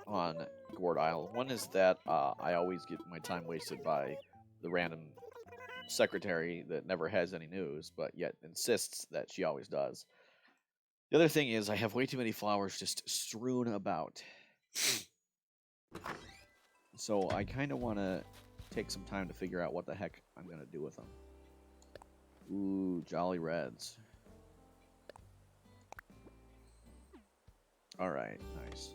on Gourd Isle. One is that I always get my time wasted by the random secretary that never has any news, but yet insists that she always does. The other thing is I have way too many flowers just strewn about. So I kind of want to take some time to figure out what the heck I'm going to do with them. Ooh, Jolly Reds. Alright, nice.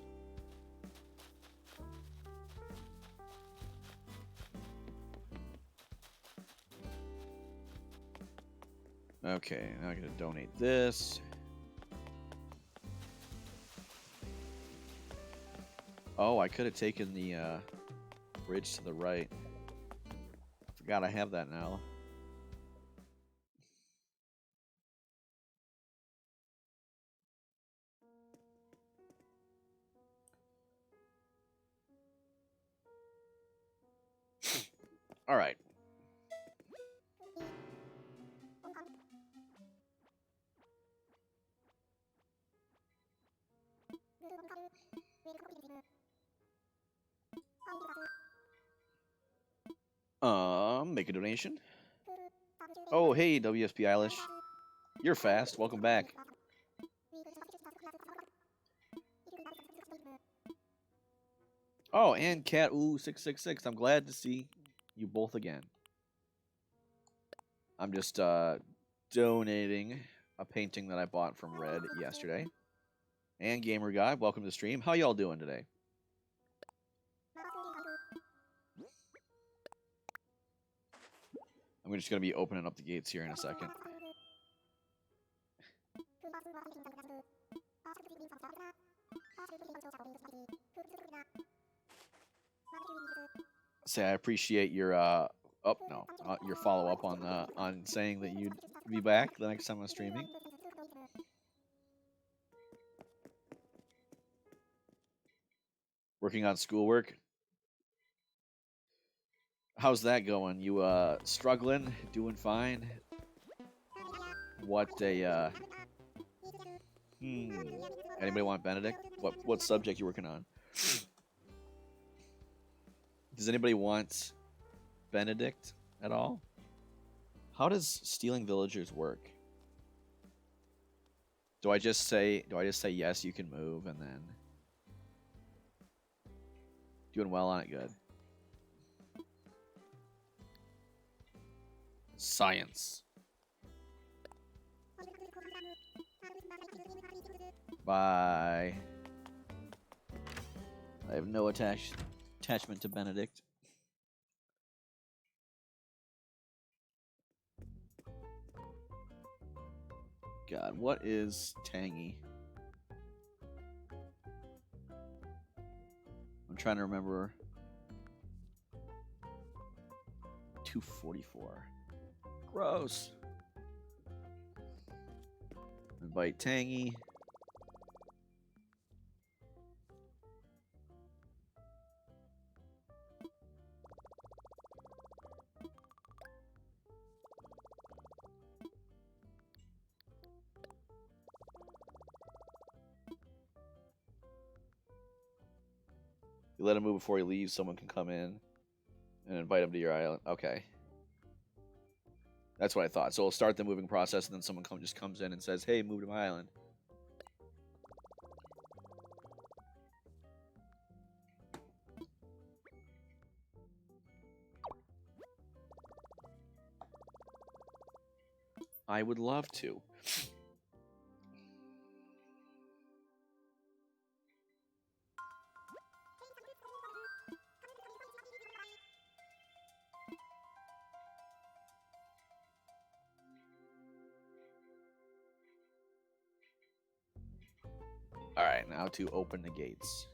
Okay, now I'm going to donate this. Oh, I could have taken the bridge to the right. Forgot I have that now. All right. Make a donation. Oh, hey, WSP Eilish. You're fast. Welcome back. Oh, and Cat Ooh 666. I'm glad to see you both again. I'm just donating a painting that I bought from Red yesterday. And Gamer Guy, welcome to the stream. How y'all doing today? I'm just going to be opening up the gates here in a second. Say I appreciate your your follow up on saying that you'd be back the next time I'm streaming. Working on schoolwork. How's that going? You struggling? Doing fine? What a Anybody want Benedict? What subject you working on? Does anybody want Benedict at all? How does stealing villagers work? Do I just say yes, you can move, and then doing well on it? Good. Science. Bye. I have no attachment to Benedict. God, what is tangy? I'm trying to remember. 244. Gross. Invite tangy. You let him move before he leaves, someone can come in and invite him to your island. Okay. That's what I thought. So we'll start the moving process, and then someone just comes in and says, hey, move to my island. I would love to. All right, now to open the gates.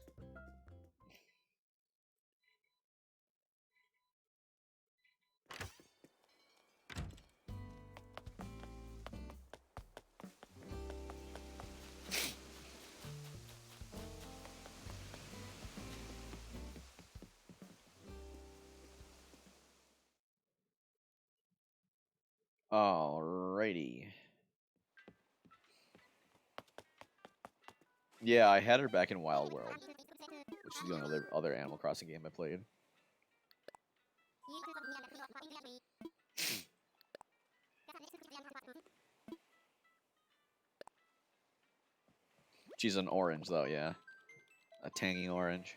Alrighty. Yeah, I had her back in Wild World, which is the only other Animal Crossing game I played. She's an orange, though, yeah. A tangy orange.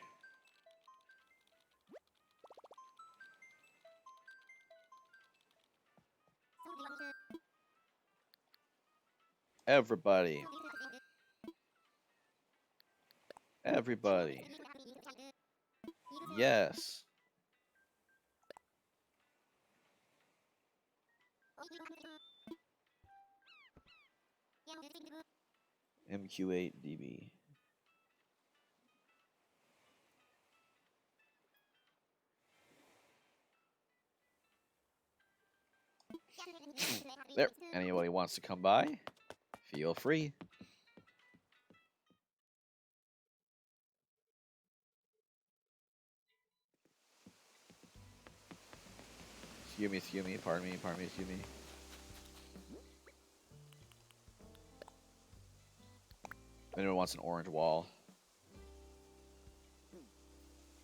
Everybody. Everybody. Yes. MQ8DB. There. Anybody wants to come by? Feel free. Excuse me, pardon me, excuse me. Anyone wants an orange wall?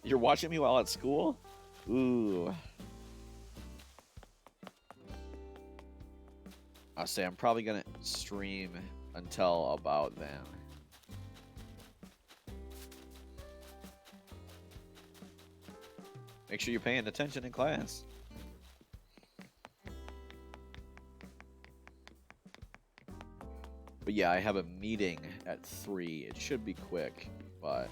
You're watching me while at school? Ooh. I'll say I'm probably gonna stream until about then. Make sure you're paying attention in class. But yeah, I have a meeting at 3. It should be quick, but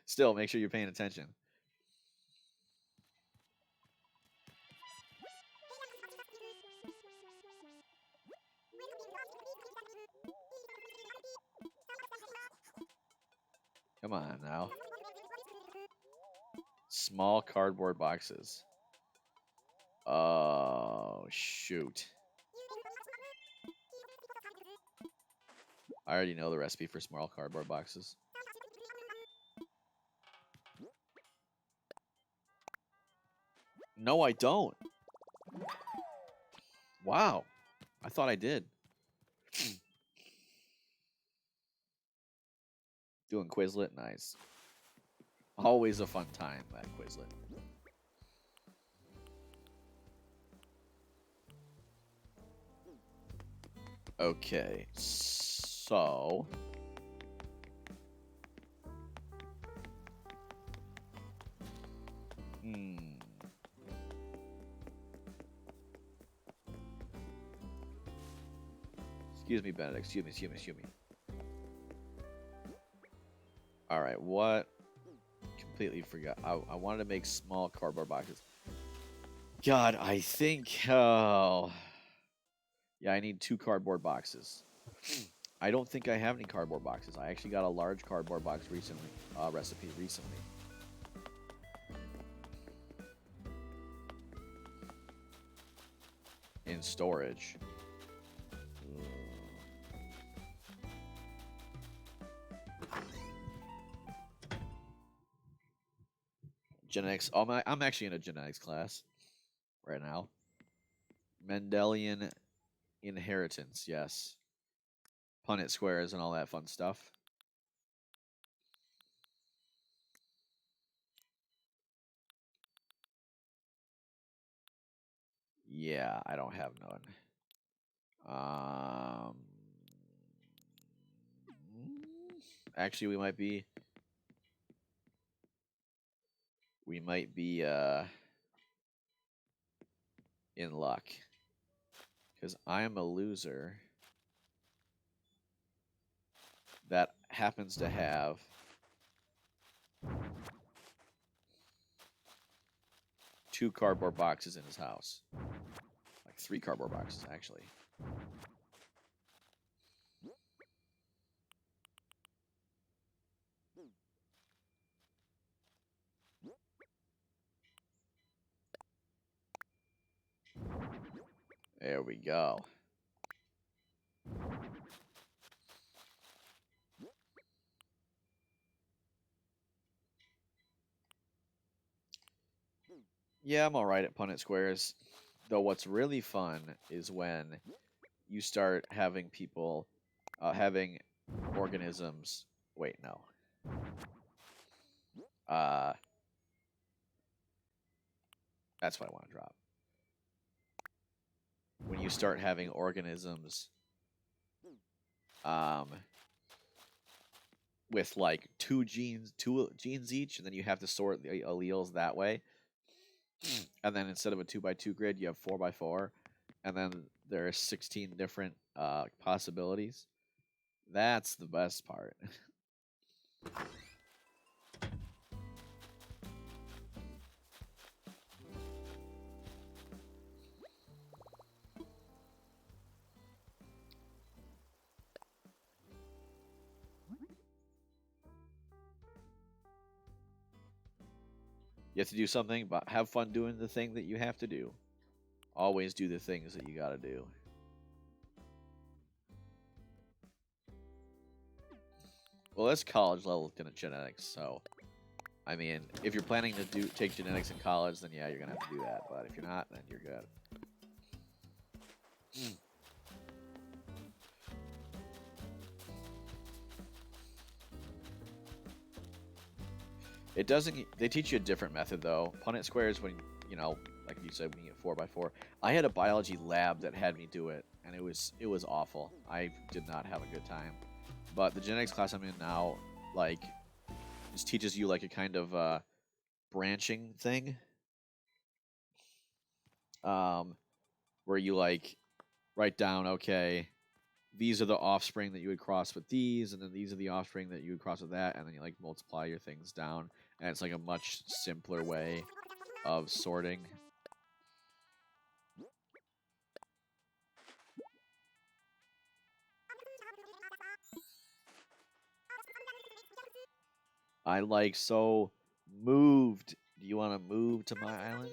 still, make sure you're paying attention. Come on now. Small cardboard boxes. Oh, shoot. I already know the recipe for small cardboard boxes. No, I don't. Wow. I thought I did. Doing Quizlet, nice. Always a fun time at Quizlet. Okay, so... Excuse me, Benedict. Excuse me. Alright, what? Completely forgot. I wanted to make small cardboard boxes. God, I think... Oh... Yeah, I need 2 cardboard boxes. I don't think I have any cardboard boxes. I actually got a large cardboard box recently. Recipe recently. In storage. Genetics. Oh, I'm actually in a genetics class right now. Mendelian inheritance, yes. Punnett squares and all that fun stuff. Yeah, I don't have none. Actually, we might be in luck. Because I am a loser that happens to have two cardboard boxes in his house. Like 3 cardboard boxes, actually. There we go. Yeah, I'm alright at Punnett squares. Though what's really fun is when you start having people having organisms. Wait, no. Uh, that's what I want to drop. When you start having organisms, um, with like two genes each, and then you have to sort the alleles that way. And then instead of a 2x2 grid, you have 4x4, and then there are 16 different possibilities. That's the best part. You have to do something, but have fun doing the thing that you have to do. Always do the things that you gotta do. Well, that's college level genetics, so I mean, if you're planning to take genetics in college, then yeah, you're gonna have to do that. But if you're not, then you're good. It doesn't. They teach you a different method though. Punnett squares when like you said, when you get 4x4. I had a biology lab that had me do it, and it was awful. I did not have a good time. But the genetics class I'm in now, like, just teaches you like a kind of branching thing, where you like write down, okay, these are the offspring that you would cross with these, and then these are the offspring that you would cross with that, and then you like multiply your things down, and it's like a much simpler way of sorting. I like so moved. Do you want to move to my island?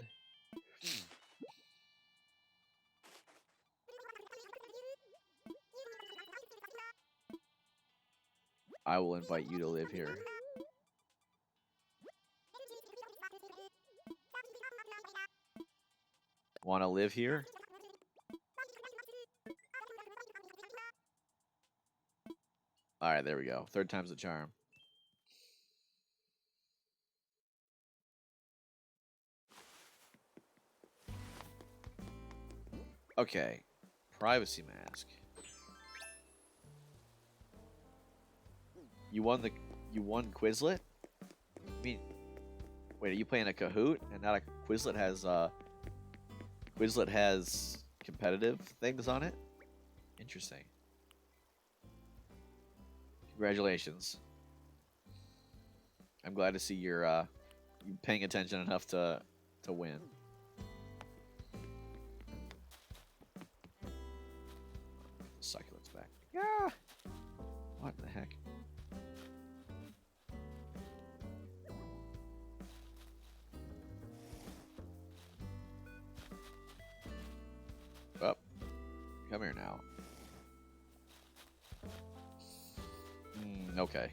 I will invite you to live here. Want to live here? All right, there we go. Third time's the charm. Okay, privacy mask. You won Quizlet? I mean, wait, are you playing a Kahoot and not a Quizlet has competitive things on it? Interesting. Congratulations. I'm glad to see you're paying attention enough to win. Succulents back. Yeah. What the heck? Oh, come here now. Okay.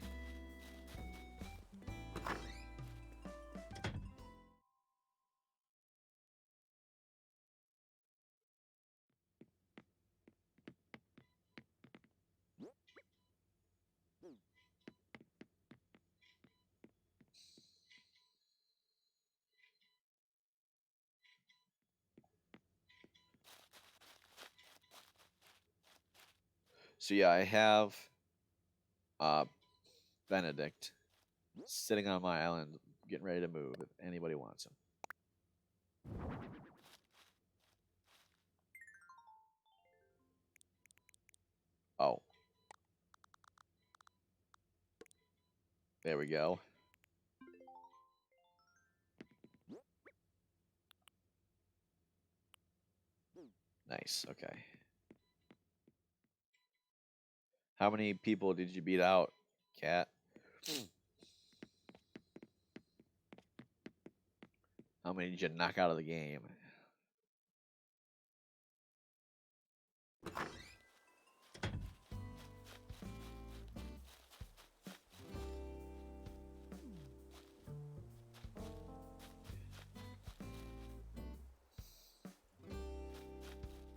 So yeah, I have Benedict sitting on my island, getting ready to move if anybody wants him. Oh. There we go. Nice, okay. How many people did you beat out, Cat? How many did you knock out of the game?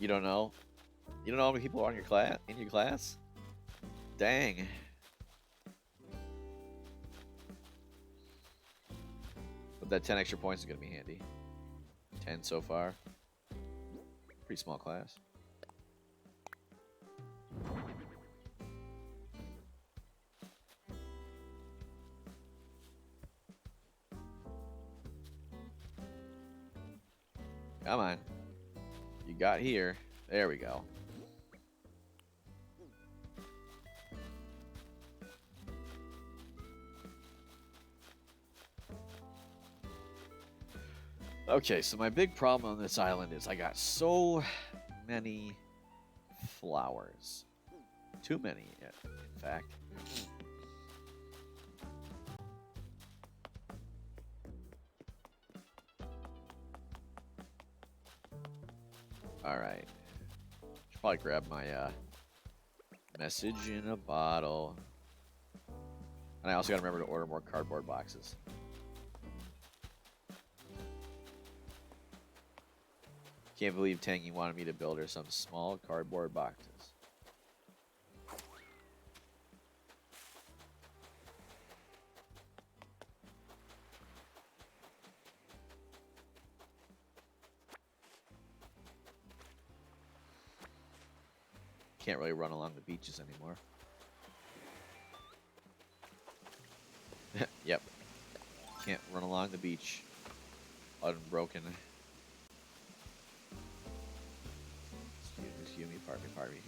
You don't know? You don't know how many people are in your class? Dang. But that 10 extra points is going to be handy. 10 so far. Pretty small class. Come on. You got here. There we go. Okay, so my big problem on this island is I got so many flowers. Too many, in fact. Alright. Should probably grab my message in a bottle. And I also gotta remember to order more cardboard boxes. Can't believe Tangy wanted me to build her some small cardboard boxes. Can't really run along the beaches anymore. Yep. Can't run along the beach unbroken. Excuse me, pardon me.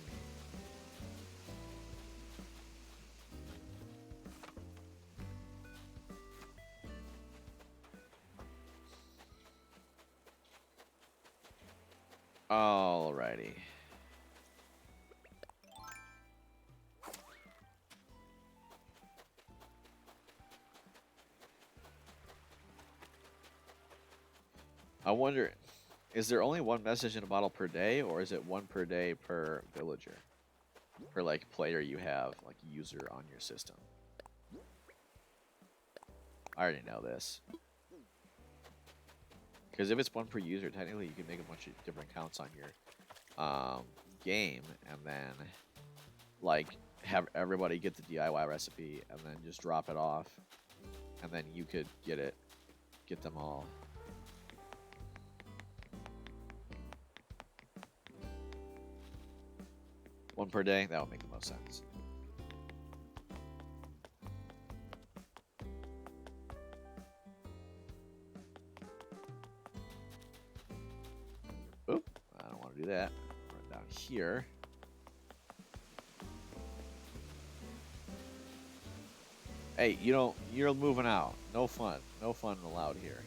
Alrighty. I wonder, is there only one message in a bottle per day, or is it one per day per villager? Per, like, player you have, like, user on your system? I already know this. Because if it's one per user, technically you can make a bunch of different accounts on your game, and then, like, have everybody get the DIY recipe, and then just drop it off, and then you could get them all. One per day, that would make the most sense. Oop, I don't want to do that. Run down here. Hey, you're moving out. No fun. No fun allowed here.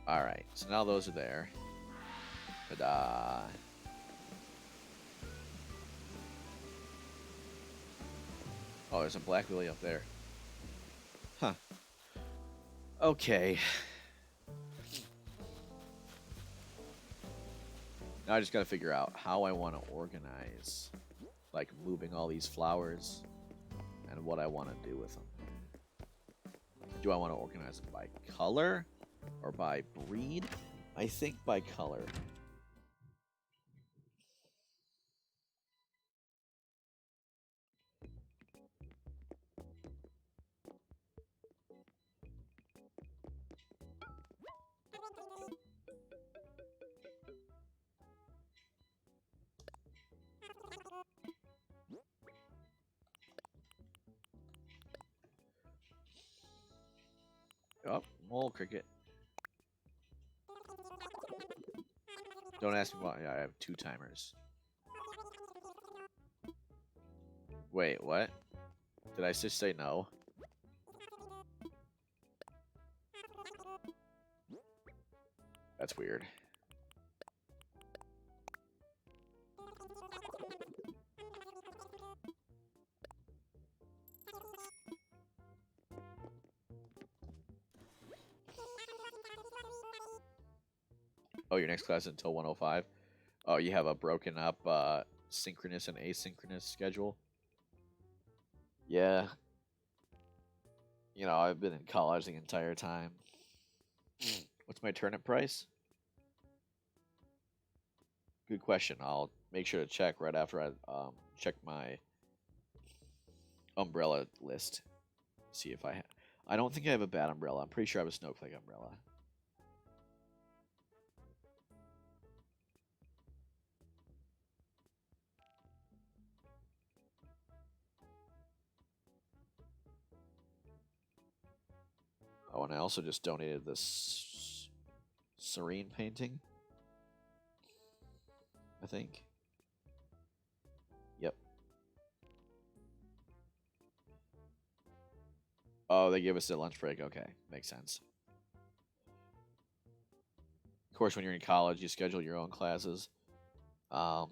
Alright, so now those are there. Ta-da. Oh, there's a black lily up there. Huh. Okay. Now I just gotta figure out how I want to organize, like, moving all these flowers and what I want to do with them. Do I want to organize them by color or by breed? I think by color. Oh, mole cricket. Don't ask me why I have 2 timers. Wait, what? Did I just say no? That's weird. Oh, your next class is until 105? Oh, you have a broken up synchronous and asynchronous schedule? Yeah. I've been in college the entire time. What's my turnip price? Good question. I'll make sure to check right after I check my umbrella list. See if I don't think I have a bad umbrella. I'm pretty sure I have a snowflake umbrella. Oh, and I also just donated this serene painting. I think. Yep. Oh, they gave us a lunch break. Okay, makes sense. Of course, when you're in college, you schedule your own classes. Um,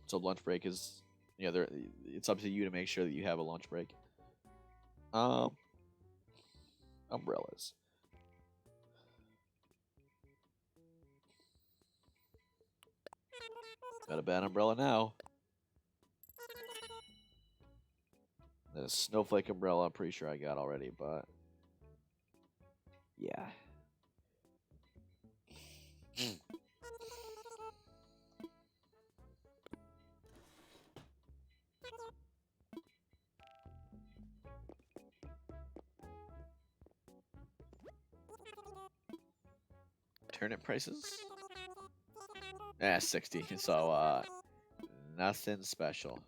so lunch break is, yeah, it's up to you to make sure that you have a lunch break. Um, umbrellas. Got a bad umbrella now. The snowflake umbrella, I'm pretty sure I got already, but yeah. Turnip prices? 60. So, nothing special.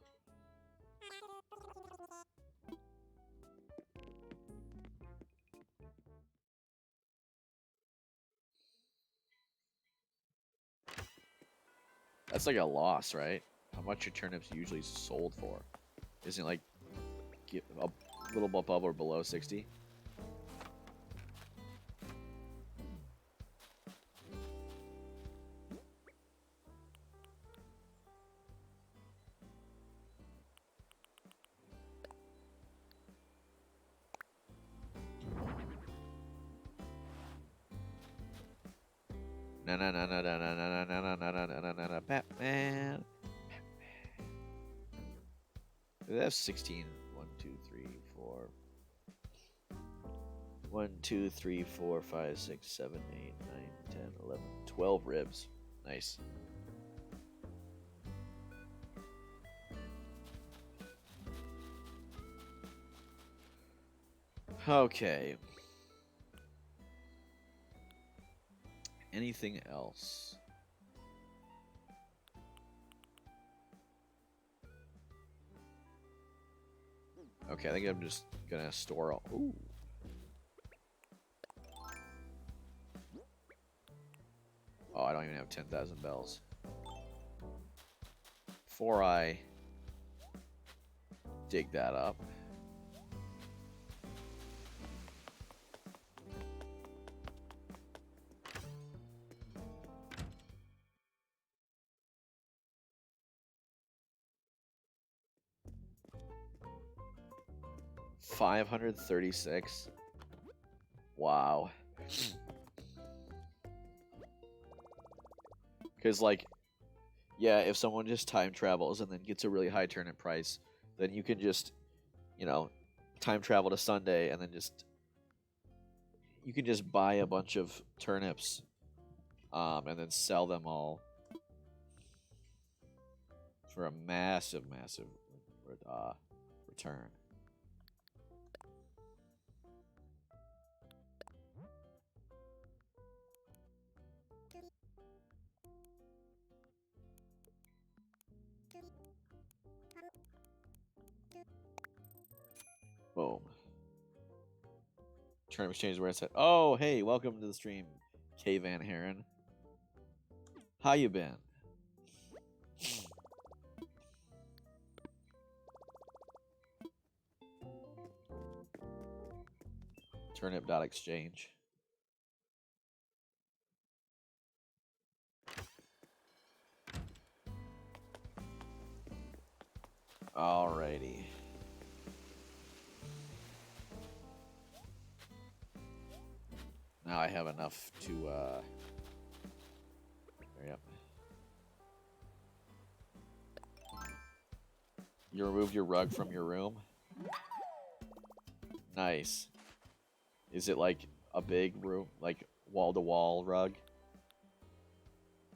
That's like a loss, right? How much are turnips usually sold for? Isn't it like a little above or below 60? Na na na na na na na na na na na na na na Batman. That's 16. 1, 2, 3, 4. 1, 2, 3, 4, 5, 6, 7, 8, 9, 10, 11, 12 ribs. Nice. Okay. Anything else? Okay, I think I'm just gonna store all. Ooh. Oh, I don't even have 10,000 bells. Before I dig that up. $536. Wow. Because, like, yeah, if someone just time travels and then gets a really high turnip price, then you can just, you know, time travel to Sunday and then you can just buy a bunch of turnips, and then sell them all for a massive, massive return. Boom. Turnip exchange is where it's at. Oh, hey, welcome to the stream, K Van Heron. How you been? Turnip.exchange. Alrighty. Now I have enough to, yep. You removed your rug from your room? Nice. Is it like a big room, like wall-to-wall rug?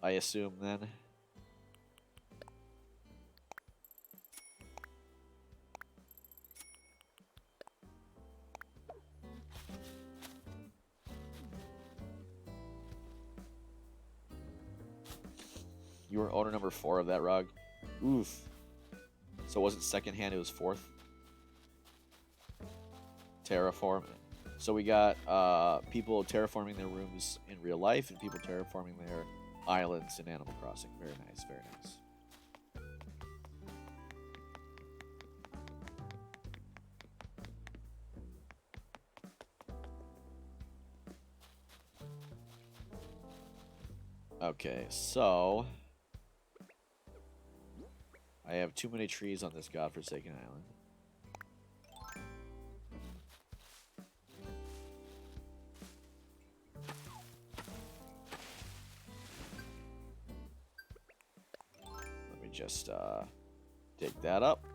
I assume then. You were owner number 4 of that rug? Oof. So it wasn't secondhand, it was fourth? Terraform. So we got people terraforming their rooms in real life and people terraforming their islands in Animal Crossing. Very nice, very nice. Okay, so I have too many trees on this godforsaken island. Let me just dig that up.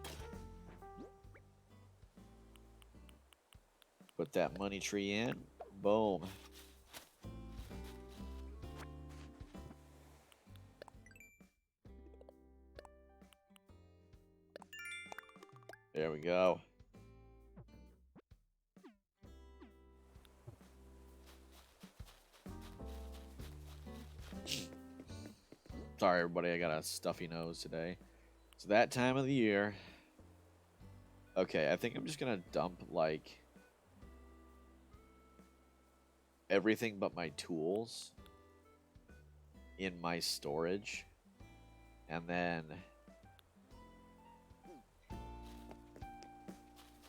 Put that money tree in. Boom. There we go. Sorry, everybody, I got a stuffy nose today. It's that time of the year. Okay, I think I'm just gonna dump, like, everything but my tools in my storage. And then...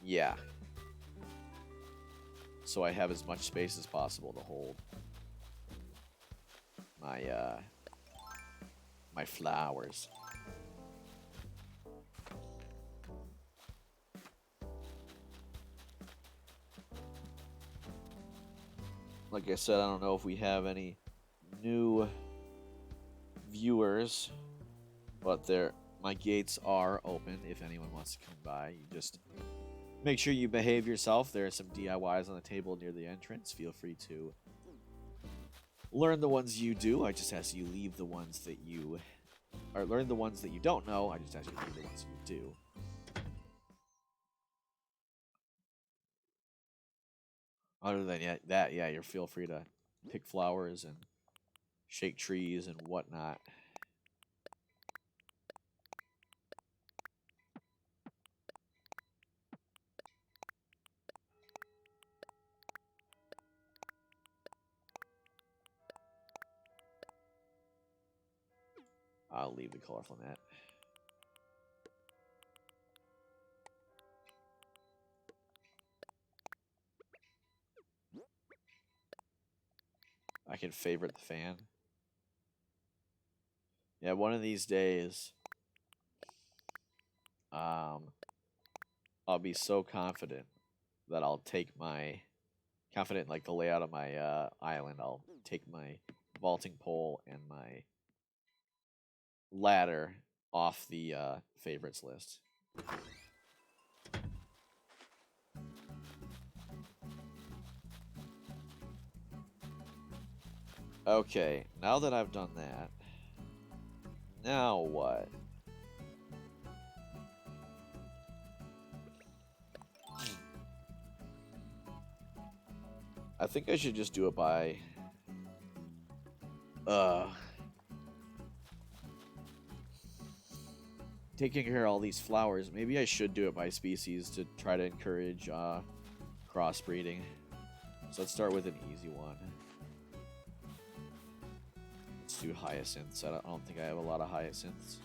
yeah. So I have as much space as possible to hold my, my flowers. Like I said, I don't know if we have any new viewers, but my gates are open if anyone wants to come by. You just make sure you behave yourself. There are some DIYs on the table near the entrance. Feel free to learn the ones you do. I just ask you leave the ones that you... or learn the ones that you don't know. I just ask you leave the ones you do. Other than that, yeah, you feel free to pick flowers and shake trees and whatnot. I'll leave the colorful net. I can favorite the fan. Yeah, one of these days, I'll be so confident that I'll take my... confident, like, the layout of my island. I'll take my vaulting pole and my ladder off the favorites list. Okay, now that I've done that, now what? I think I should just do it by... taking care of all these flowers. Maybe I should do it by species to try to encourage crossbreeding. So let's start with an easy one. Let's do hyacinths. I don't think I have a lot of hyacinths.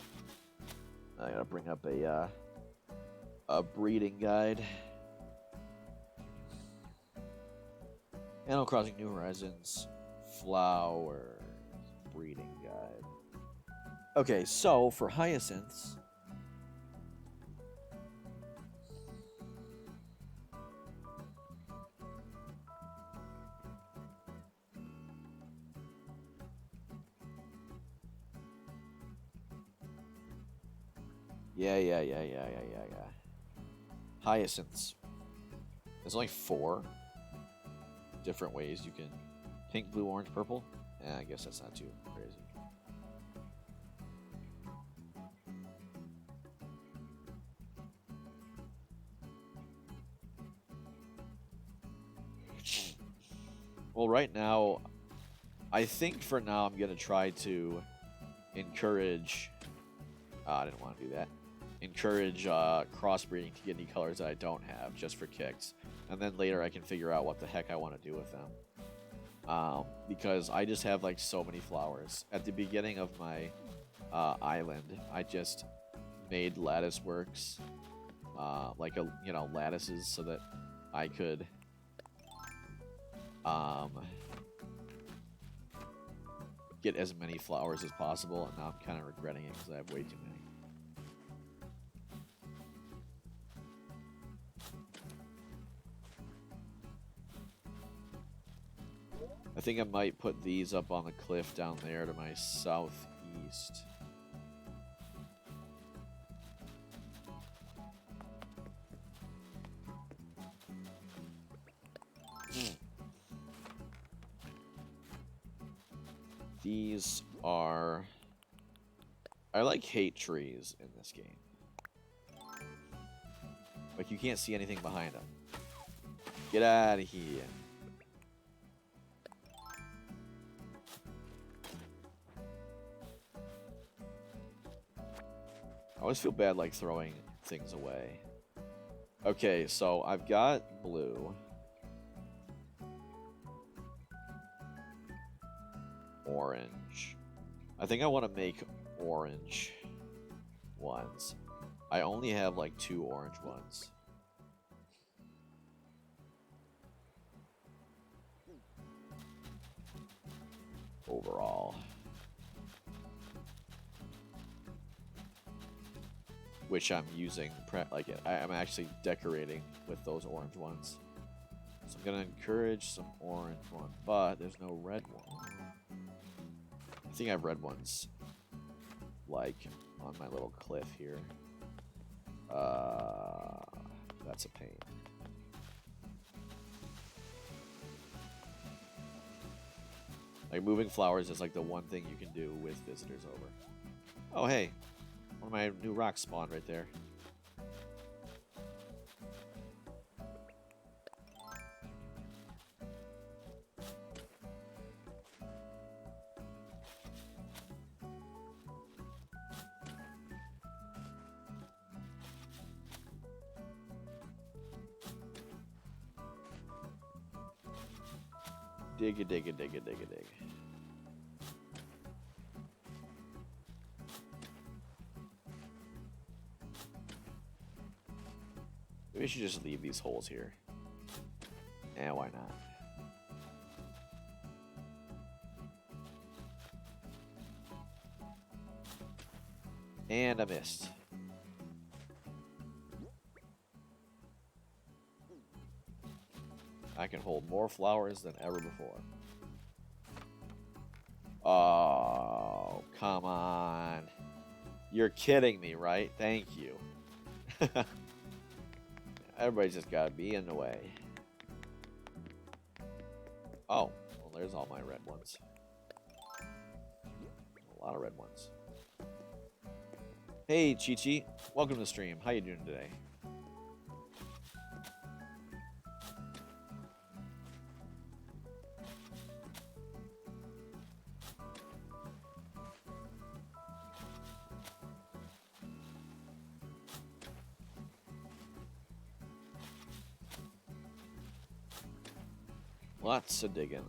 I gotta bring up a breeding guide. Animal Crossing New Horizons flowers breeding guide. Okay, so for hyacinths, yeah. Hyacinths. There's only 4 different ways you can... pink, blue, orange, purple? I guess that's not too crazy. Well, right now, I think for now I'm going to try to encourage. I didn't want to do that. Encourage crossbreeding to get any colors that I don't have, just for kicks. And then later I can figure out what the heck I want to do with them. Because I just have like so many flowers. At the beginning of my island, I just made lattice works, like lattices, so that I could get as many flowers as possible. And now I'm kind of regretting it because I have way too many. I think I might put these up on the cliff down there to my southeast. These are... I like hate trees in this game. Like, you can't see anything behind them. Get out of here. I always feel bad, like, throwing things away. Okay, so I've got blue. Orange. I think I want to make orange ones. I only have, like, 2 orange ones. Overall. Which I'm using, I'm actually decorating with those orange ones. So I'm gonna encourage some orange one, but there's no red one. I think I have red ones, like, on my little cliff here. That's a pain. Like, moving flowers is like the one thing you can do with visitors over. Oh, hey. One of my new rocks spawned right there. Dig a dig a dig a dig a dig. Maybe we should just leave these holes here. Eh, why not? And I missed. I can hold more flowers than ever before. Oh, come on. You're kidding me, right? Thank you. Everybody's just gotta be in the way. Oh, well, there's all my red ones. A lot of red ones. Hey, Chi-Chi. Welcome to the stream. How you doing today? Lots of digging.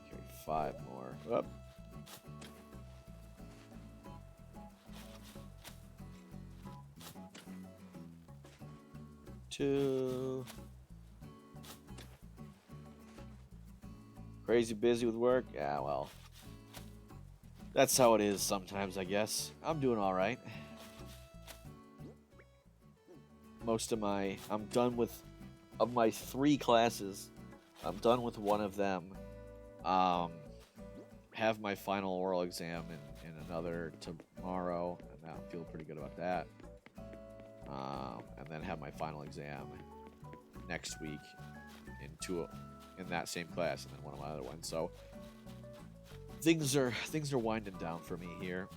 Okay, 5 more. Up. Two. Crazy busy with work? Yeah, well. That's how it is sometimes, I guess. I'm doing all right. I'm done with, of my 3 classes, I'm done with one of them. Have my final oral exam in another tomorrow, and I'm feeling pretty good about that. And then have my final exam next week in that same class, and then one of my other ones. So things are winding down for me here.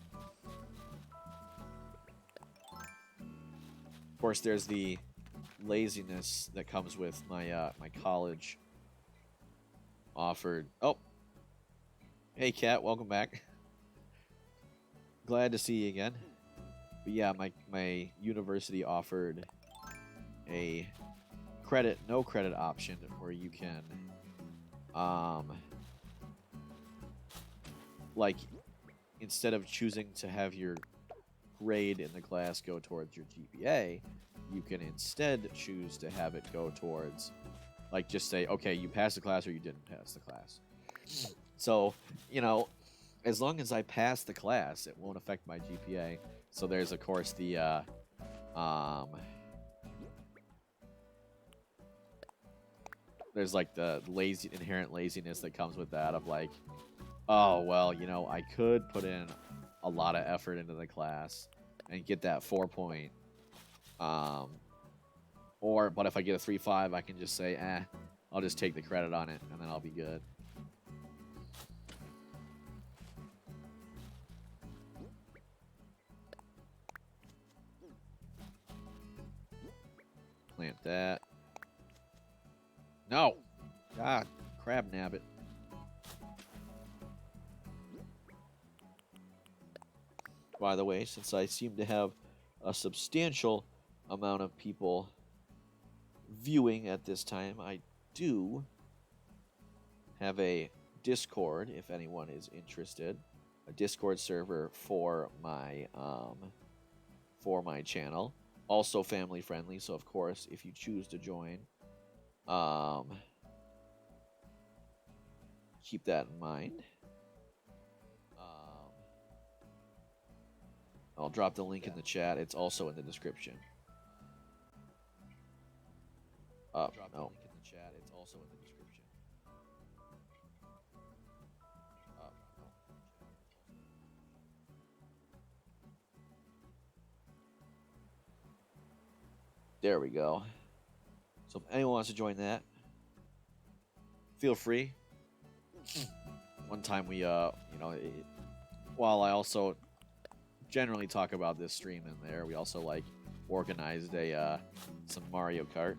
Of course, there's the laziness that comes with my my college offered. Oh, hey, Kat, welcome back. Glad to see you again. But yeah, my university offered a no credit option where you can, like, instead of choosing to have your grade in the class go towards your GPA, you can instead choose to have it go towards, like, just say, okay, you passed the class or you didn't pass the class. So, you know, as long as I pass the class, it won't affect my GPA. So there's, of course, the, there's, like, the inherent laziness that comes with that of, like, oh, well, you know, I could put in a lot of effort into the class and get that 4 point. But if I get a 3.5, I can just say, I'll just take the credit on it, and then I'll be good. Plant that. No! God, crab nabbit. By the way, since I seem to have a substantial amount of people viewing at this time, I do have a Discord, if anyone is interested, a Discord server for my channel, also family friendly. So of course, if you choose to join, keep that in mind. I'll drop the link in the chat. It's also in the description. No. Link in the chat. It's also in the description. No. There we go. So if anyone wants to join that, feel free. One time we, while I also generally talk about this stream in there, we also, like, organized some Mario Kart.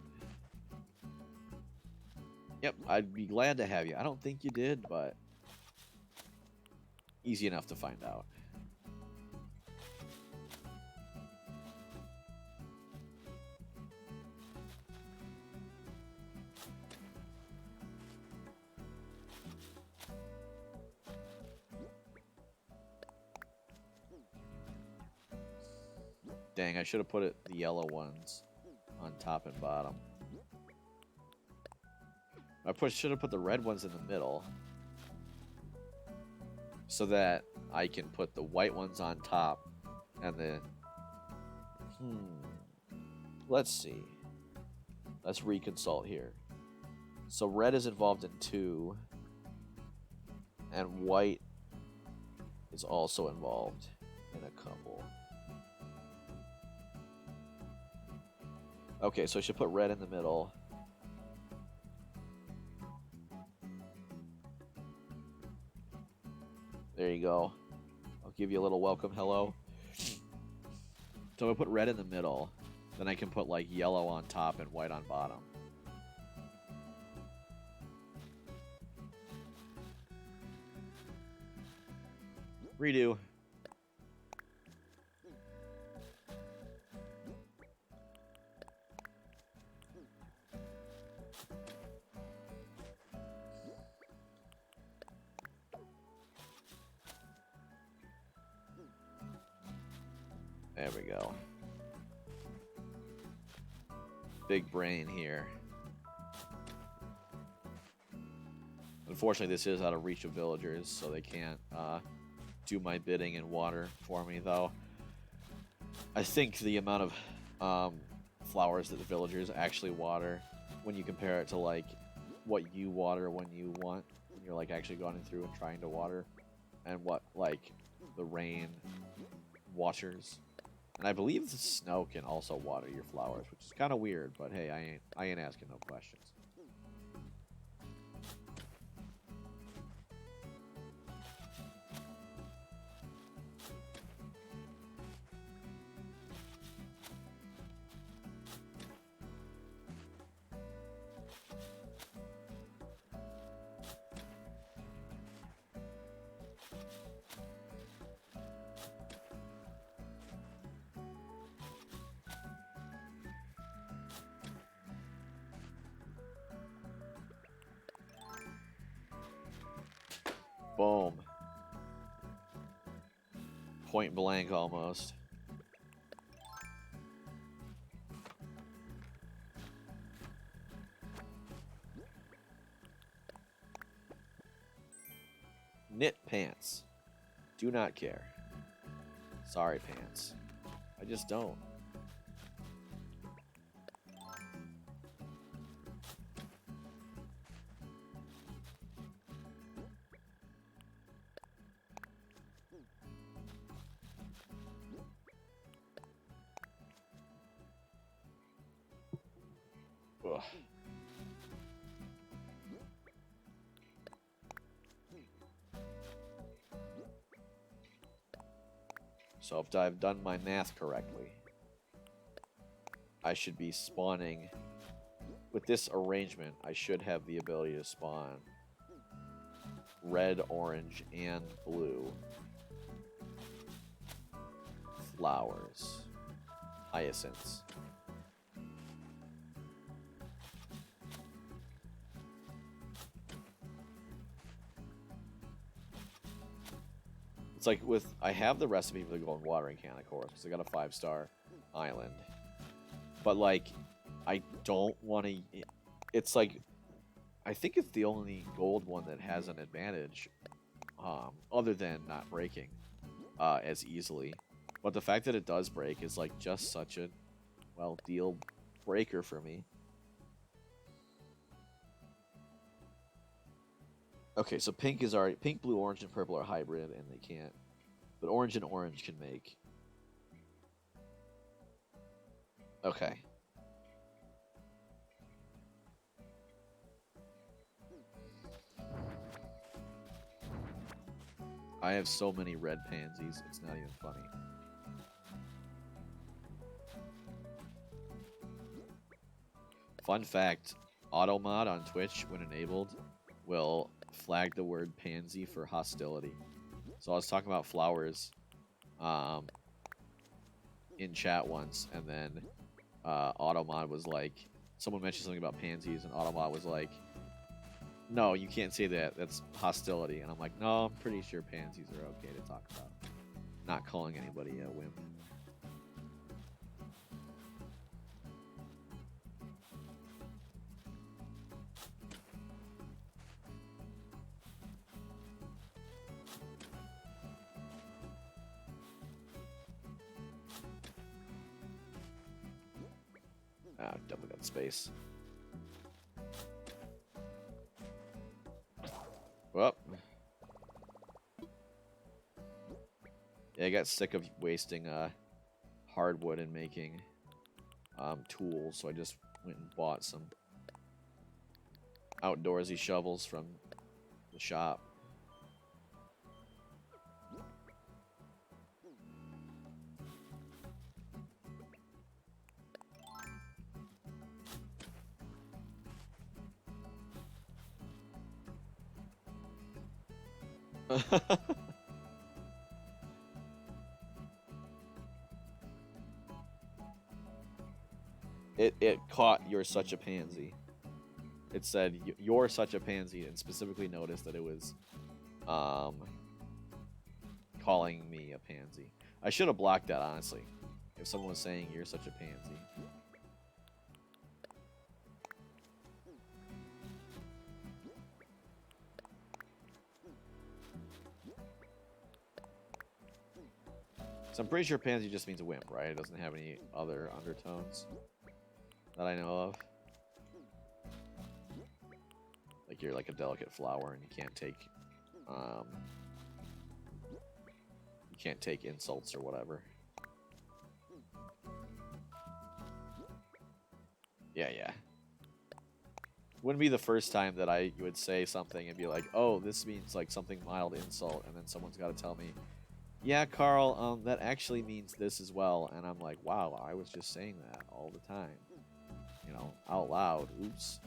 Yep, I'd be glad to have you. I don't think you did, but easy enough to find out. Dang, I should have put the yellow ones on top and bottom. I should have put the red ones in the middle so that I can put the white ones on top and then... Let's see. Let's reconsult here. So red is involved in 2, and white is also involved in a couple. Okay, so I should put red in the middle. There you go. I'll give you a little welcome hello. So if I put red in the middle, then I can put, like, yellow on top and white on bottom. Redo. There we go. Big brain here. Unfortunately, this is out of reach of villagers, so they can't do my bidding in water for me, though. I think the amount of flowers that the villagers actually water, when you compare it to, like, what you water when you want, when you're, like, actually going through and trying to water, and what, like, the rain waters. And I believe the snow can also water your flowers, which is kind of weird, but hey, I ain't asking no questions. Boom. Point blank almost. Knit pants. Do not care. Sorry, pants. I just don't. Ugh. So if I've done my math correctly, I should be spawning... With this arrangement, I should have the ability to spawn red, orange, and blue flowers. Hyacinths. It's like with... I have the recipe for the golden watering can, of course, because I got a 5-star island. But, like, I don't want to... It's like... I think it's the only gold one that has an advantage, other than not breaking as easily. But the fact that it does break is, like, just such a, well, deal breaker for me. Okay, so pink is already... Pink, blue, orange, and purple are hybrid, and they can't... But orange and orange can make... Okay. I have so many red pansies, it's not even funny. Fun fact, automod on Twitch, when enabled, will flag the word pansy for hostility. So I was talking about flowers in chat once, and then automod was like, someone mentioned something about pansies, and automod was like, no, you can't say that. That's hostility. And I'm like, no, I'm pretty sure pansies are okay to talk about. Not calling anybody a wimp. Ah, definitely got space. Well, yeah, I got sick of wasting hardwood and making tools, so I just went and bought some outdoorsy shovels from the shop. It caught "you're such a pansy." It said "you're such a pansy" and specifically noticed that it was calling me a pansy. I should have blocked that, honestly, if someone was saying "you're such a pansy." So I'm pretty sure pansy just means a wimp, right? It doesn't have any other undertones that I know of. Like you're like a delicate flower and you can't take insults or whatever. Yeah, yeah. Wouldn't be the first time that I would say something and be like, oh, this means like something mild insult, and then someone's got to tell me, yeah, Carl, that actually means this as well. And I'm like, wow, I was just saying that all the time. You know, out loud. Oops.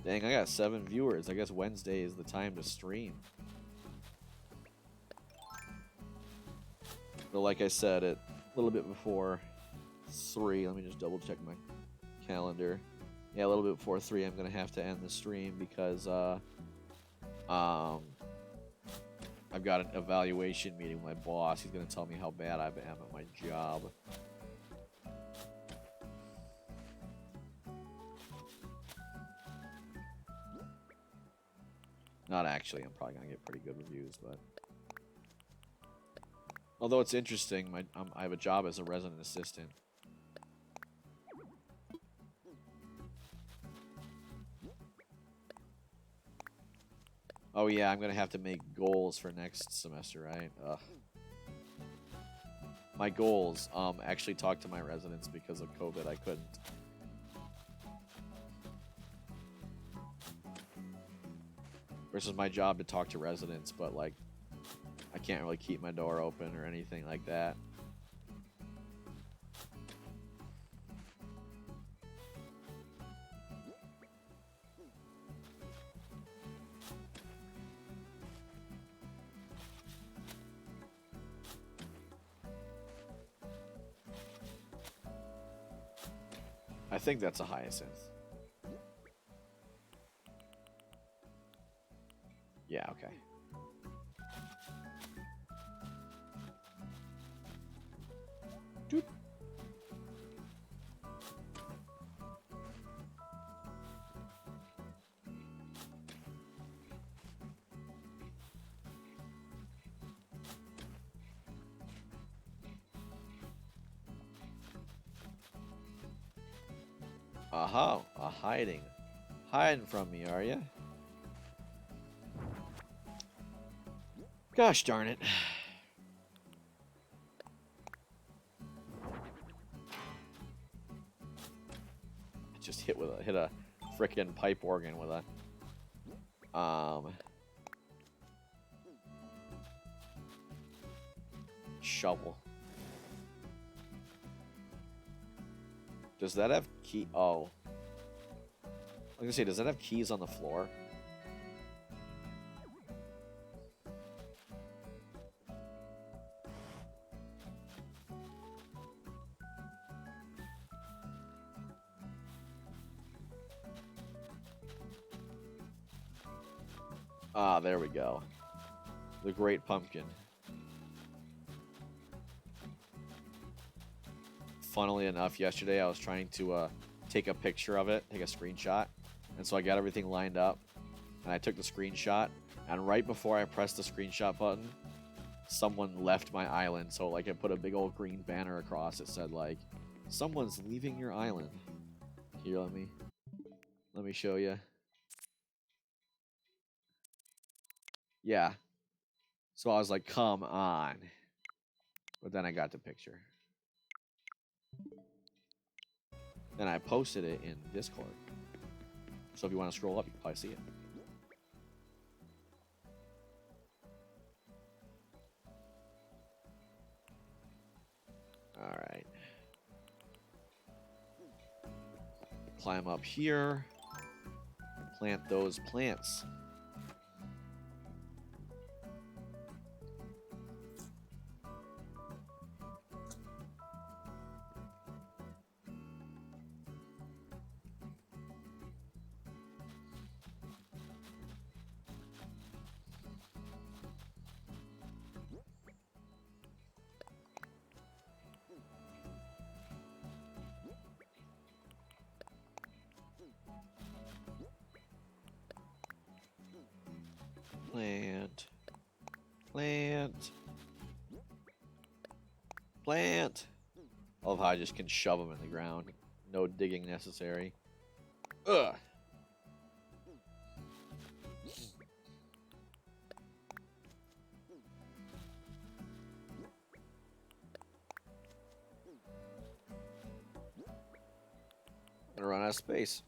Dang, I got 7 viewers. I guess Wednesday is the time to stream. But like I said, a little bit before 3. Let me just double check my calendar. Yeah, a little bit before 3, I'm gonna have to end the stream because I've got an evaluation meeting with my boss. He's gonna tell me how bad I am at my job. Not actually. I'm probably gonna get pretty good reviews, but although it's interesting, I have a job as a resident assistant. Oh yeah, I'm gonna have to make goals for next semester, right? Ugh. My goals, actually talk to my residents because of COVID. I couldn't. Versus my job to talk to residents, but like, I can't really keep my door open or anything like that. I think that's a hyacinth. Yeah, okay. Doop. Aha, hiding. Hiding from me, are you? Gosh darn it. I just hit a frickin' pipe organ with a shovel. Does that have key? Oh. I was gonna say, does that have keys on the floor? Ah, there we go. The Great Pumpkin. Funnily enough, yesterday I was trying to take a picture of it, take a screenshot, and so I got everything lined up, and I took the screenshot, and right before I pressed the screenshot button, someone left my island, so like it put a big old green banner across. It said like, someone's leaving your island. Here, let me show you. Yeah. So I was like, come on. But then I got the picture. Then I posted it in Discord. So if you want to scroll up, you can probably see it. Alright. Climb up here. Plant those plants. Plant. Plant. Plant. I love how I just can shove them in the ground. No digging necessary. Ugh. Gonna run out of space.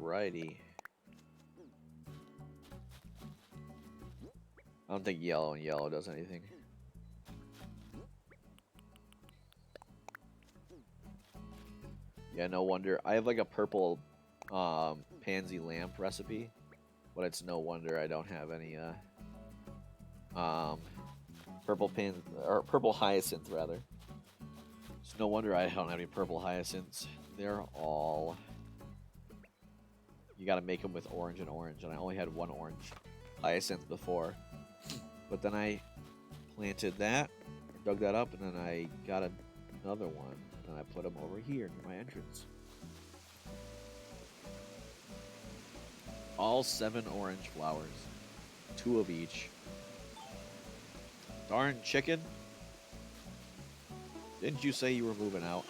Alrighty. I don't think yellow and yellow does anything. Yeah, no wonder. I have like a purple pansy lamp recipe, but it's no wonder I don't have any um purple hyacinth rather. It's no wonder I don't have any purple hyacinths. They're all you got to make them with orange and orange, and I only had one orange hyacinth before. But then I planted that, dug that up, and then I got another one, and I put them over here near my entrance. All 7 orange flowers, 2 of each. Darn chicken! Didn't you say you were moving out?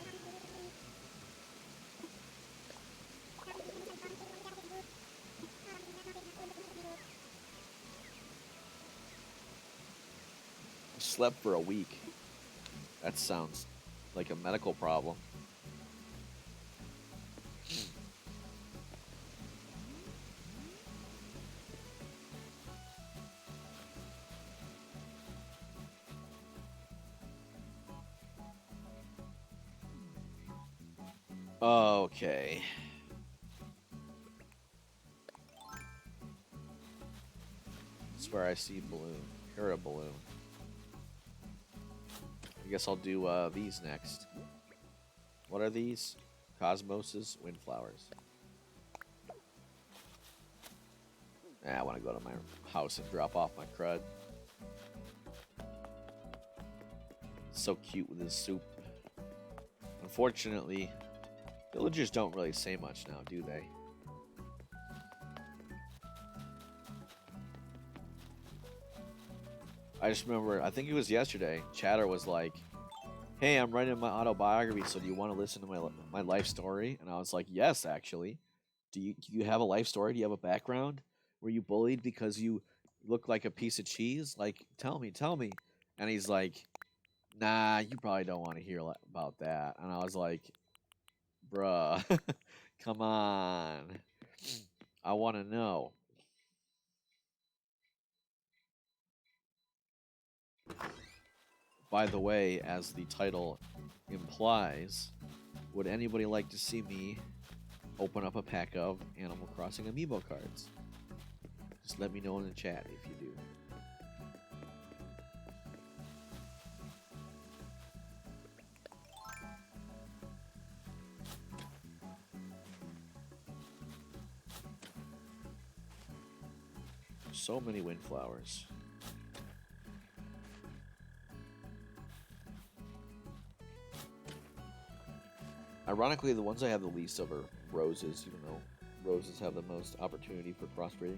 I slept for a week. That sounds like a medical problem. Okay. That's where I see balloon. Hear a balloon. I guess I'll do these next. What are these? Cosmos's windflowers. I want to go to my house and drop off my crud. So cute with his soup. Unfortunately, villagers don't really say much now, do they? I just remember, I think it was yesterday, Chatter was like, hey, I'm writing my autobiography, so do you want to listen to my life story? And I was like, yes, actually. Do you have a life story? Do you have a background? Were you bullied because you look like a piece of cheese? Like, tell me. And he's like, nah, you probably don't want to hear about that. And I was like, bruh, come on. I want to know. By the way, as the title implies, would anybody like to see me open up a pack of Animal Crossing amiibo cards? Just let me know in the chat if you do. So many windflowers. Ironically, the ones I have the least of are roses, even though roses have the most opportunity for crossbreeding.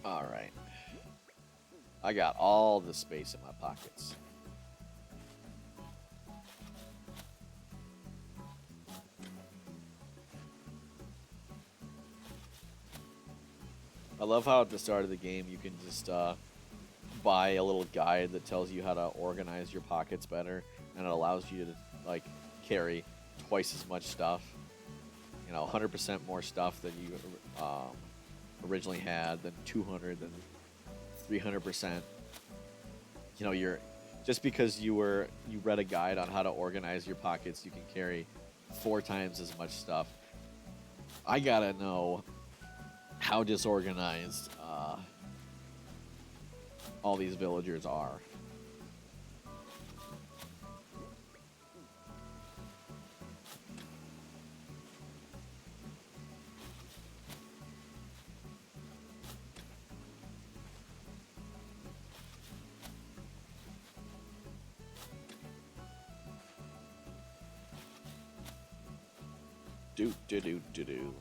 Alright. I got all the space in my pockets. I love how at the start of the game you can just buy a little guide that tells you how to organize your pockets better, and it allows you to like carry twice as much stuff. 100% more stuff than you originally had, than 200, than 300%. You're just because you read a guide on how to organize your pockets, you can carry 4 times as much stuff. I gotta know how disorganized all these villagers are. Do.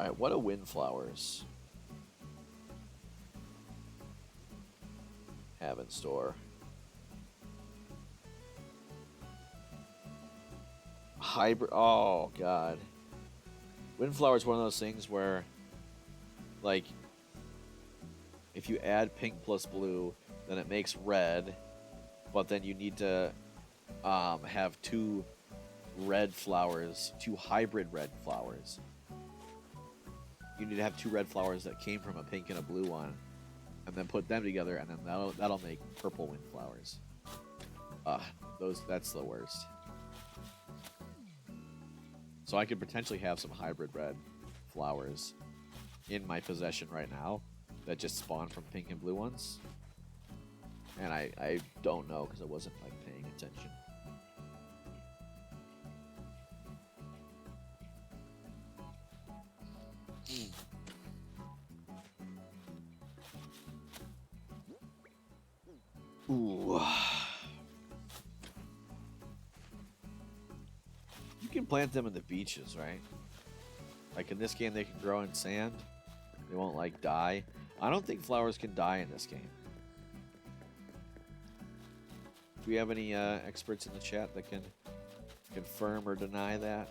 Alright, what do windflowers have in store? Hybrid. Oh, God. Windflower is one of those things where, like, if you add pink plus blue, then it makes red, but then you need to have two red flowers, two hybrid red flowers. You need to have two red flowers that came from a pink and a blue one, and then put them together, and then that'll make purple windflowers. That's the worst. So I could potentially have some hybrid red flowers in my possession right now that just spawn from pink and blue ones. And I don't know because I wasn't like paying attention. Ooh. You can plant them in the beaches, right? Like in this game, they can grow in sand. They won't like die. I don't think flowers can die in this game. Do we have any experts in the chat that can confirm or deny that?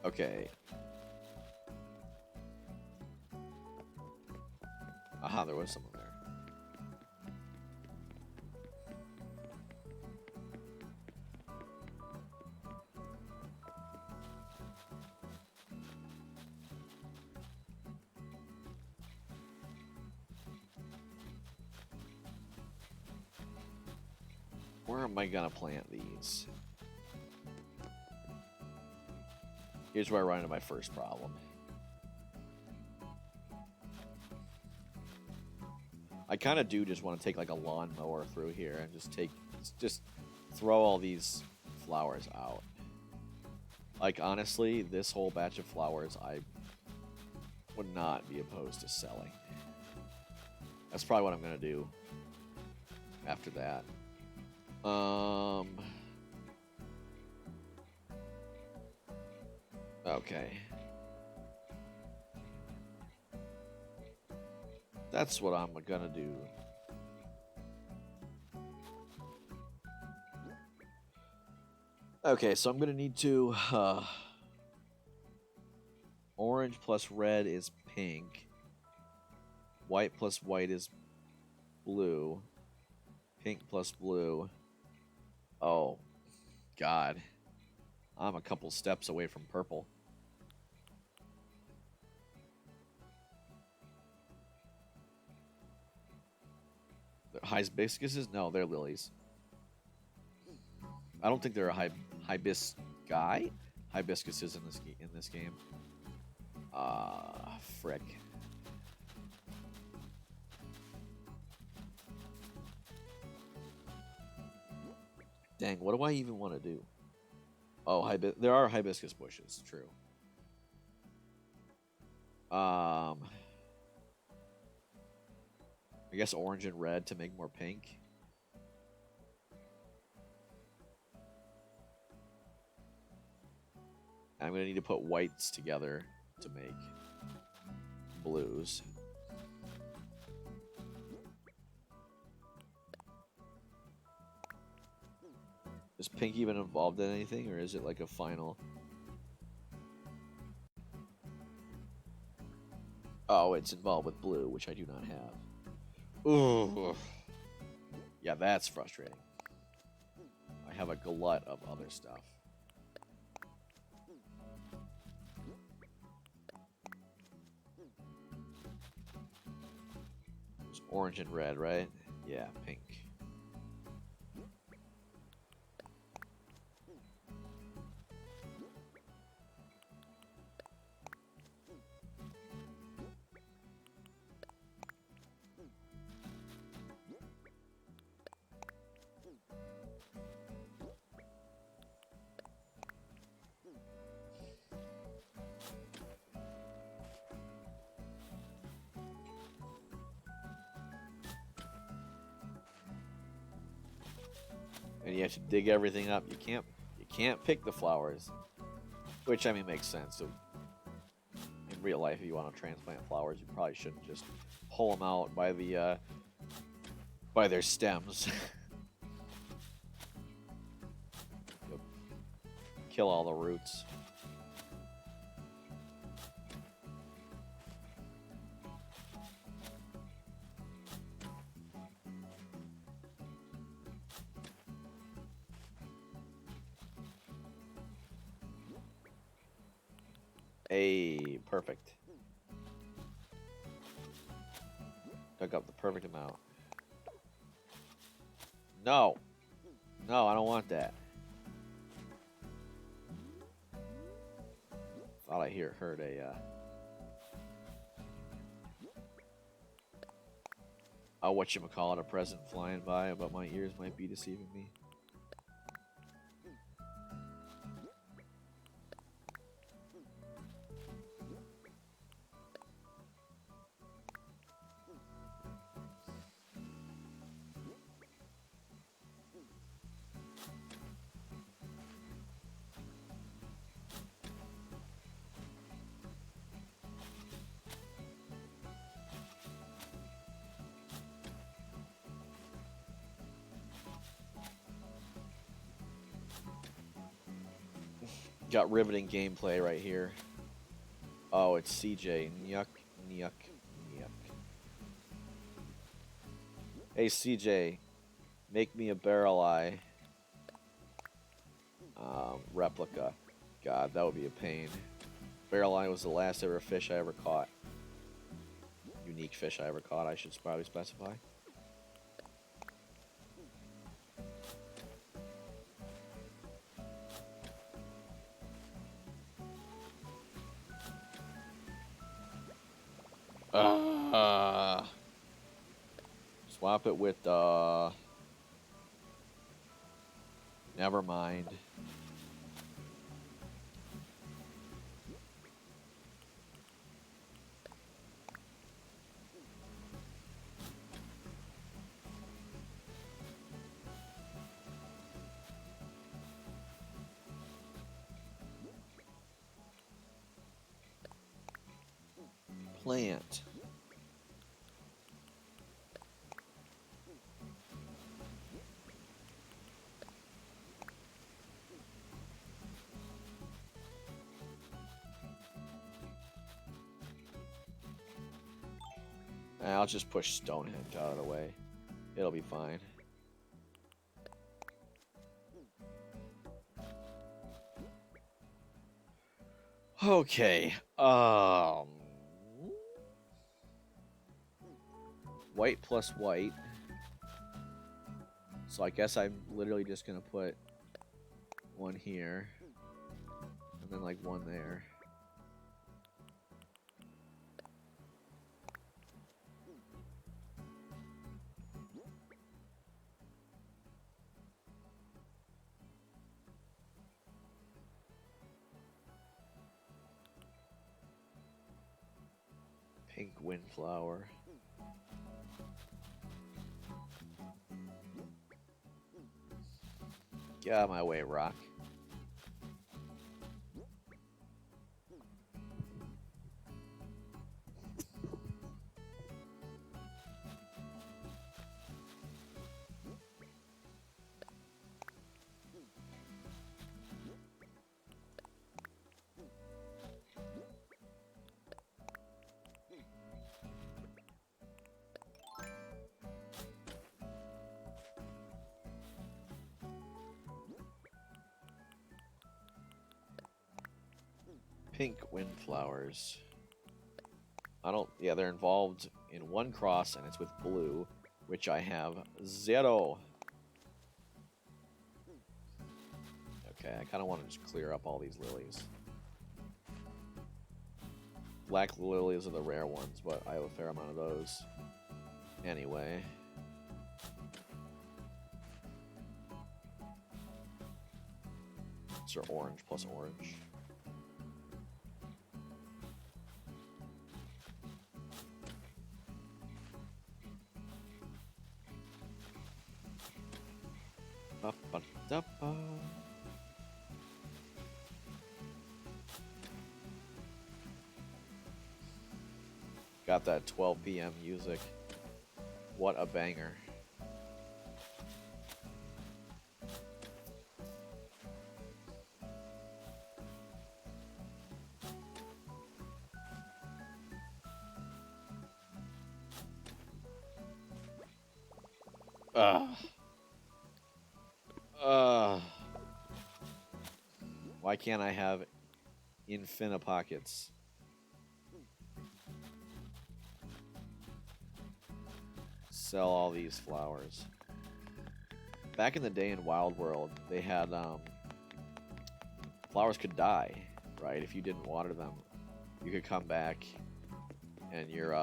Okay. Aha, there was someone there. Where am I gonna plant these? Here's where I run into my first problem. I kind of do just want to take like a lawnmower through here and just throw all these flowers out. Like honestly, this whole batch of flowers I would not be opposed to selling. That's probably what I'm gonna do after that. Okay. That's what I'm gonna do. Okay, so I'm gonna need to orange plus red is pink. White plus white is blue. Pink plus blue. Oh, God. I'm a couple steps away from purple. Hibiscuses? No, they're lilies. I don't think they're a hibiscuses in this game. Frick. Dang, what do I even want to do? Oh, there are hibiscus bushes, true. I guess orange and red to make more pink. I'm going to need to put whites together to make blues. Is pink even involved in anything, or is it like a final? Oh, it's involved with blue, which I do not have. Ooh. Yeah, that's frustrating. I have a glut of other stuff. There's orange and red, right? Yeah, pink. And you have to dig everything up. You can't pick the flowers. Which, I mean, makes sense. So in real life, if you want to transplant flowers, you probably shouldn't just pull them out by their stems. You'll kill all the roots. Hey, perfect. Dug up the perfect amount. No. No, I don't want that. Thought I heard a whatchamacallit, a present flying by, but my ears might be deceiving me. Got riveting gameplay right here. Oh, it's CJ. Nyuk, nyuk, nyuk. Hey, CJ, make me a barrel eye replica. God, that would be a pain. Barrel eye was the last ever fish I ever caught. Unique fish I ever caught, I should probably specify. Swap it with never mind. Plant. I'll just push Stonehenge out of the way. It'll be fine. Okay. White plus white. So I guess I'm literally just gonna put one here. And then like one there. Pink windflower. Get out of my way, rock. Pink windflowers. Yeah, they're involved in one cross and it's with blue, which I have 0. Okay, I kind of want to just clear up all these lilies. Black lilies are the rare ones, but I have a fair amount of those. Anyway. These are orange plus orange. Ba-ba-da-ba. Got that 12 p.m. music. What a banger. Ugh. Ugh. Why can't I have infinite pockets? Sell all these flowers. Back in the day in Wild World, they had flowers could die, right? If you didn't water them, you could come back and your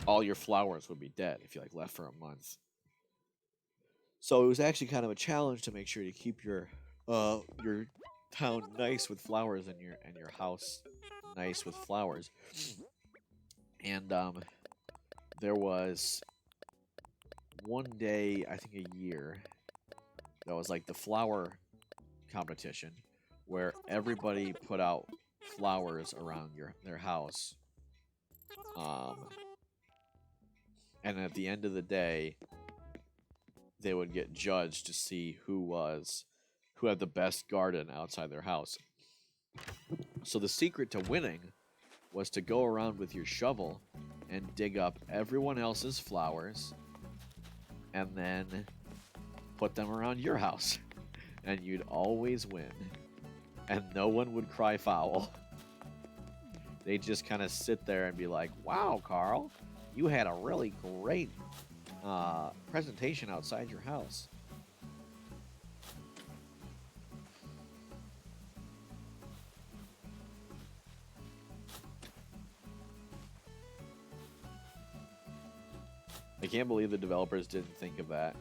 all your flowers would be dead if you like left for a month. So it was actually kind of a challenge to make sure you keep your town nice with flowers and your house nice with flowers. And there was one day, I think a year, that was like the flower competition where everybody put out flowers around their house. Um, and at the end of the day, they would get judged to see who had the best garden outside their house. So the secret to winning was to go around with your shovel and dig up everyone else's flowers and then put them around your house. And you'd always win. And no one would cry foul. They'd just kind of sit there and be like, wow, Carl, you had a really great presentation outside your house. I can't believe the developers didn't think of that.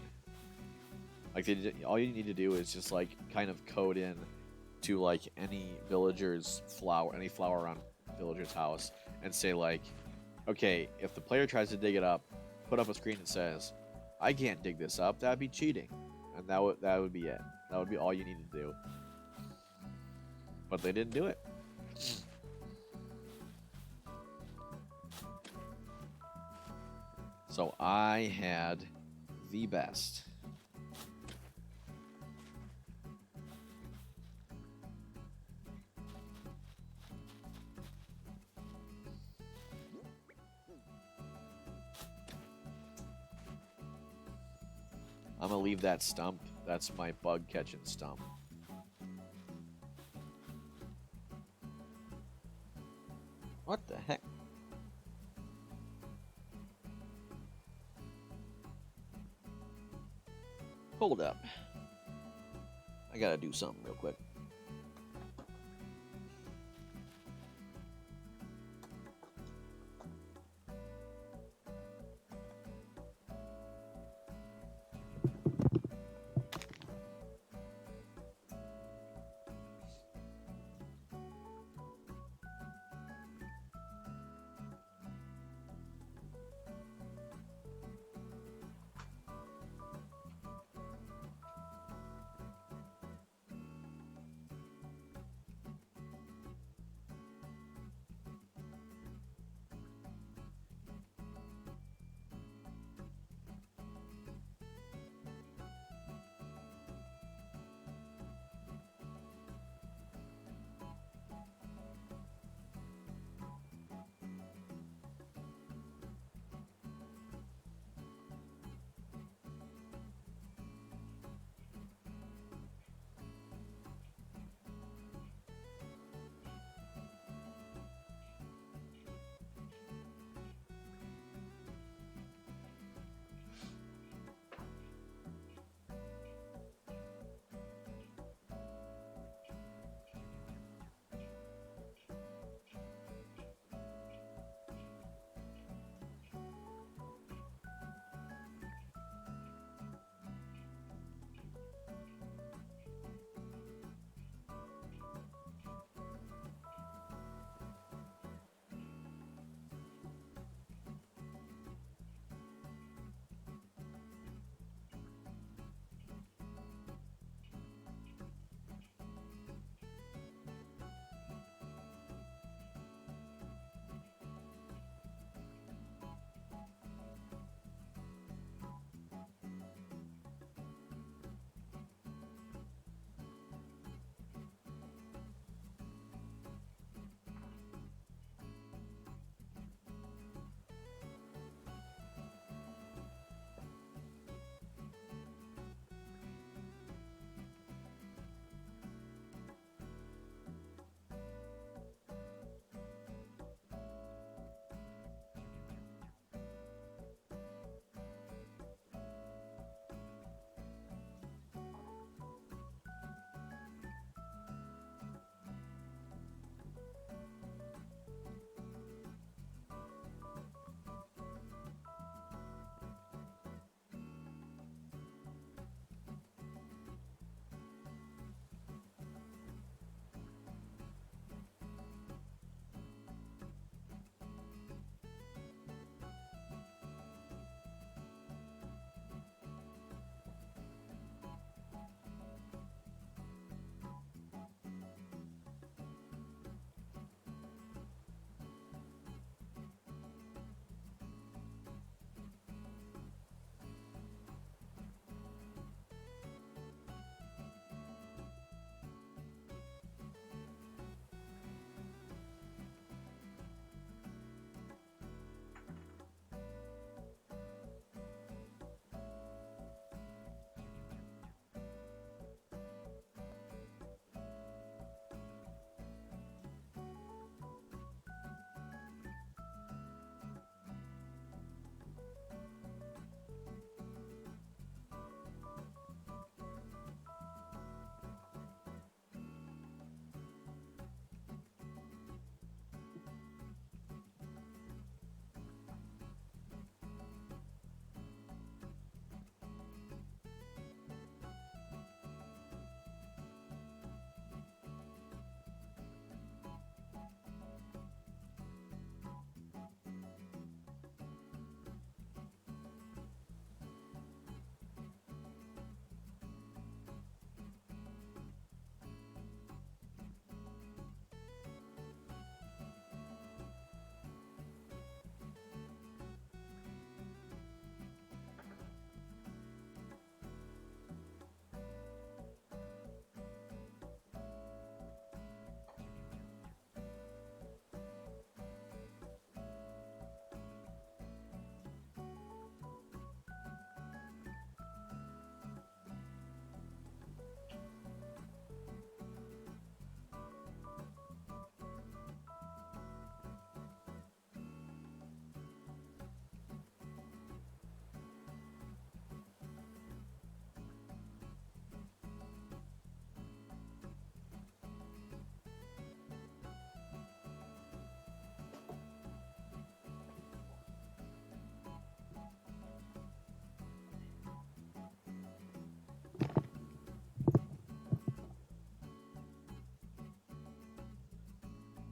Like, all you need to do is just like kind of code in to like any any flower around villager's house, and say like, okay, if the player tries to dig it up, put up a screen that says, I can't dig this up. That'd be cheating, and that would be it. That would be all you need to do. But they didn't do it. So I had the best. I'm gonna leave that stump. That's my bug catching stump. What the heck? Hold up. I gotta do something real quick.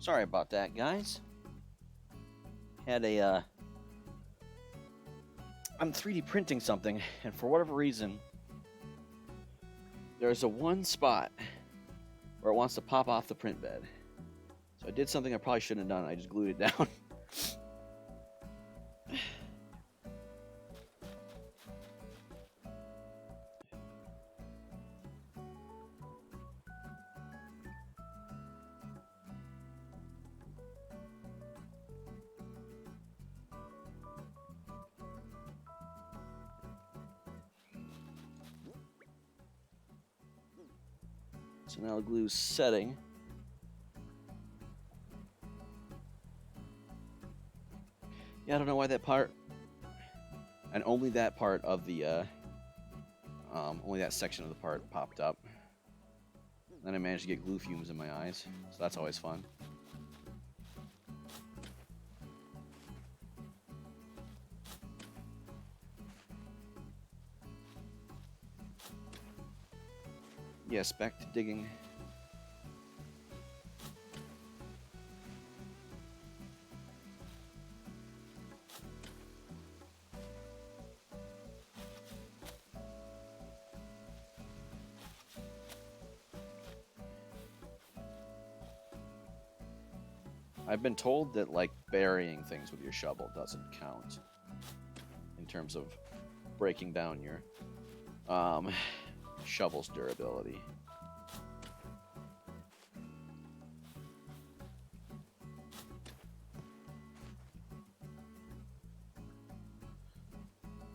Sorry about that, guys. Had I'm 3D printing something, and for whatever reason, there's a one spot where it wants to pop off the print bed. So I did something I probably shouldn't have done. I just glued it down. So now the glue's setting. Yeah, I don't know why that part, and only that part of the, only that section of the part popped up. Then I managed to get glue fumes in my eyes, so that's always fun. Yes, back to digging. I've been told that, like, burying things with your shovel doesn't count in terms of breaking down your shovel's durability.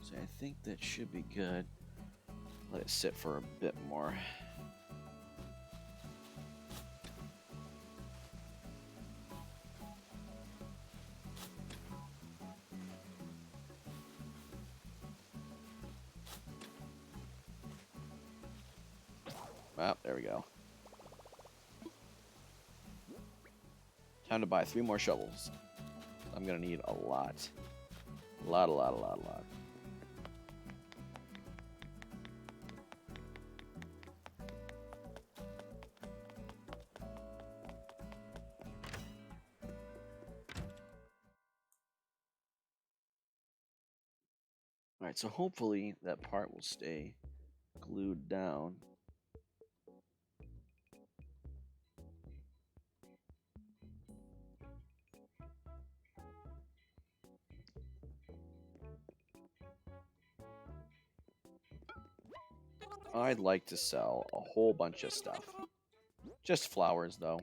So I think that should be good. Let it sit for a bit more. Well, there we go. Time to buy 3 more shovels. I'm gonna need a lot. A lot. Alright, so hopefully that part will stay glued down. I'd like to sell a whole bunch of stuff. Just flowers, though.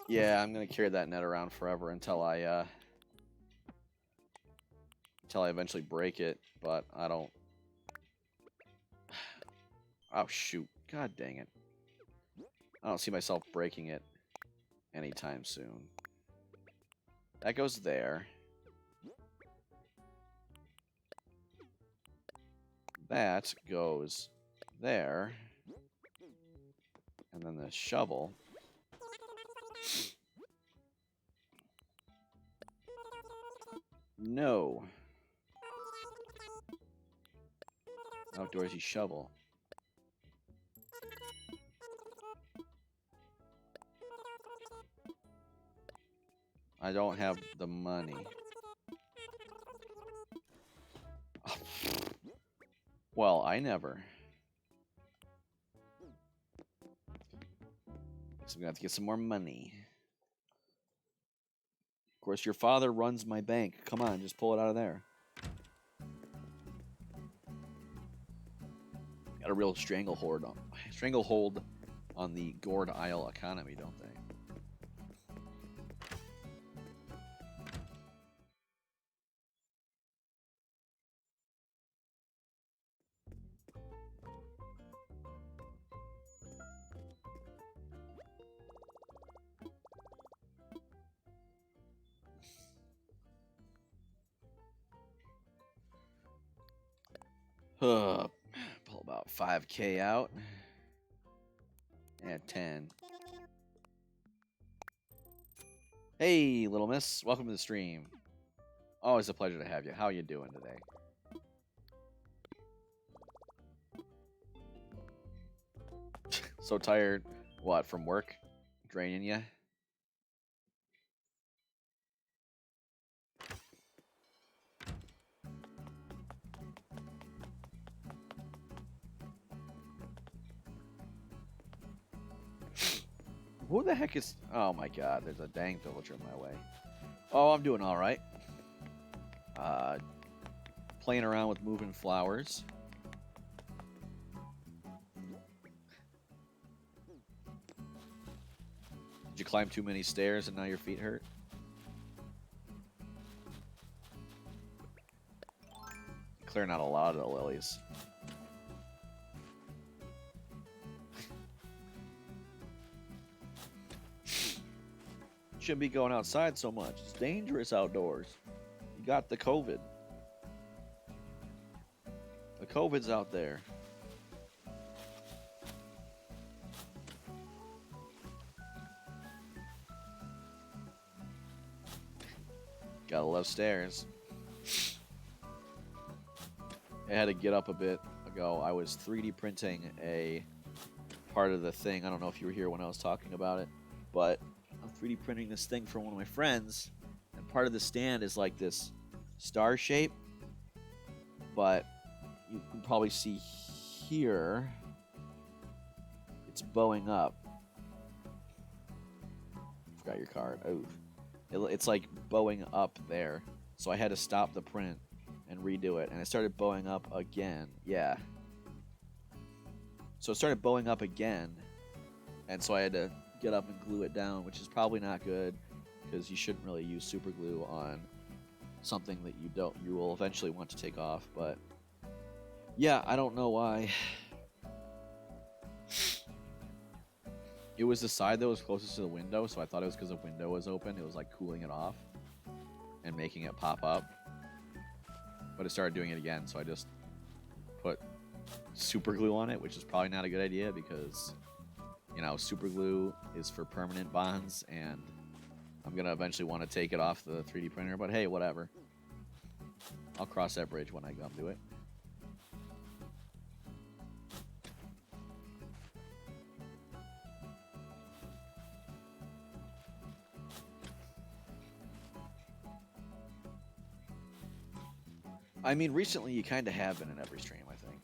Yeah, I'm gonna carry that net around forever until I eventually break it, but I don't... Oh, shoot. God dang it. I don't see myself breaking it anytime soon. That goes there. That goes there. And then the shovel. No. Outdoorsy shovel. I don't have the money. Well, I never. So I'm gonna have to get some more money. Of course, your father runs my bank. Come on, just pull it out of there. Got a real stranglehold on the Gourd Isle economy, don't they? Pull about 5K out. And 10. Hey, little miss. Welcome to the stream. Always a pleasure to have you. How you doing today? So tired. What, from work? Draining you? Who the heck is... Oh my god, there's a dang villager in my way. Oh, I'm doing alright. Playing around with moving flowers. Did you climb too many stairs and now your feet hurt? Clearing out a lot of the lilies. Shouldn't be going outside so much. It's dangerous outdoors. You got the COVID. The COVID's out there. Gotta love stairs. I had to get up a bit ago. I was 3D printing a part of the thing. I don't know if you were here when I was talking about it, but I'm 3D printing this thing for one of my friends, and part of the stand is like this star shape, but you can probably see here it's bowing up. Forgot your card. Oh, it's like bowing up there, so I had to stop the print and redo it, and it started bowing up again. Yeah, so it started bowing up again, and so I had to get up and glue it down, which is probably not good because you shouldn't really use super glue on something that you will eventually want to take off. But yeah, I don't know why. It was the side that was closest to the window, so I thought it was because the window was open. It was like cooling it off and making it pop up, but it started doing it again, so I just put super glue on it, which is probably not a good idea because, you know, super glue is for permanent bonds, and I'm going to eventually want to take it off the 3D printer, but hey, whatever. I'll cross that bridge when I come to it. I mean, recently you kind of have been in every stream, I think.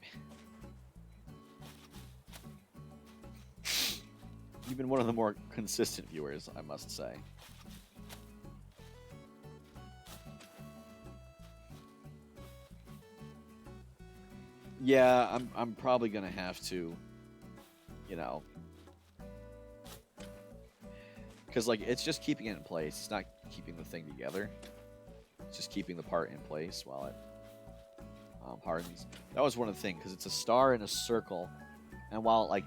You've been one of the more consistent viewers, I must say. Yeah, I'm probably gonna have to, you know, because like it's just keeping it in place. It's not keeping the thing together. It's just keeping the part in place while it hardens. That was one of the things, because it's a star in a circle, and while like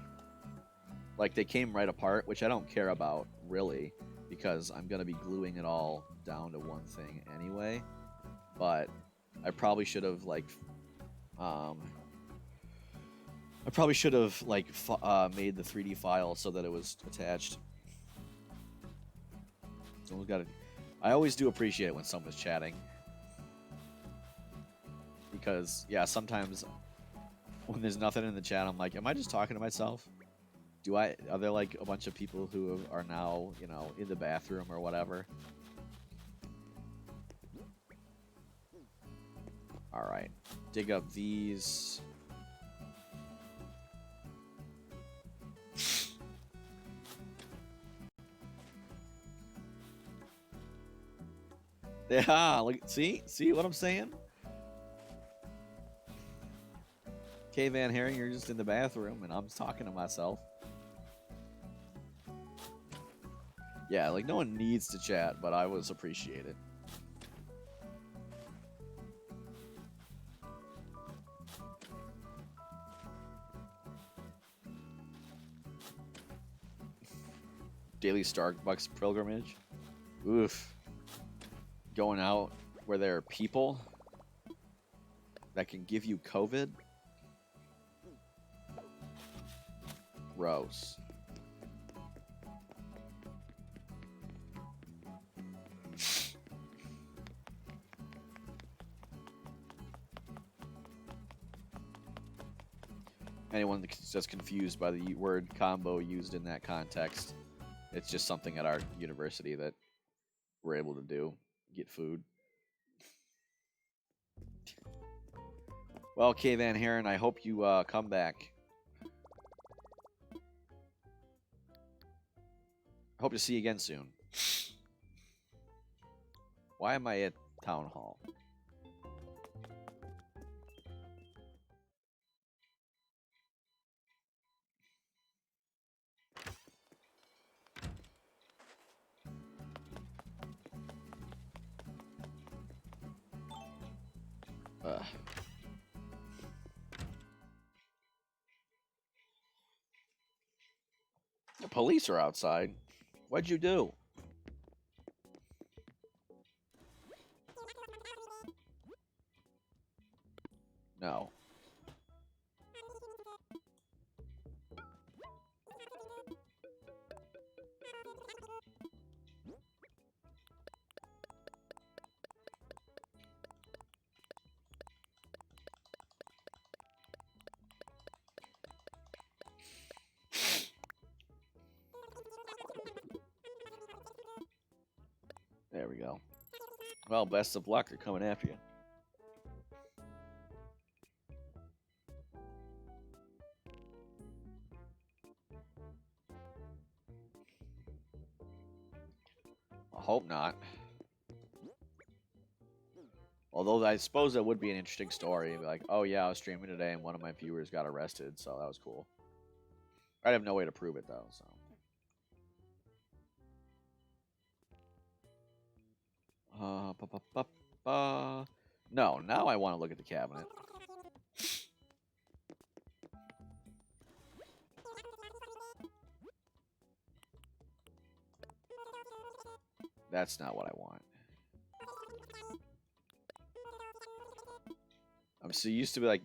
they came right apart, which I don't care about really, because I'm gonna be gluing it all down to one thing anyway. But I probably should have made the 3D file so that it was attached. Someone's got to. I always do appreciate it when someone's chatting, because yeah, sometimes when there's nothing in the chat, I'm like, am I just talking to myself? Are there like a bunch of people who are now, you know, in the bathroom or whatever? All right, dig up these. Yeah, like see what I'm saying? K Van Herring, you're just in the bathroom and I'm talking to myself. Yeah, like no one needs to chat, but I was appreciated. Daily Starbucks pilgrimage. Oof. Going out where there are people that can give you COVID. Gross. Anyone that's just confused by the word combo used in that context, it's just something at our university that we're able to do. Get food. Well, okay, Van Haren, I hope you come back. I hope to see you again soon. Why am I at Town Hall? Ugh. The police are outside. What'd you do? No. There we go. Well, best of luck. They're coming after you. I hope not. Although I suppose that would be an interesting story. Like, oh yeah, I was streaming today and one of my viewers got arrested, so that was cool. I'd have no way to prove it though, so. Ba, ba, ba, ba. No, now I want to look at the cabinet. That's not what I want. I'm so used to be like,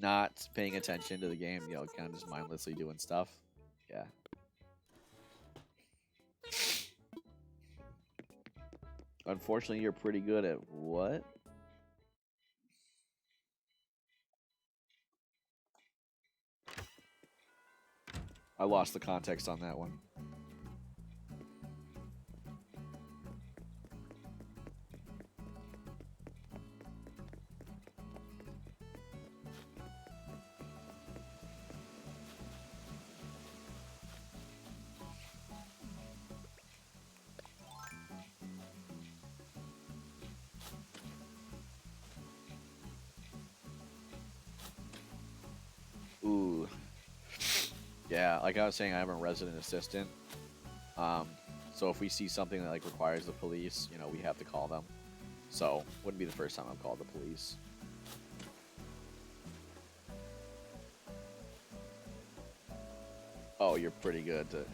not paying attention to the game, you know, kind of just mindlessly doing stuff. Yeah. Unfortunately, you're pretty good at what? I lost the context on that one. Ooh. Yeah, like I was saying, I have a resident assistant. So if we see something that like requires the police, you know, we have to call them. So wouldn't be the first time I've called the police. Oh, you're pretty good to.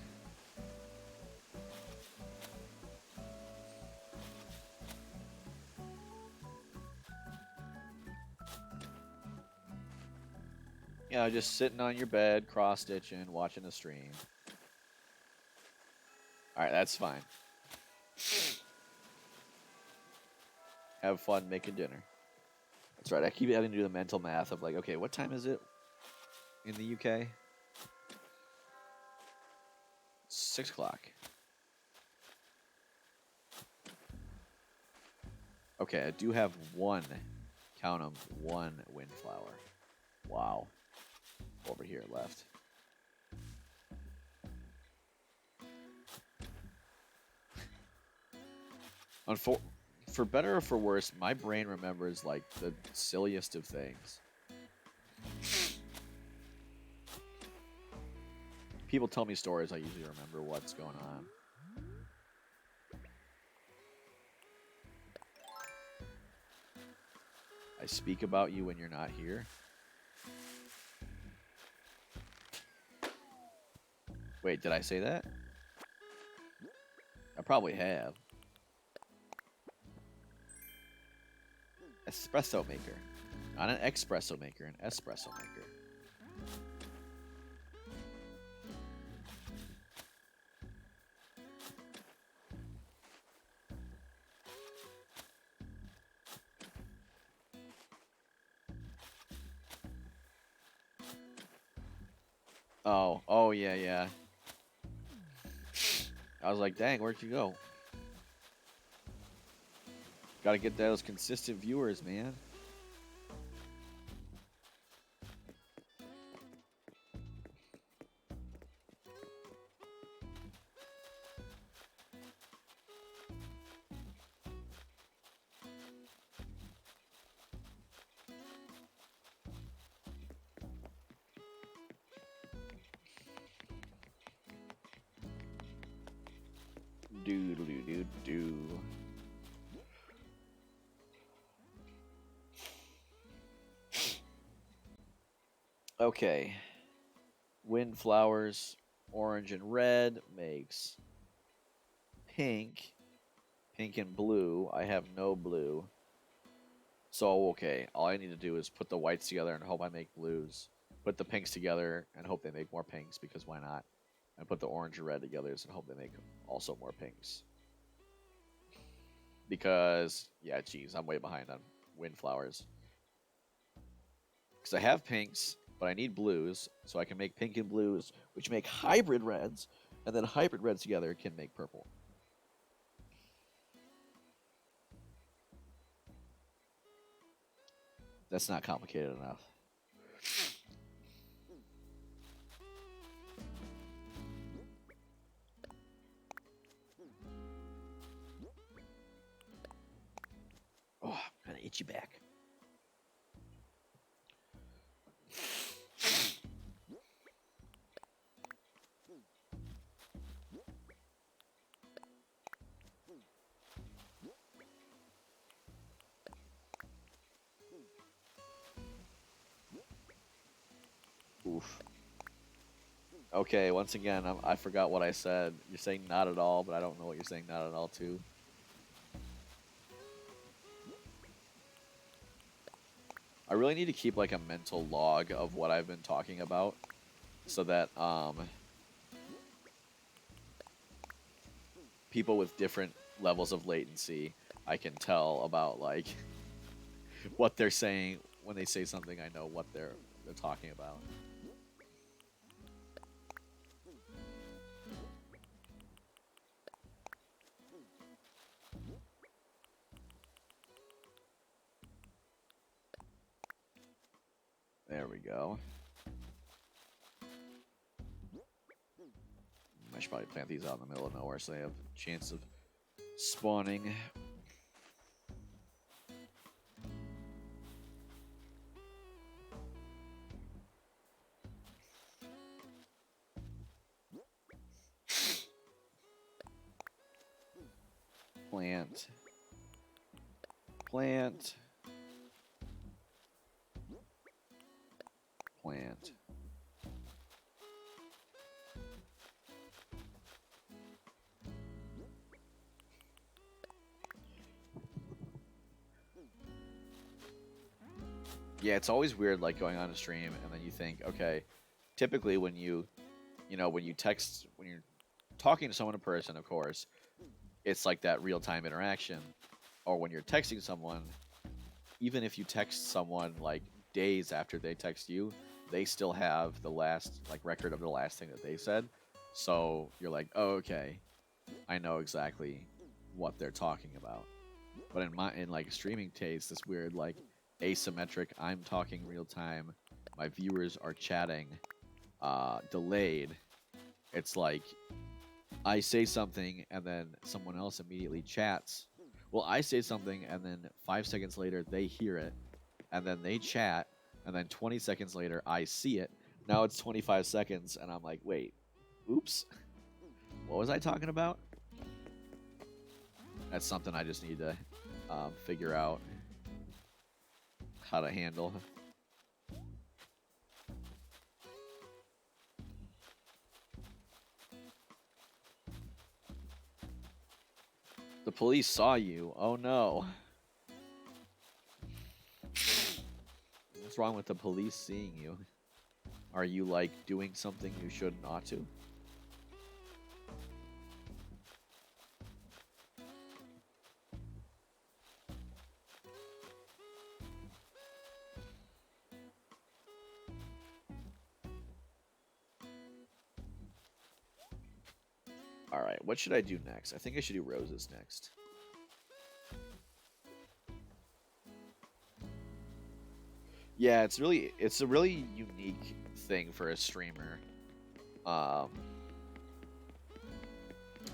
You know, just sitting on your bed, cross stitching, watching a stream. All right, that's fine. Have fun making dinner. That's right. I keep having to do the mental math of like, okay, what time is it in the UK? 6 o'clock. Okay, I do have one, count them, one windflower. Wow. Over here left. For better or for worse, my brain remembers like the silliest of things. People tell me stories, I usually remember what's going on. I speak about you when you're not here. Wait, did I say that? I probably have. Espresso maker. Not an espresso maker, an espresso maker. Oh yeah, yeah. I was like, dang, where'd you go? Got to get those consistent viewers, man. Do do do do do. Okay. Wind flowers, orange and red makes pink. Pink and blue. I have no blue. So, okay, all I need to do is put the whites together and hope I make blues. Put the pinks together and hope they make more pinks, because why not? And put the orange and red together and hope they make also more pinks. Because, yeah, geez, I'm way behind on wind flowers. Because I have pinks, but I need blues, so I can make pink and blues, which make hybrid reds, and then hybrid reds together can make purple. That's not complicated enough. Oh, got an itchy back. Oof. Okay, once again, I forgot what I said. You're saying not at all, but I don't know what you're saying not at all to. I really need to keep like a mental log of what I've been talking about, so that people with different levels of latency, I can tell about like what they're saying when they say something. I know what they're talking about. There we go. I should probably plant these out in the middle of nowhere so they have a chance of spawning. Plant. Plant. Plant. Yeah, it's always weird, like going on a stream and then you think, okay, typically when when you text, when you're talking to someone in person, of course, it's like that real time interaction. Or when you're texting someone, even if you text someone like days after they text you, they still have the last like record of the last thing that they said. So you're like, oh, okay, I know exactly what they're talking about. But in like streaming taste, this weird like asymmetric. I'm talking real time. My viewers are chatting, delayed. It's like I say something and then someone else immediately chats. Well, I say something and then 5 seconds later they hear it and then they chat and then 20 seconds later I see it. Now it's 25 seconds and I'm like, wait, oops, what was I talking about? That's something I just need to figure out how to handle. The police saw you. Oh no. What's wrong with the police seeing you? Are you like doing something you should not to? All right, what should I do next? I think I should do roses next. Yeah, it's a really unique thing for a streamer. Um,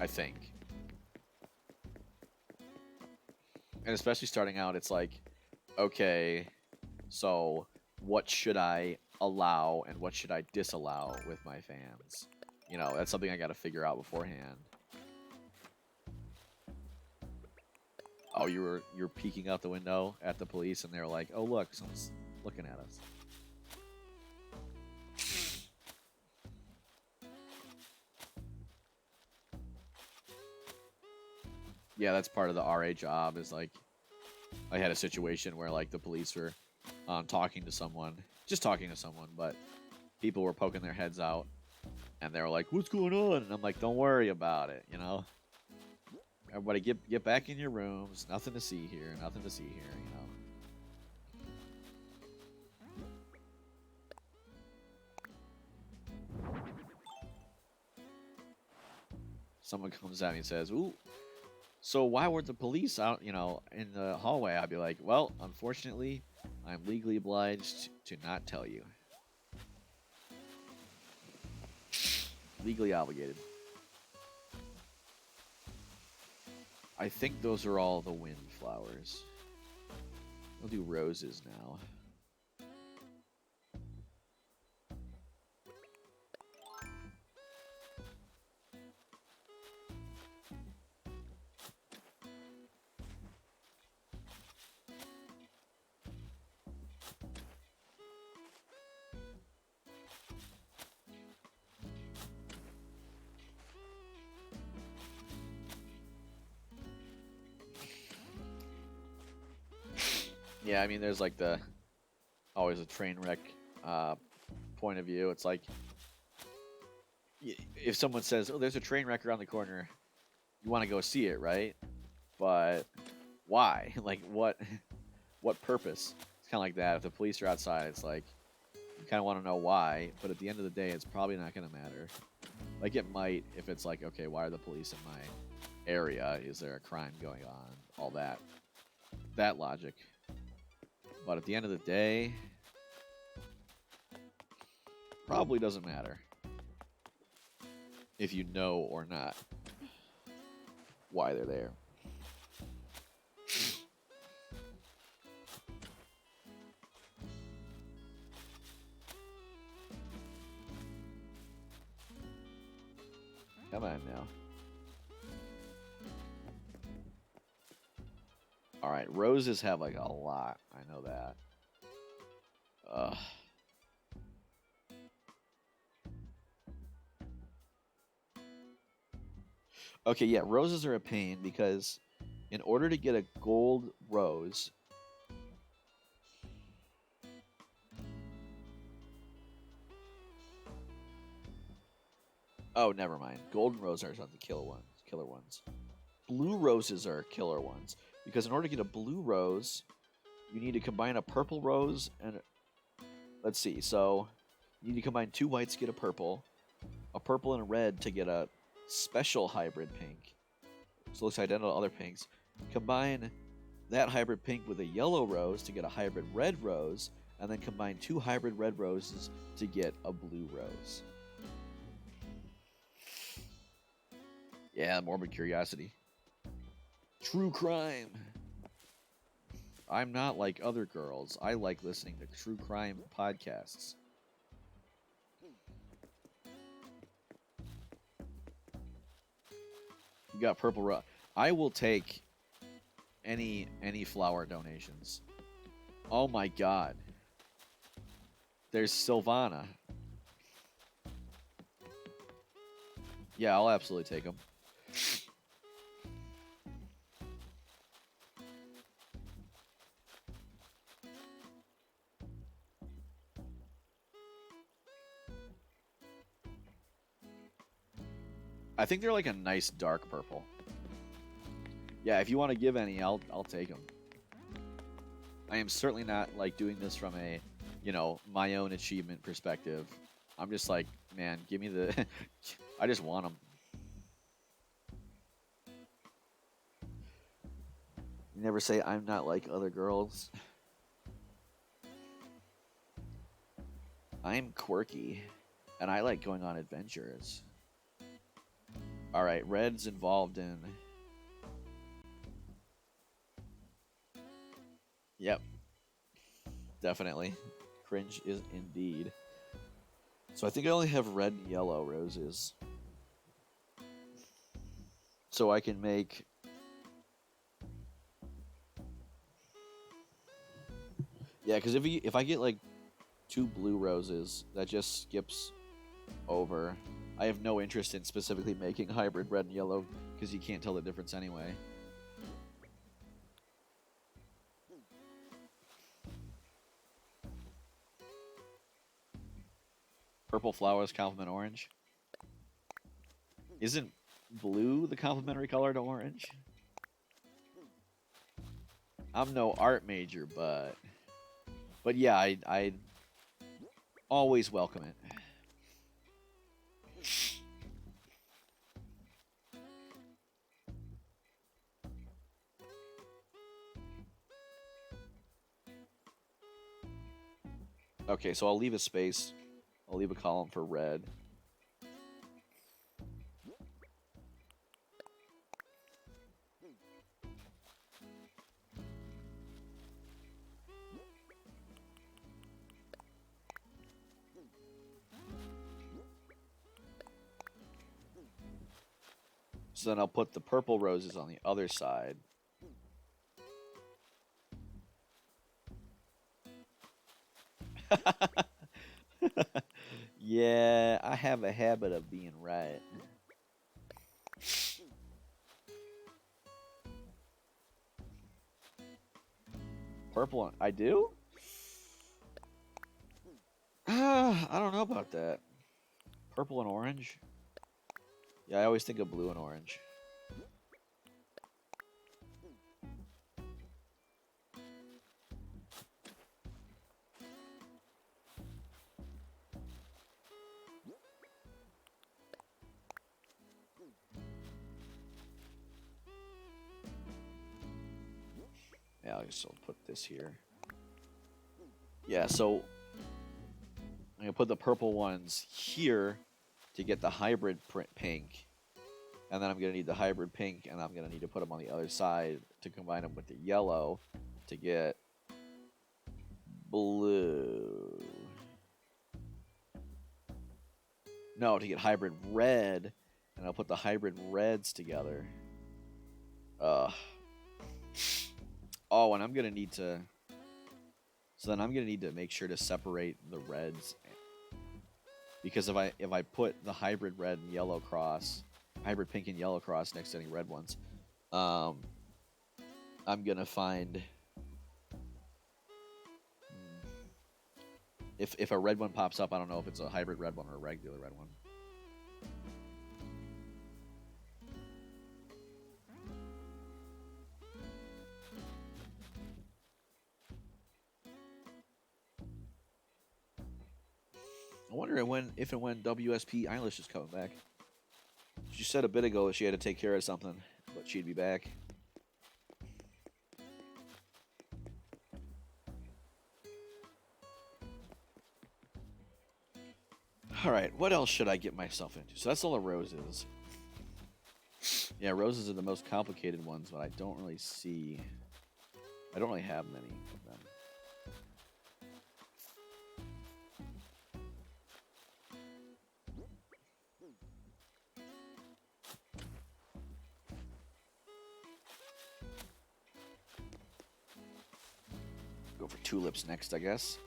I think, and especially starting out, it's like, okay, so what should I allow and what should I disallow with my fans? You know, that's something I got to figure out beforehand. Oh, you were peeking out the window at the police, and they were like, "Oh, look, someone's looking at us." Yeah, that's part of the RA job. Is like, I had a situation where like the police were talking to someone, just talking to someone, but people were poking their heads out, and they were like, "What's going on?" And I'm like, "Don't worry about it, you know. Everybody get back in your rooms. Nothing to see here. Nothing to see here, you know." Someone comes at me and says, "Ooh, so why were the police out, you know, in the hallway?" I'd be like, "Well, unfortunately, I'm legally obliged to not tell you. Legally obligated." I think those are all the wind flowers. I'll do roses now. Yeah, I mean, there's like the always a train wreck point of view. It's like if someone says, "Oh, there's a train wreck around the corner," you want to go see it, right? But why? Like, what purpose? It's kind of like that. If the police are outside, it's like you kind of want to know why. But at the end of the day, it's probably not going to matter. Like it might if it's like, okay, why are the police in my area? Is there a crime going on? All that logic. But at the end of the day, probably doesn't matter if you know or not why they're there. Come on now. All right, roses have like a lot. I know that. Ugh. Okay, yeah, roses are a pain because in order to get a gold rose, oh, never mind. Golden roses are the killer ones. Killer ones. Blue roses are killer ones because in order to get a blue rose, you need to combine a purple rose and let's see. So you need to combine two whites to get a purple and a red to get a special hybrid pink. So it looks identical to other pinks. Combine that hybrid pink with a yellow rose to get a hybrid red rose, and then combine two hybrid red roses to get a blue rose. Yeah, morbid curiosity. True crime. I'm not like other girls. I like listening to true crime podcasts. You got purple rose. I will take any flower donations. Oh my god. There's Sylvana. Yeah, I'll absolutely take them. I think they're like a nice dark purple. Yeah, if you want to give any, I'll take them. I am certainly not like doing this from a, you know, my own achievement perspective. I'm just like, man, give me the. I just want them. You never say, I'm not like other girls. I'm quirky, and I like going on adventures. Alright, Red's involved in... Yep. Definitely. Cringe is indeed. So I think I only have red and yellow roses. So I can make... Yeah, because if I get like 2 blue roses, that just skips over. I have no interest in specifically making hybrid red and yellow because you can't tell the difference anyway. Purple flowers complement orange. Isn't blue the complementary color to orange? I'm no art major, but yeah, I always welcome it. Okay, so I'll leave a space. I'll leave a column for red. So then I'll put the purple roses on the other side. Yeah, I have a habit of being right. Purple, I do? I don't know about that. Purple and orange? Yeah, I always think of blue and orange. Yeah, I'll just put this here. Yeah, so I'm going to put the purple ones here to get the hybrid pink. And then I'm going to need the hybrid pink, and I'm going to need to put them on the other side to combine them with the yellow to get blue. No, to get hybrid red, and I'll put the hybrid reds together. Oh, and I'm going to need to... So then I'm going to need to make sure to separate the reds. Because if I put the hybrid red and yellow cross, hybrid pink and yellow cross next to any red ones, I'm going to find... If a red one pops up, I don't know if it's a hybrid red one or a regular red one. I wonder if and when WSP Eilish is coming back. She said a bit ago that she had to take care of something, but she'd be back. Alright, what else should I get myself into? So that's all the roses. Yeah, roses are the most complicated ones, but I don't really see... I don't really have many of them. Go for tulips next, I guess.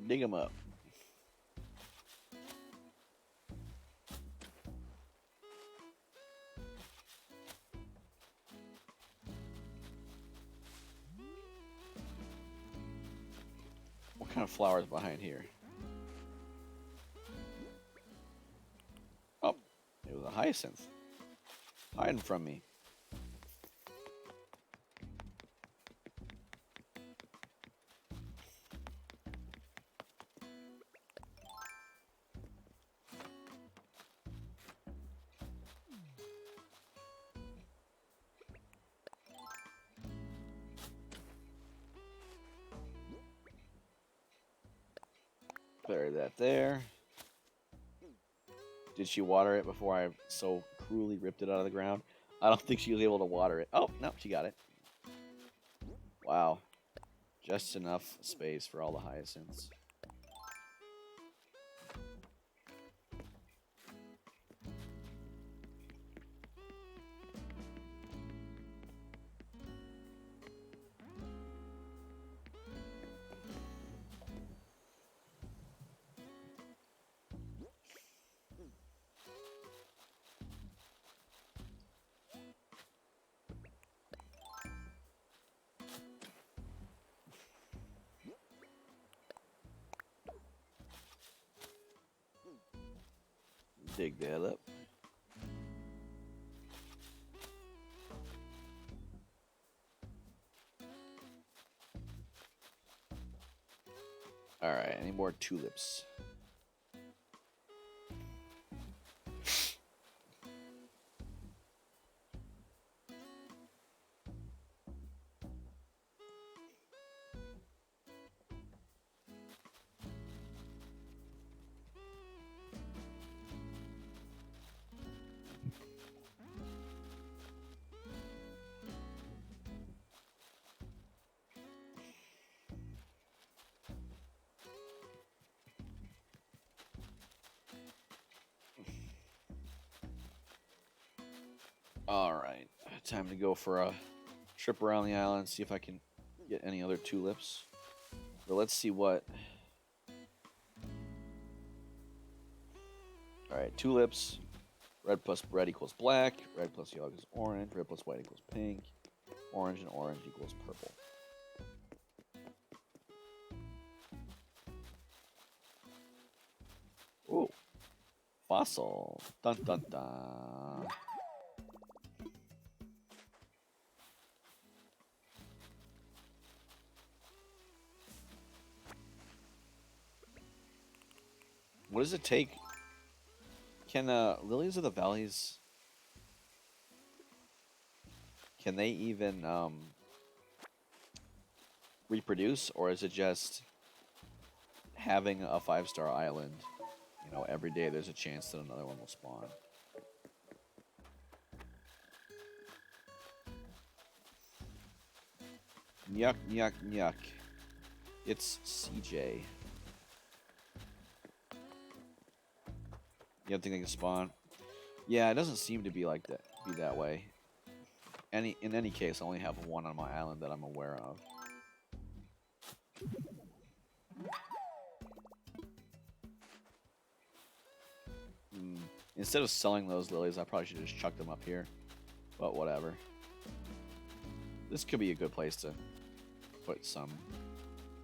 Dig them up. What kind of flowers behind here? Oh, it was a hyacinth. Hiding from me. Bury that there. Did she water it before I so cruelly ripped it out of the ground? I don't think she was able to water it. Oh, no, she got it. Wow. Just enough space for all the hyacinths. Dig that up. All right, any more tulips? All right, time to go for a trip around the island, see if I can get any other tulips. But let's see what. All right, tulips. Red plus red equals black. Red plus yellow equals orange. Red plus white equals pink. Orange and orange equals purple. Ooh, fossil. Dun dun dun. What does it take? Can lilies of the valleys? Can they even reproduce, or is it just having a 5-star island? You know, every day there's a chance that another one will spawn. Yuck, yuck, yuck. It's CJ. You don't think they can spawn? Yeah, it doesn't seem to be like that. Be that way. In any case, I only have one on my island that I'm aware of. Instead of selling those lilies, I probably should just chuck them up here. But whatever. This could be a good place to put some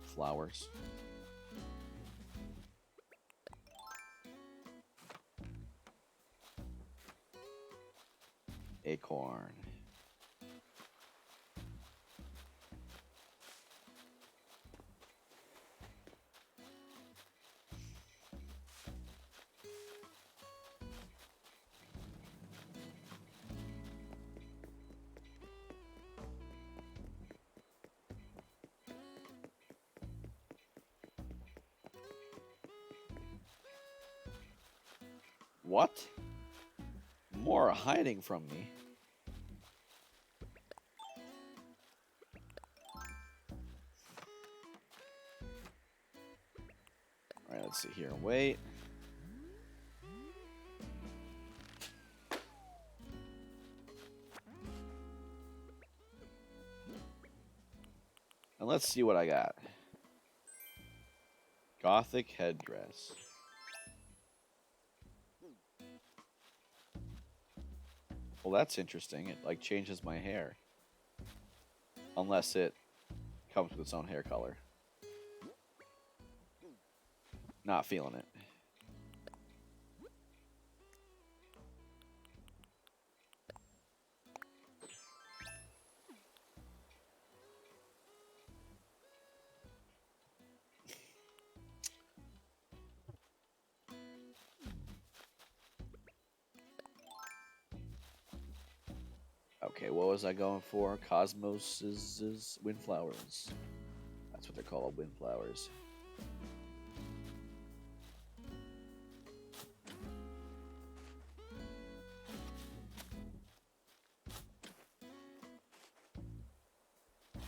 flowers. Acorn. What? More are hiding from me. Alright, let's sit here and wait. And let's see what I got. Gothic headdress. Well, that's interesting. It like changes my hair. Unless it comes with its own hair color. Not feeling it. Okay, what was I going for? Cosmos's windflowers. That's what they're called, windflowers.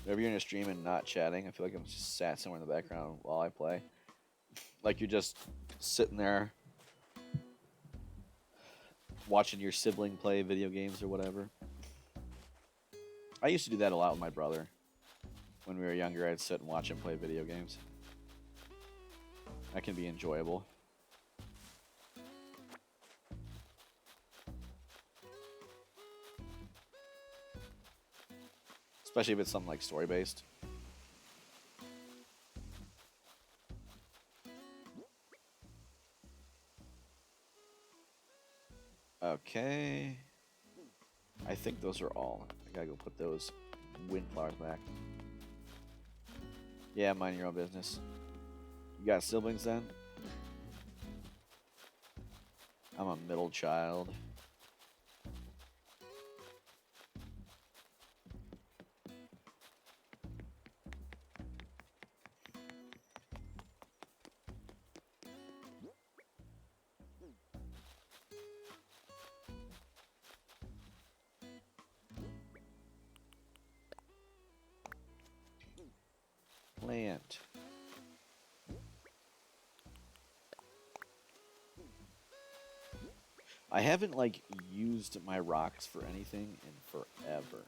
Whenever you're in a stream and not chatting, I feel like I'm just sat somewhere in the background while I play. Like you're just sitting there watching your sibling play video games or whatever. I used to do that a lot with my brother. When we were younger, I'd sit and watch him play video games. That can be enjoyable. Especially if it's something like story-based. Okay. I think those are all. I gotta go put those windflowers back. Yeah, mind your own business. You got siblings then? I'm a middle child. Plant. I haven't like used my rocks for anything in forever.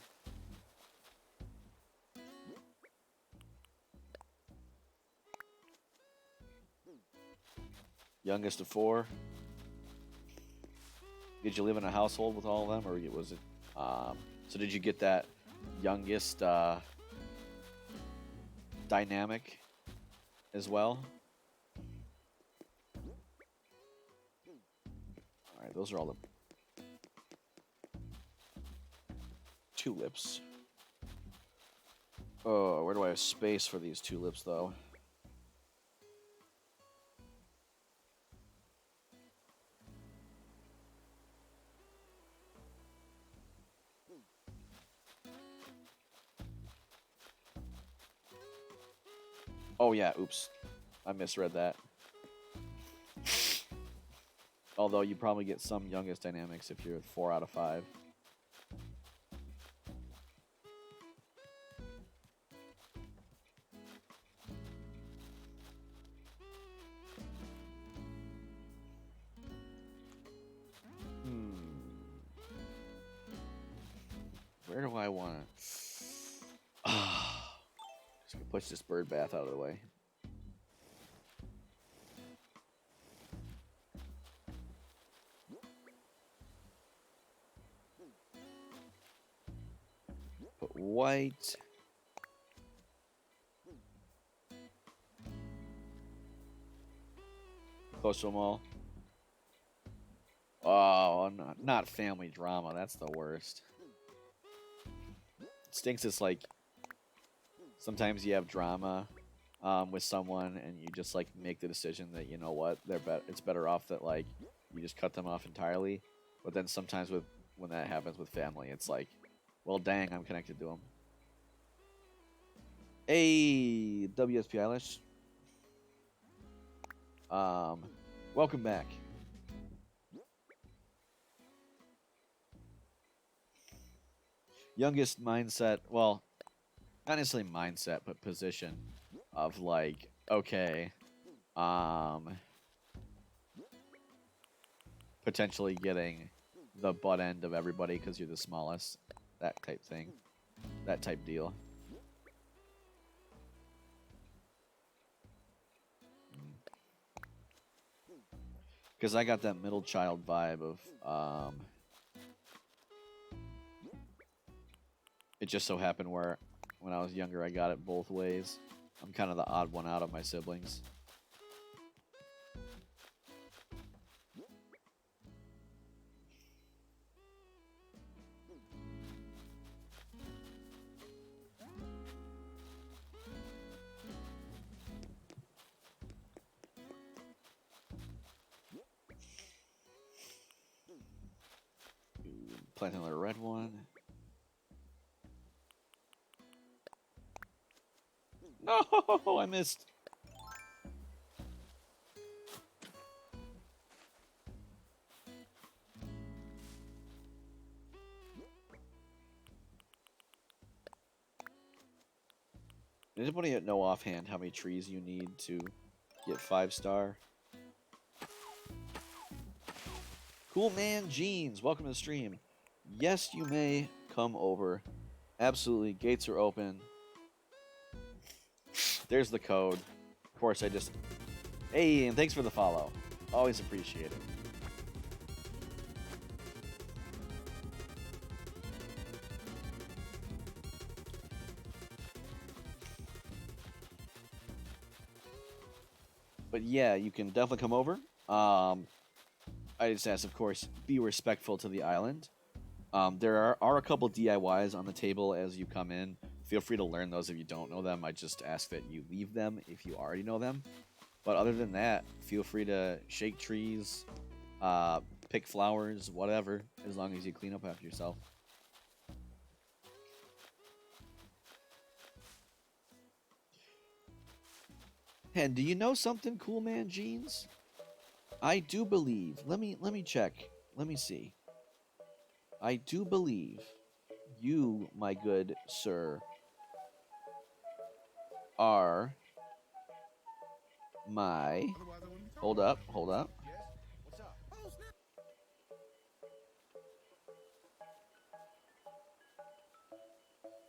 Youngest of 4. Did you live in a household with all of them, or was it? So did you get that youngest dynamic as well? All right, those are all the tulips. Oh, where do I have space for these tulips, though? Oh, yeah, oops. I misread that. Although you probably get some youngest dynamics if you're 4 out of 5. Where do I want to... Just gonna push this bird bath out of the way. Put white. Close to them all. Oh, not family drama. That's the worst. It stinks. It's like sometimes you have drama with someone, and you just like make the decision that you know what it's better off that like you just cut them off entirely. But then sometimes when that happens with family, it's like, well, dang, I'm connected to them. Hey, WSP Eilish. Welcome back. Youngest mindset, well, not necessarily mindset, but position of like, okay, potentially getting the butt end of everybody because you're the smallest, that type thing, that type deal. Because I got that middle child vibe of it just so happened where when I was younger I got it both ways. I'm kind of the odd one out of my siblings. Plant another red one. No, I missed. Does anybody know offhand how many trees you need to get 5-star? Cool man Jeans, welcome to the stream. Yes, you may come over. Absolutely, gates are open. There's the code. Of course, I just... Hey, and thanks for the follow. Always appreciate it. But yeah, you can definitely come over. I just ask, of course, be respectful to the island. There are a couple DIYs on the table as you come in. Feel free to learn those if you don't know them. I just ask that you leave them if you already know them. But other than that, feel free to shake trees, pick flowers, whatever, as long as you clean up after yourself. And do you know something, Cool Man Jeans? I do believe. Let me check. Let me see. I do believe you, my good sir, are my... Hold up, hold up.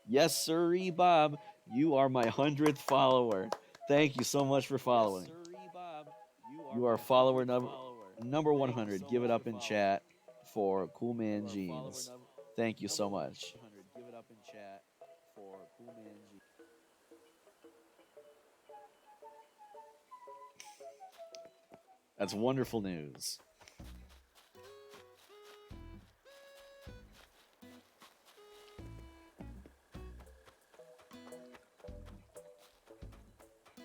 Yes, sirree, Bob. You are my 100th follower. Thank you so much for following. Yes, sirree, Bob. You are follower number 100. Give it up in chat for Cool Man Jeans. Thank you so much. Give it up in chat for Cool Man Jeans. That's wonderful news.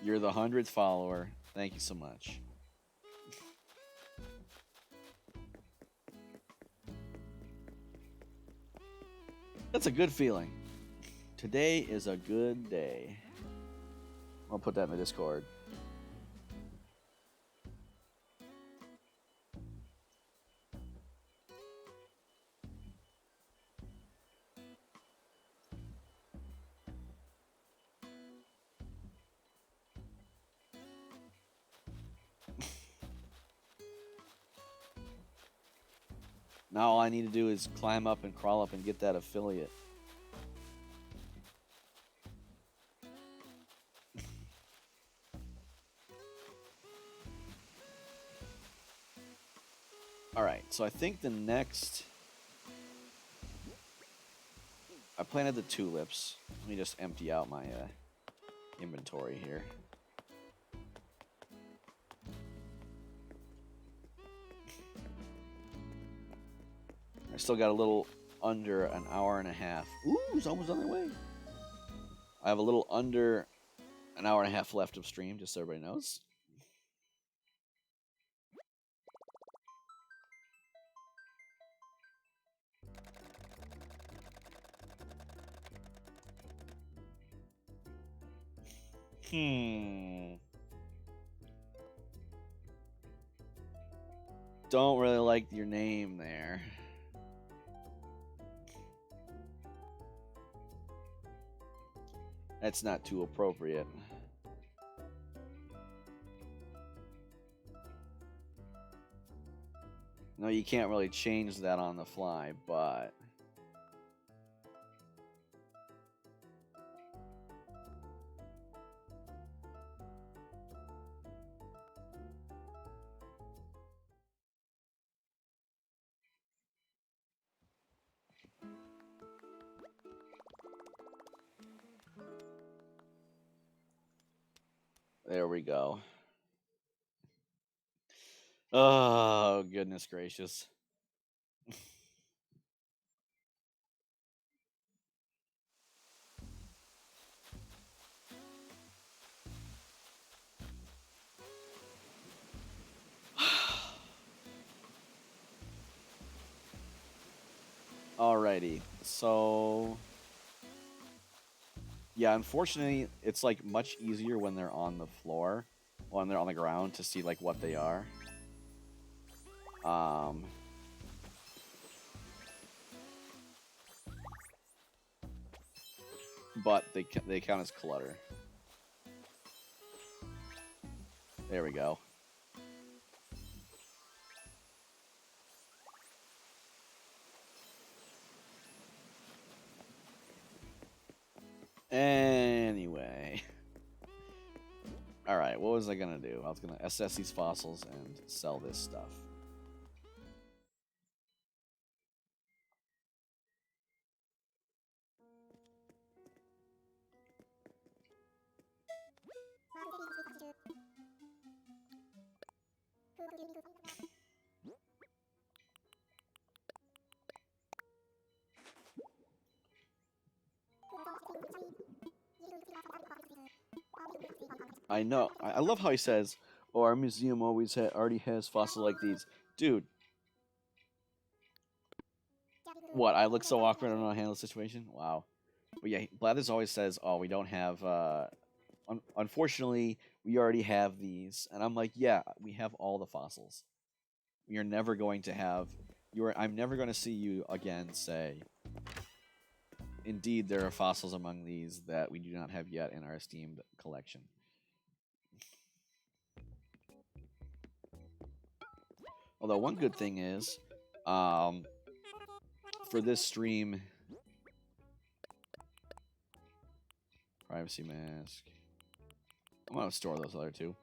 You're the 100th follower. Thank you so much. That's a good feeling. Today is a good day. I'll put that in the Discord. Now all I need to do is climb up and crawl up and get that affiliate. Alright, so I think the next... I planted the tulips. Let me just empty out my inventory here. I still got a little under an hour and a half. Ooh, it's almost on their way. I have a little under an hour and a half left of stream, just so everybody knows. Don't really like your name there. That's not too appropriate. No, you can't really change that on the fly, but... There we go. Oh, goodness gracious. Alrighty. So, yeah, unfortunately, it's like much easier when they're on the floor, when they're on the ground to see like what they are. Um, but they count as clutter. There we go. Anyway. Alright, what was I gonna do? I was gonna assess these fossils and sell this stuff. I know. I love how he says, "Oh, our museum already has fossils like these." Dude, what? I look so awkward. I don't know how to handle the situation. Wow. But yeah, Blathers always says, "Oh, we don't have. Unfortunately, we already have these." And I'm like, "Yeah, we have all the fossils. You're never going to have. I'm never going to see you again say." Indeed, there are fossils among these that we do not have yet in our esteemed collection. Although one good thing is, um, for this stream, privacy mask. I'm gonna store those other two.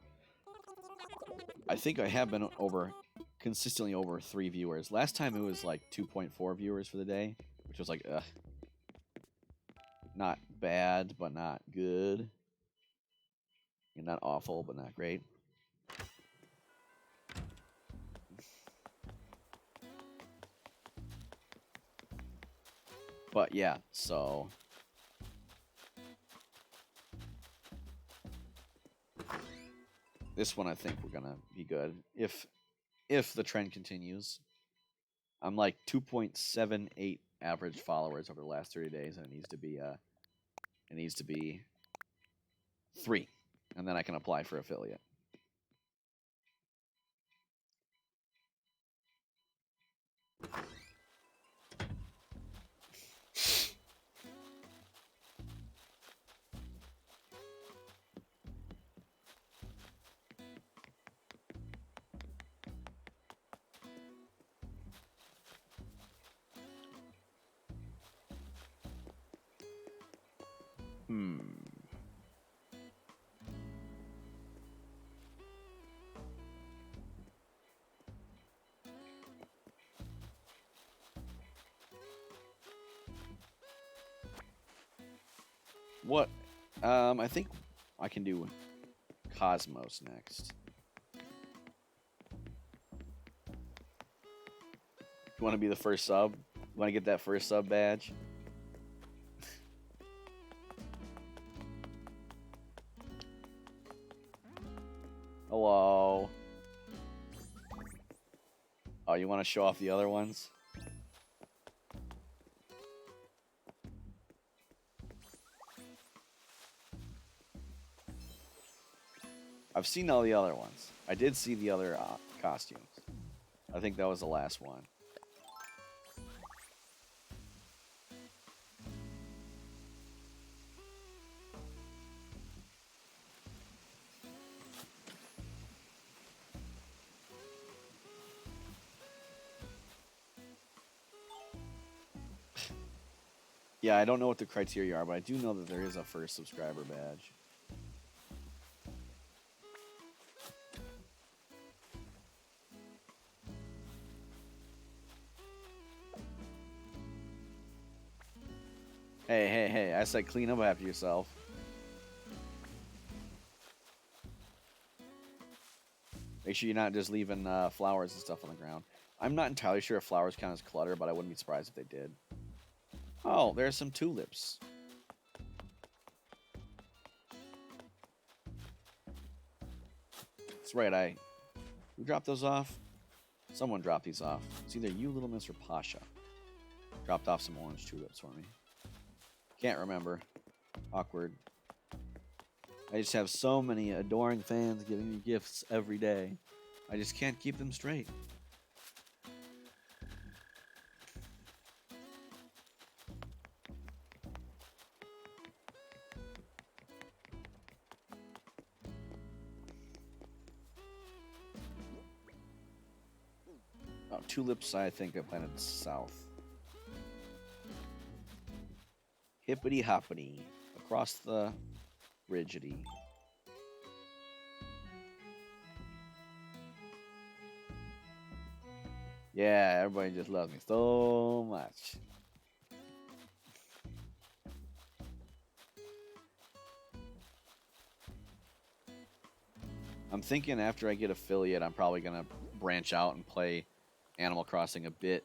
I think I have been consistently over 3 viewers. Last time it was like 2.4 viewers for the day, which was like, ugh, not bad, but not good. And not awful, but not great. But yeah, so this one I think we're gonna be good if the trend continues. I'm like 2.78 average followers over the last 30 days, and it needs to be 3, and then I can apply for affiliate. What? I think I can do Cosmos next. You want to be the first sub? You want to get that first sub badge? Hello. Oh, you want to show off the other ones? I've seen all the other ones. I did see the other costumes. I think that was the last one. Yeah, I don't know what the criteria are, but I do know that there is a first subscriber badge. Hey, I said clean up after yourself. Make sure you're not just leaving flowers and stuff on the ground. I'm not entirely sure if flowers count as clutter, but I wouldn't be surprised if they did. Oh, there's some tulips. That's right, who dropped those off? Someone dropped these off. It's either you, Little Miss, or Pasha. Dropped off some orange tulips for me. Can't remember. Awkward. I just have so many adoring fans giving me gifts every day. I just can't keep them straight. Oh, tulips, I think I planted south. Hippity hoppity. Across the rigidity. Yeah, everybody just loves me so much. I'm thinking after I get affiliate, I'm probably going to branch out and play Animal Crossing a bit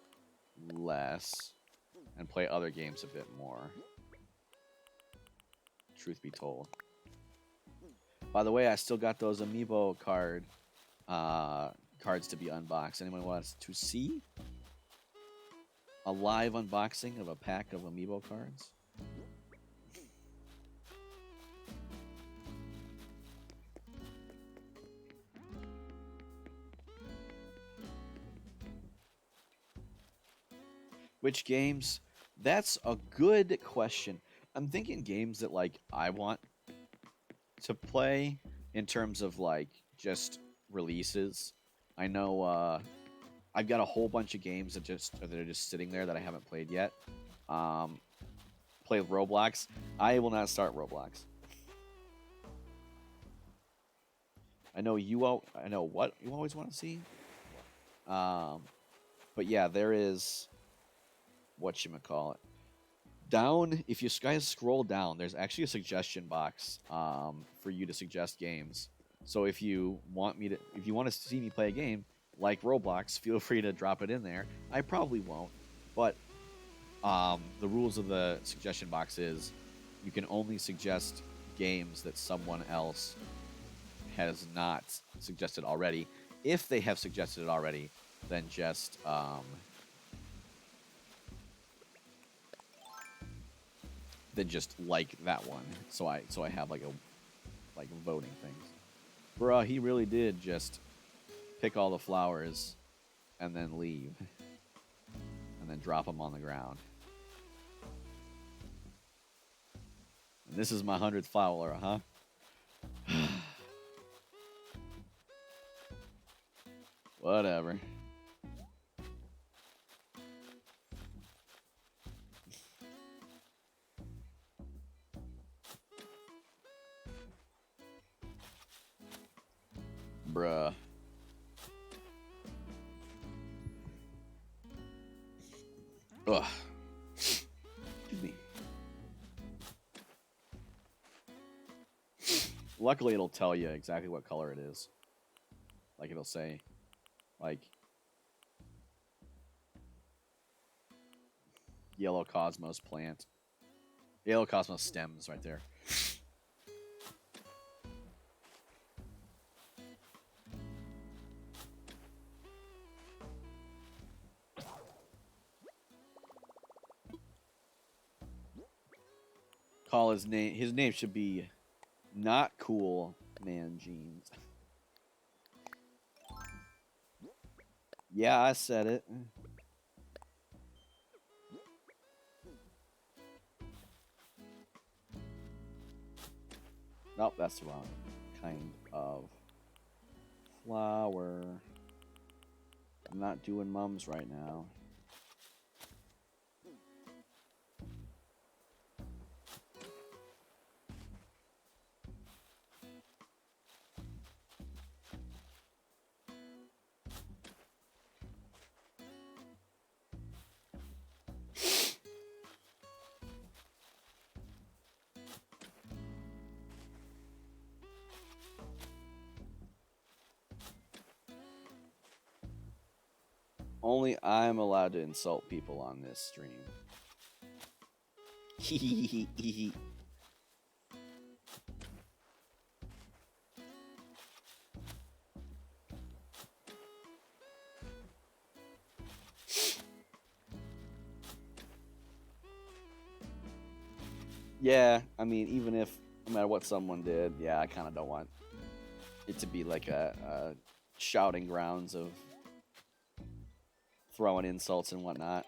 less and play other games a bit more. Truth be told. By the way, I still got those amiibo cards to be unboxed. Anyone wants to see a live unboxing of a pack of amiibo cards? Which games? That's a good question. I'm thinking games that like I want to play in terms of like just releases. I know I've got a whole bunch of games that are just sitting there that I haven't played yet. Play Roblox. I will not start Roblox. I know I know what you always want to see. But yeah, there is whatchamacallit. Down, if you guys scroll down, there's actually a suggestion box for you to suggest games. So if you want to see me play a game like Roblox, feel free to drop it in there. I probably won't, but the rules of the suggestion box is you can only suggest games that someone else has not suggested already. If they have suggested it already, then just like that one. So I have like voting things. Bruh, he really did just pick all the flowers and then leave. And then drop them on the ground. And this is my 100th follower, huh? Whatever. Bruh. Ugh. Excuse me. Luckily, it'll tell you exactly what color it is. Like, it'll say, like, yellow cosmos plant. Yellow cosmos stems right there. Call his name. His name should be Not Cool Man Jeans. Yeah, I said it. Nope, that's the wrong kind of flower. I'm not doing mums right now. Only I'm allowed to insult people on this stream. Yeah, I mean, even if, no matter what someone did, yeah, I kind of don't want it to be like a shouting grounds of throwing insults and whatnot.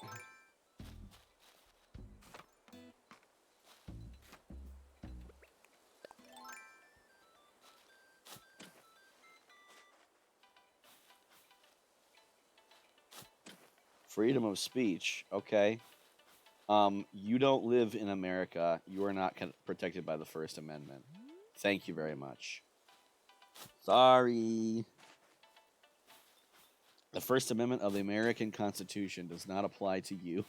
Freedom of speech, okay. You don't live in America. You are not protected by the First Amendment. Thank you very much. Sorry. The First Amendment of the American Constitution does not apply to you.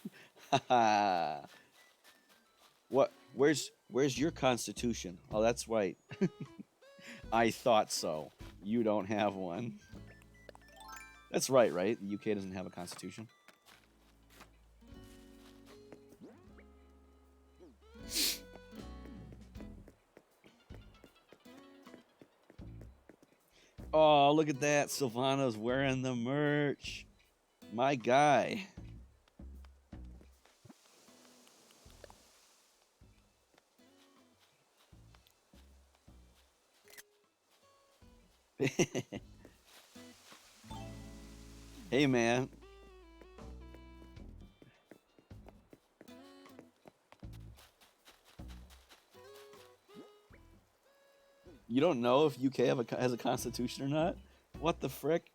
What? Where's your Constitution? Oh, that's right. I thought so. You don't have one. That's right, right? The UK doesn't have a constitution. Oh, look at that. Sylvana's wearing the merch. My guy. Hey, man. You don't know if UK has a constitution or not? What the frick?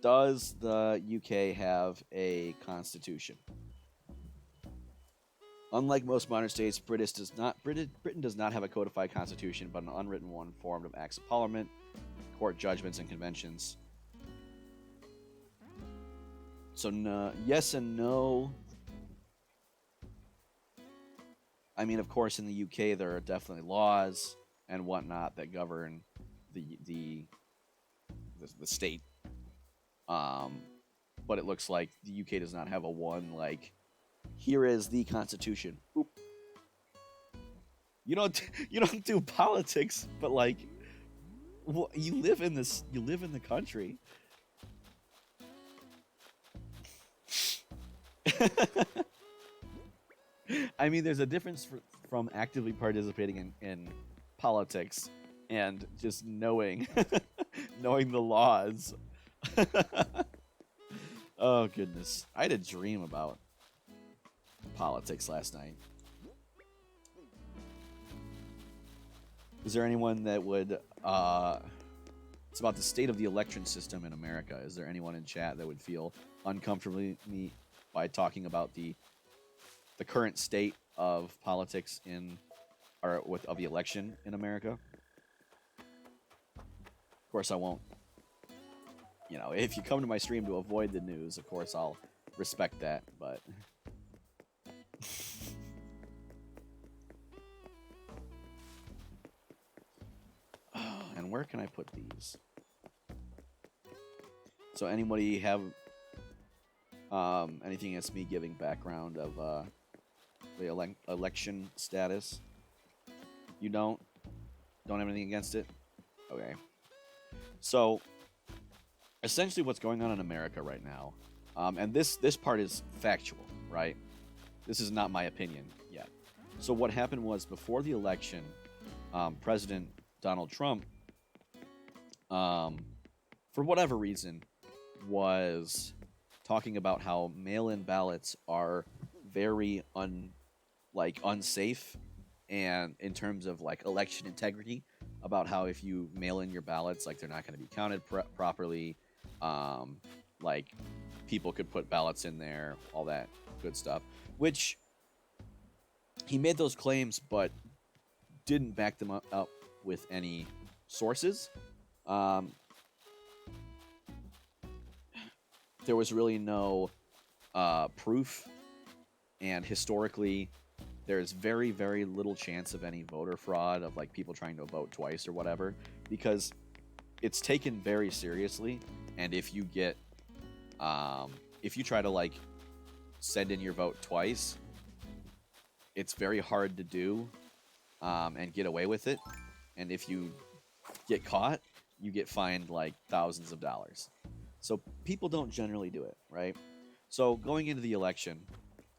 Does the UK have a constitution? Unlike most modern states, Britain does not have a codified constitution, but an unwritten one formed of acts of parliament, court judgments, and conventions. So no, yes and no. I mean, of course, in the UK there are definitely laws and whatnot that govern the state. But it looks like the UK does not have a one like, here is the Constitution. Oop. You don't do politics, but like, you live in the country. I mean, there's a difference from actively participating in politics and just knowing knowing the laws. Oh goodness, I had a dream about politics last night. Is there anyone that would it's about the state of the election system in America. Is there anyone in chat that would feel uncomfortably by talking about the current state of politics of the election in America? Of course I won't. You know, if you come to my stream to avoid the news, of course I'll respect that, but and where can I put these? So anybody have anything against me giving background of the election status? You don't have anything against it? Okay. So essentially what's going on in America right now, and this part is factual, right? This is not my opinion yet. So what happened was, before the election, President Donald Trump, for whatever reason, was talking about how mail-in ballots are very unsafe, and in terms of like election integrity, about how if you mail in your ballots, like, they're not going to be counted properly, like people could put ballots in there, all that good stuff, which he made those claims but didn't back them up with any sources. There was really no proof, and historically there's very, very little chance of any voter fraud, of like people trying to vote twice or whatever, because it's taken very seriously. And if you get if you try to like send in your vote twice, it's very hard to do and get away with it. And if you get caught, you get fined like thousands of dollars. So people don't generally do it, right? So going into the election,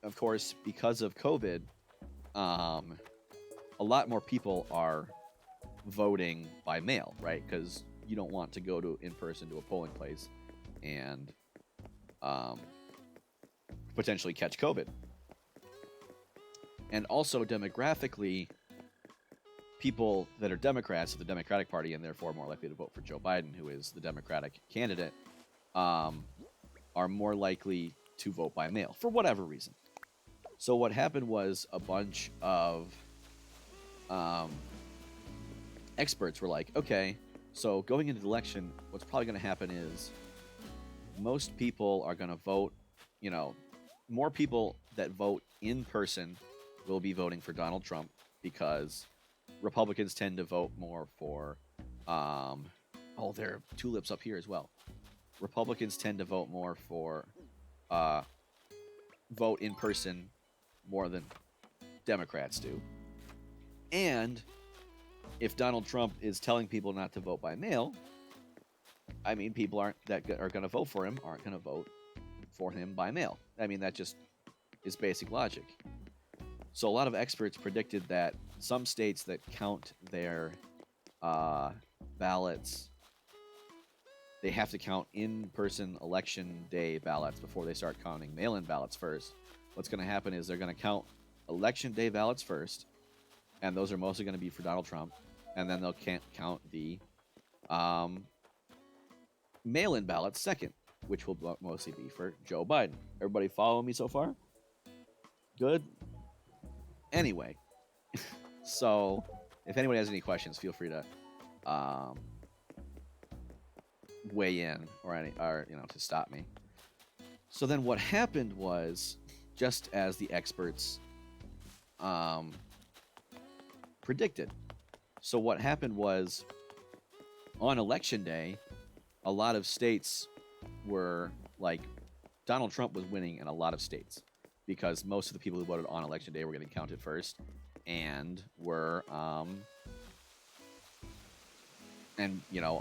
of course, because of COVID, um, a lot more people are voting by mail, right? Because you don't want to go to in person to a polling place and um, potentially catch COVID. And also demographically, people that are Democrats of the Democratic Party and therefore more likely to vote for Joe Biden, who is the Democratic candidate, are more likely to vote by mail for whatever reason. So what happened was a bunch of experts were like, okay, so going into the election, what's probably going to happen is most people are going to vote, you know, more people that vote in person will be voting for Donald Trump because Republicans tend to vote more for, there are tulips up here as well. Republicans tend to vote more for, vote in person more than Democrats do. And if Donald Trump is telling people not to vote by mail, I mean, people are going to vote for him aren't going to vote for him by mail. I mean, that just is basic logic. So a lot of experts predicted that some states that count their ballots, they have to count in-person election day ballots before they start counting mail-in ballots first. What's going to happen is they're going to count election day ballots first, and those are mostly going to be for Donald Trump, and then they'll count the mail-in ballots second, which will mostly be for Joe Biden. Everybody follow me so far? Good? Anyway, so if anybody has any questions, feel free to weigh in or to stop me. So then what happened was, just as the experts predicted. So what happened was, on election day, a lot of states were like, Donald Trump was winning in a lot of states because most of the people who voted on election day were getting counted first and were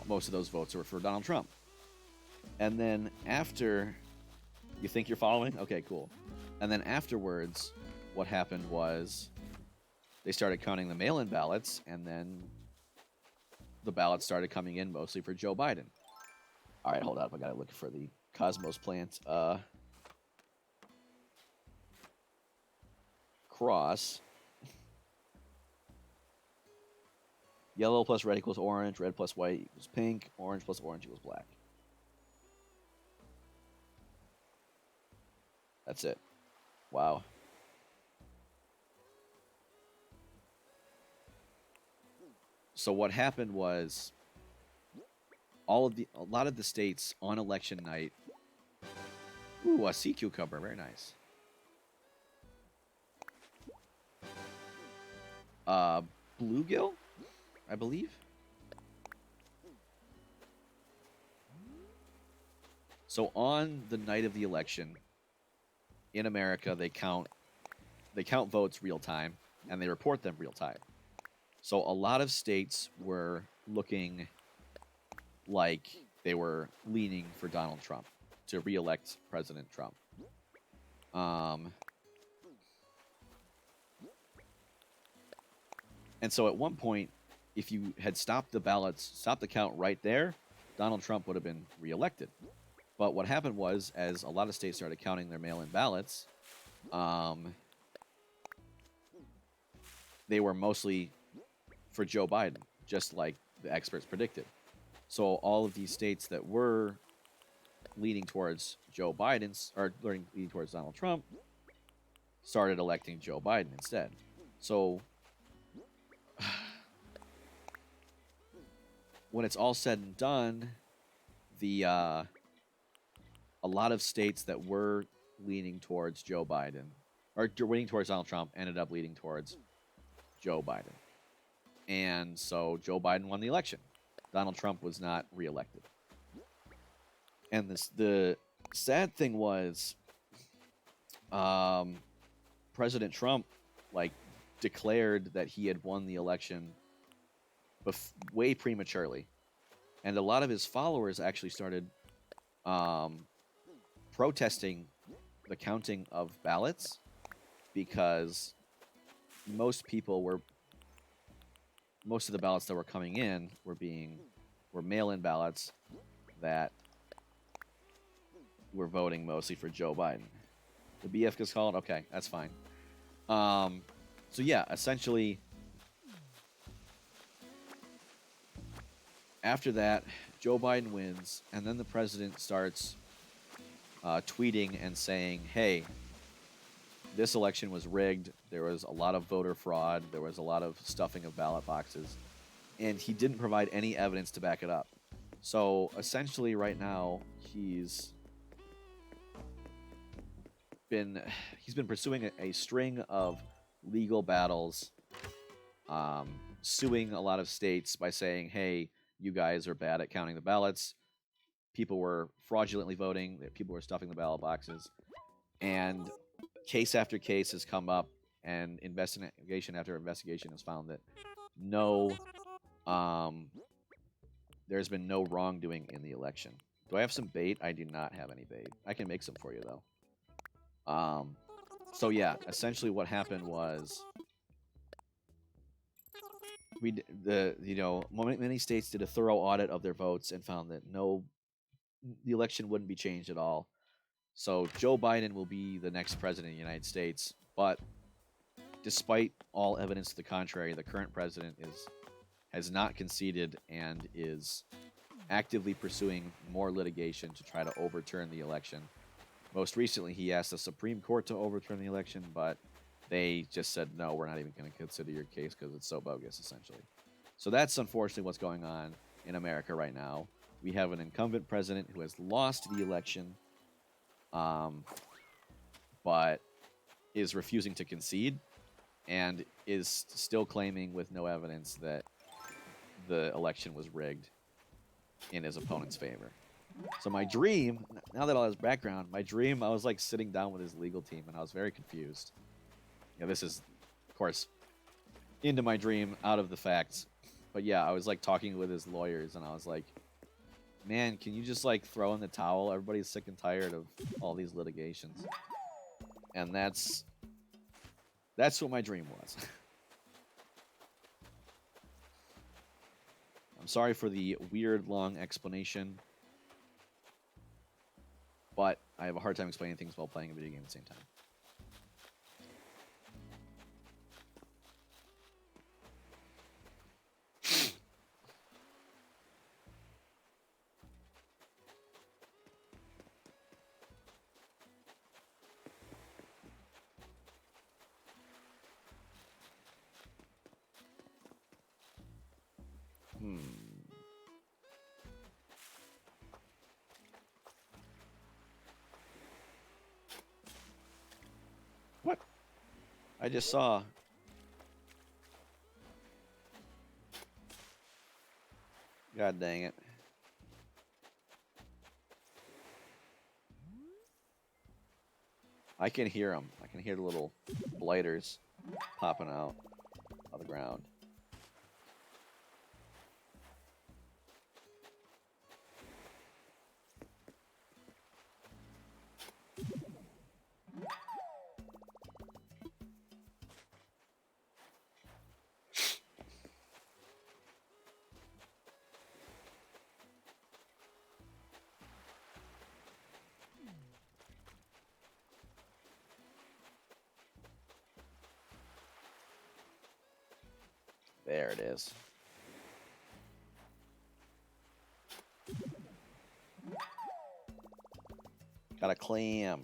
most of those votes were for Donald Trump. And then after, you think you're following? Okay, cool. And then afterwards, what happened was they started counting the mail-in ballots, and then the ballots started coming in mostly for Joe Biden. All right, hold up. I got to look for the Cosmos plant. Cross. Yellow plus red equals orange. Red plus white equals pink. Orange plus orange equals black. That's it. Wow. So what happened was, a lot of the states on election night. Ooh, a sea cucumber, very nice. Bluegill, I believe. So on the night of the election in America, they count votes real time and they report them real time. So a lot of states were looking like they were leaning for Donald Trump to re-elect President Trump. And so at one point, if you had stopped the count right there, Donald Trump would have been re-elected. But what happened was, as a lot of states started counting their mail-in ballots, they were mostly for Joe Biden, just like the experts predicted. So all of these states that were leaning towards Joe Biden's, or leaning towards Donald Trump, started electing Joe Biden instead. So when it's all said and done, a lot of states that were leaning towards Joe Biden, or leaning towards Donald Trump, ended up leaning towards Joe Biden. And so Joe Biden won the election. Donald Trump was not reelected. And the sad thing was, um, President Trump like declared that he had won the election way prematurely, and a lot of his followers actually started um, protesting the counting of ballots because most people were most of the ballots that were coming in were mail-in ballots that were voting mostly for Joe Biden. The BF gets called. Okay, that's fine. So yeah, essentially, after that, Joe Biden wins, and then the president starts tweeting and saying, "Hey, this election was rigged. There was a lot of voter fraud. There was a lot of stuffing of ballot boxes," and he didn't provide any evidence to back it up. So essentially, right now, been he's been pursuing a string of legal battles, um, suing a lot of states by saying, "Hey, you guys are bad at counting the ballots. People were fraudulently voting. People were stuffing the ballot boxes," and case after case has come up, and investigation after investigation has found that no, um, there's been no wrongdoing in the election. Do I have some bait? I do not have any bait. I can make some for you though. So yeah, essentially what happened was many states did a thorough audit of their votes and found that the election wouldn't be changed at all. So Joe Biden will be the next president of the United States, but despite all evidence to the contrary, the current president has not conceded and is actively pursuing more litigation to try to overturn the election. Most recently, he asked the Supreme Court to overturn the election, but they just said, no, we're not even going to consider your case because it's so bogus, essentially. So that's unfortunately what's going on in America right now. We have an incumbent president who has lost the election, but is refusing to concede and is still claiming with no evidence that the election was rigged in his opponent's favor. So my dream, now that all his background, I was like sitting down with his legal team and I was very confused. This is, of course, into my dream, out of the facts. But yeah, I was like talking with his lawyers and I was like, man, can you just like throw in the towel? Everybody's sick and tired of all these litigations. And that's what my dream was. I'm sorry for the weird long explanation, but I have a hard time explaining things while playing a video game at the same time. What? I just saw. God dang it. I can hear them. I can hear the little blighters popping out of the ground. There it is. Got a clam.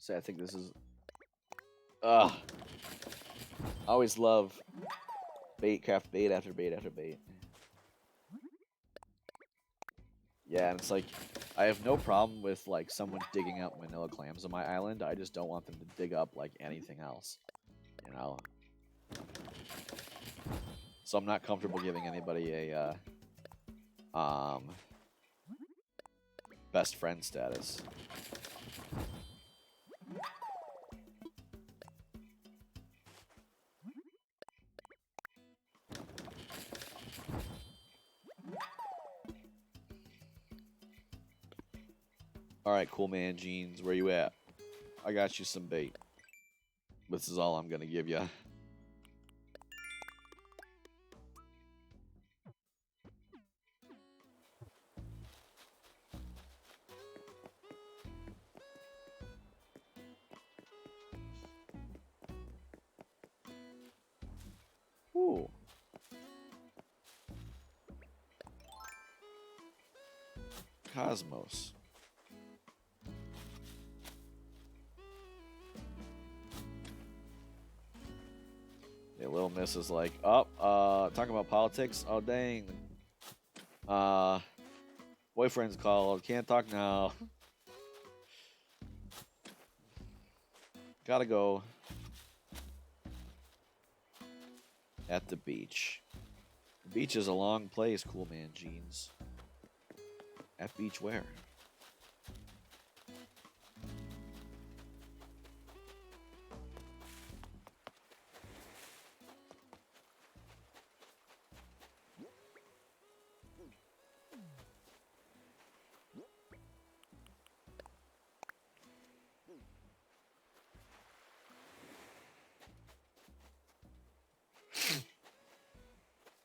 say I think this is. Ugh. I always love craft bait after bait after bait. Yeah, and it's like I have no problem with like someone digging up manila clams on my island. I just don't want them to dig up like anything else, you know. So I'm not comfortable giving anybody a best friend status. All right, cool man jeans, where you at? I got you some bait. This is all I'm gonna give you. Ooh. Cosmos. Yeah, Little Miss is like, oh, talking about politics? Oh, dang. Uh, boyfriend's called. Can't talk now. Gotta go. At the beach. The beach is a long place, cool man jeans. At beach where?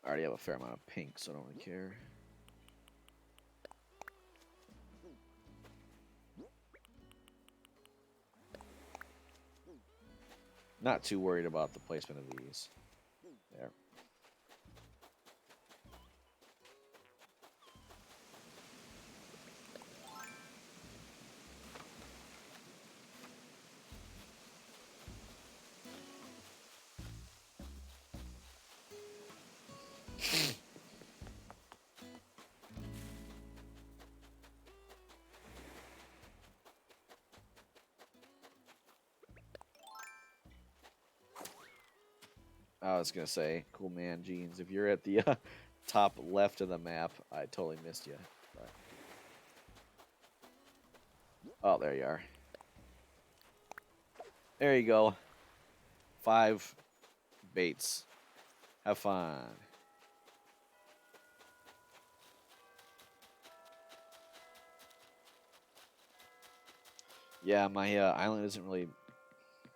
I already have a fair amount of pink, so I don't really care. Not too worried about the placement of these. There. I was gonna say, cool man jeans. If you're at the top left of the map, I totally missed you. But... Oh, there you are. There you go. 5 baits. Have fun. Yeah, my island isn't really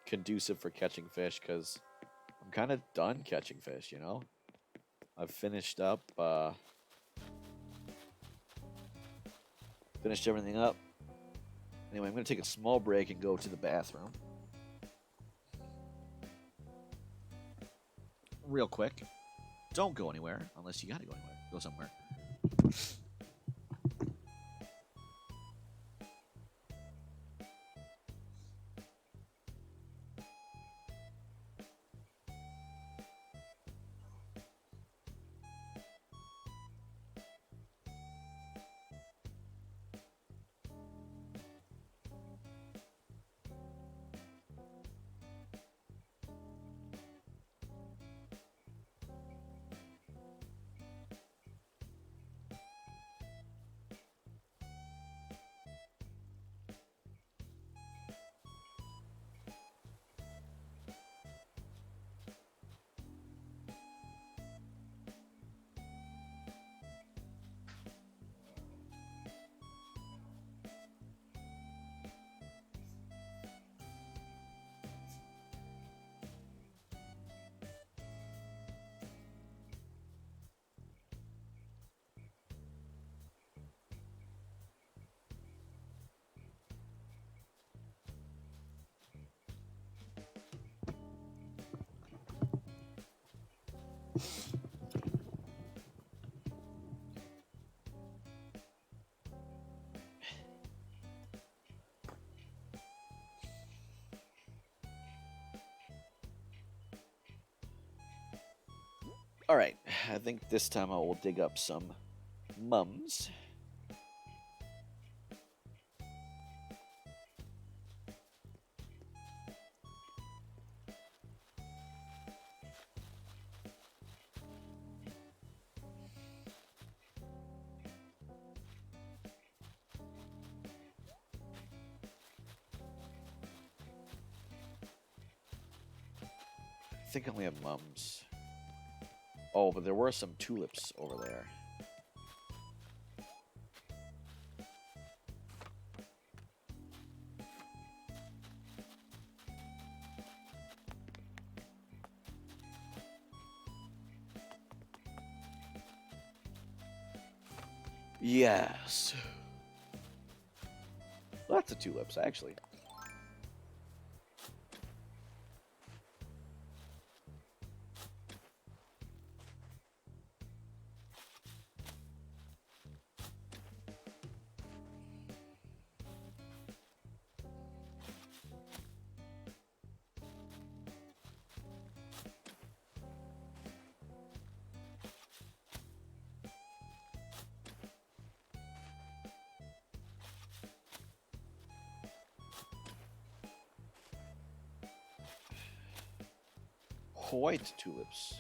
conducive for catching fish because I'm kind of done catching fish, you know? I've finished up, finished everything up. Anyway, I'm going to take a small break and go to the bathroom. Real quick. Don't go anywhere unless you got to go anywhere. Go somewhere. All right, I think this time I will dig up some mums. I think I only have mums. Oh, but there were some tulips over there. Yes. Lots of tulips, actually. White tulips.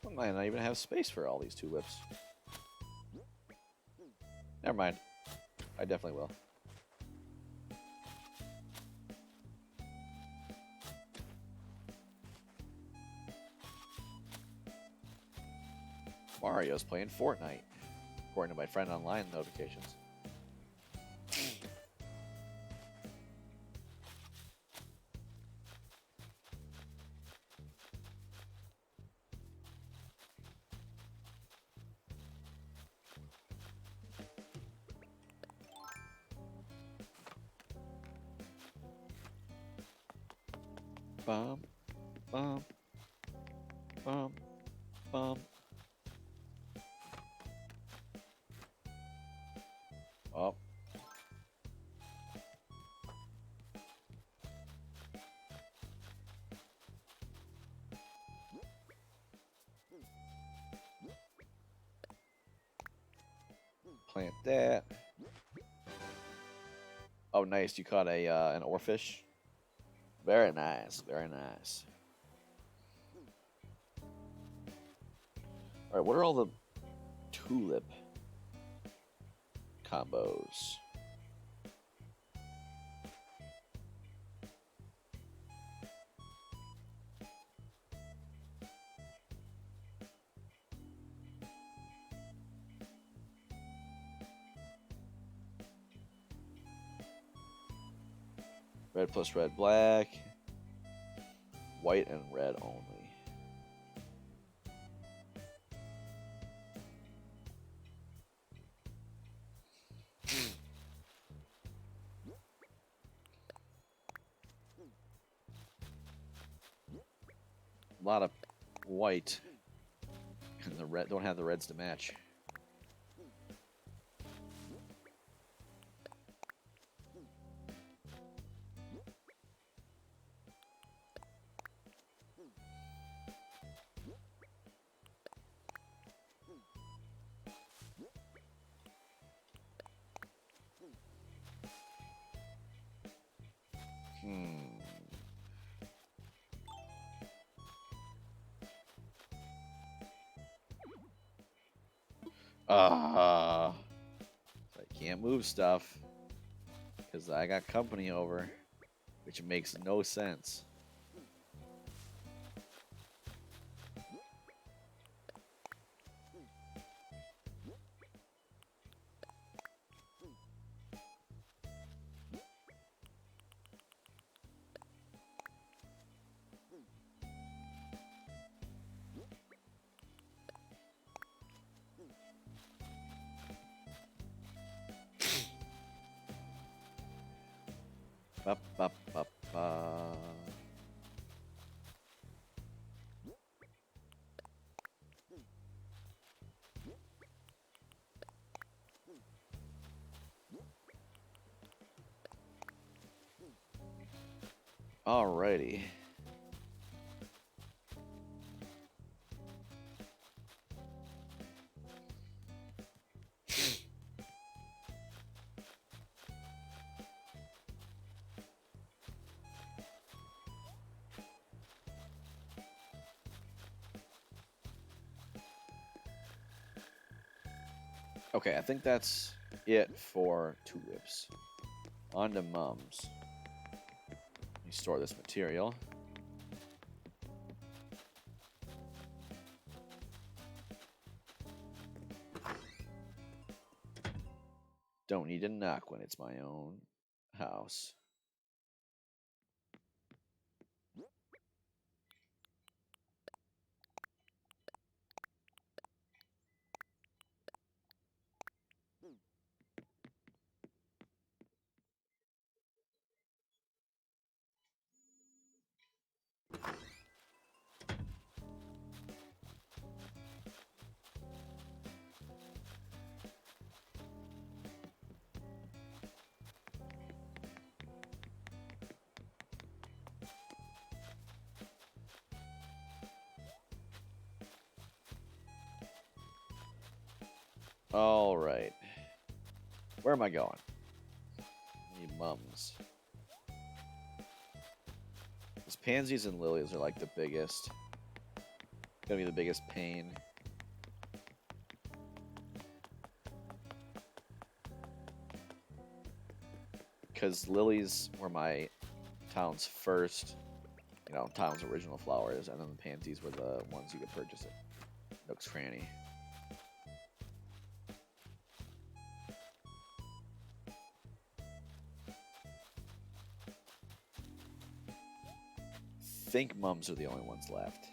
I might not even have space for all these tulips. Never mind. I definitely will. Mario's playing Fortnite, according to my friend online notifications. Bum, bum, bum, bum. Oh. Plant that. Oh, nice. You caught a an oarfish. Very nice. Very nice. All right. What are all the tulip combos? Red plus red, black. White and red only. A lot of white. And the red don't have the reds to match. Hmm. I can't move stuff because I got company over, which makes no sense. Ba, ba, ba, ba. Alrighty. Okay, I think that's it for tulips. On to mums. Let me store this material. Don't need to knock when it's my own house. All right. Where am I going? Need mums. These pansies and lilies are like the biggest. Gonna be the biggest pain. Because lilies were my town's first, town's original flowers, and then the pansies were the ones you could purchase at Nook's Cranny. Think mums are the only ones left.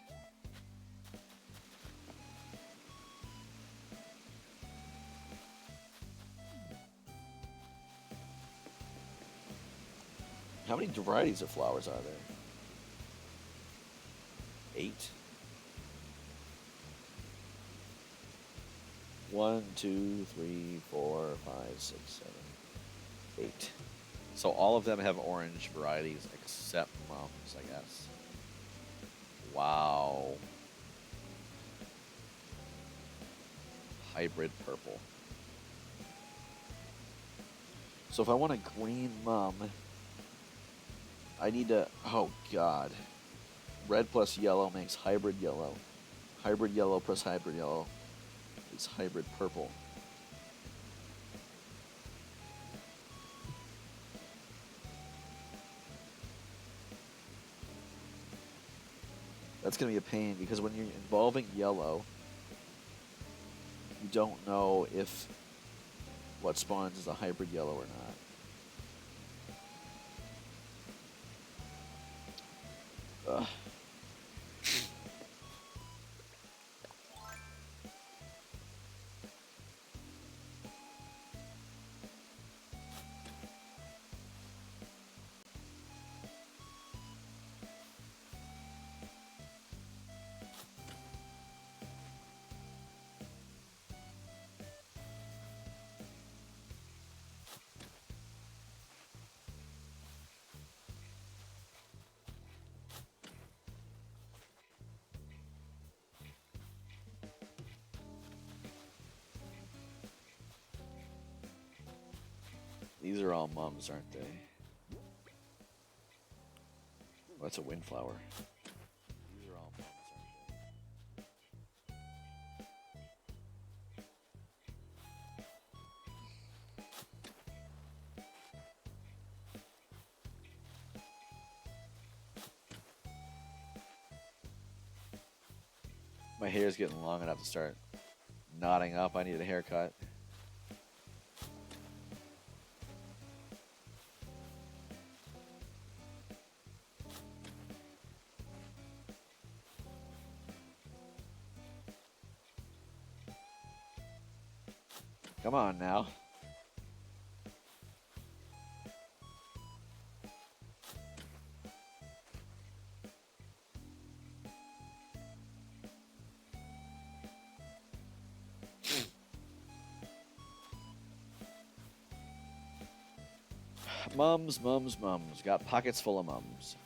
How many varieties of flowers are there? 8? 1, 2, 3, 4, 5, 6, 7, 8. So all of them have orange varieties except mums, I guess. Wow. Hybrid purple. So if I want a green mum, I need to... Oh, God. Red plus yellow makes hybrid yellow. Hybrid yellow plus hybrid yellow is hybrid purple. That's going to be a pain because when you're involving yellow, you don't know if what spawns is a hybrid yellow or not. Ugh. These are all mums, aren't they? Oh, that's a windflower. These are all mums, aren't they? My hair's getting long enough to start knotting up. I need a haircut. Come on now. Mums, mums, mums. Got pockets full of mums.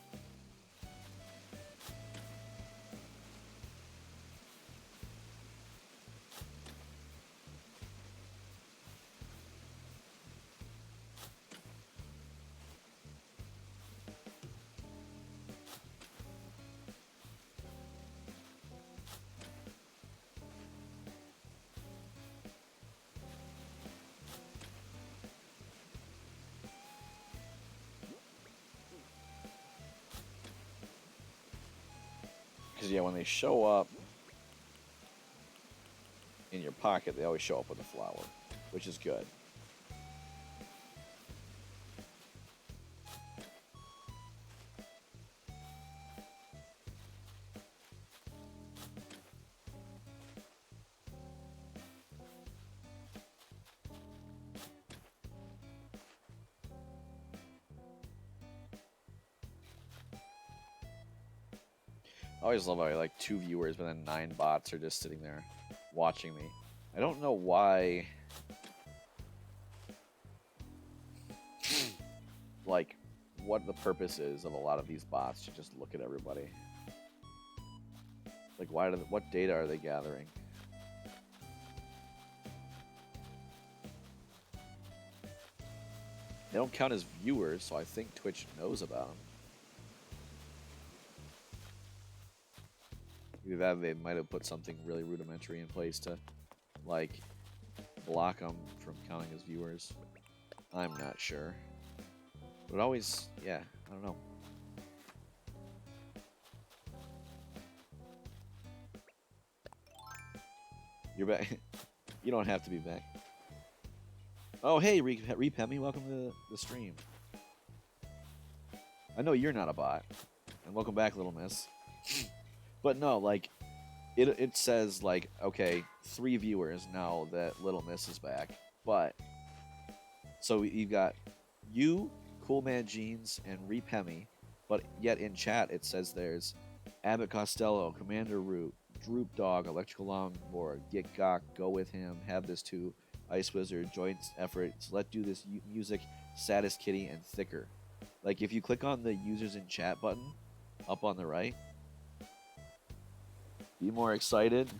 Because, yeah, when they show up in your pocket, they always show up with a flower, which is good. I always love how I like 2 viewers, but then 9 bots are just sitting there watching me. I don't know why. Like, what the purpose is of a lot of these bots to just look at everybody. Like, what data are they gathering? They don't count as viewers, so I think Twitch knows about them. Either that, or they might have put something really rudimentary in place to, like, block them from counting as viewers. I'm not sure. But always, yeah, I don't know. You're back. You don't have to be back. Oh, hey, Repemi, welcome to the stream. I know you're not a bot. And welcome back, little miss. But no, like, it says, like, okay, 3 viewers now that little miss is back. But, so you've got you, Cool Man Jeans, and Repemi. But yet in chat it says there's Abbott Costello, Commander Root, Droop Dog, Electrical Longboard, Get Gok, Go With Him, Have This Too, Ice Wizard, Joint Efforts, Let Do This Music, Saddest Kitty, and Thicker. Like, if you click on the users in chat button up on the right, be more excited.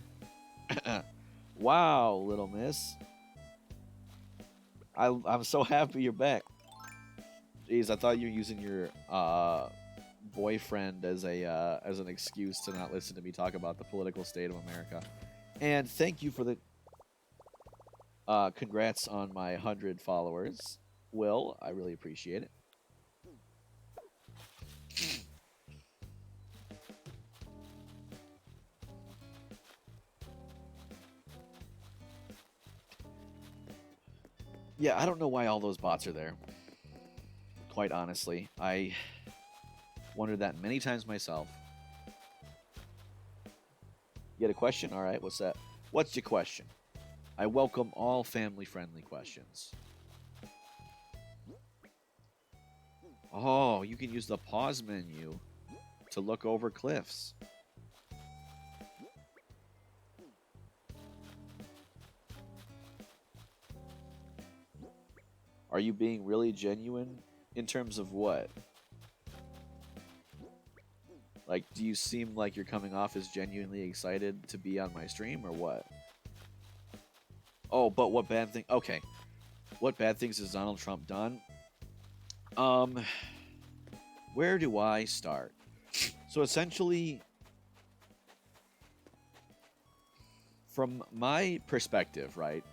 Wow, little miss. I'm so happy you're back. Jeez, I thought you were using your boyfriend as an excuse to not listen to me talk about the political state of America. And thank you for the congrats on my 100 followers, Will. I really appreciate it. Yeah, I don't know why all those bots are there. Quite honestly, I wondered that many times myself. You had a question? All right, what's that? What's your question? I welcome all family-friendly questions. Oh, you can use the pause menu to look over cliffs. Are you being really genuine in terms of what? Like, do you seem like you're coming off as genuinely excited to be on my stream or what? Oh, but what bad thing? Okay. What bad things has Donald Trump done? Where do I start? So essentially, from my perspective, right,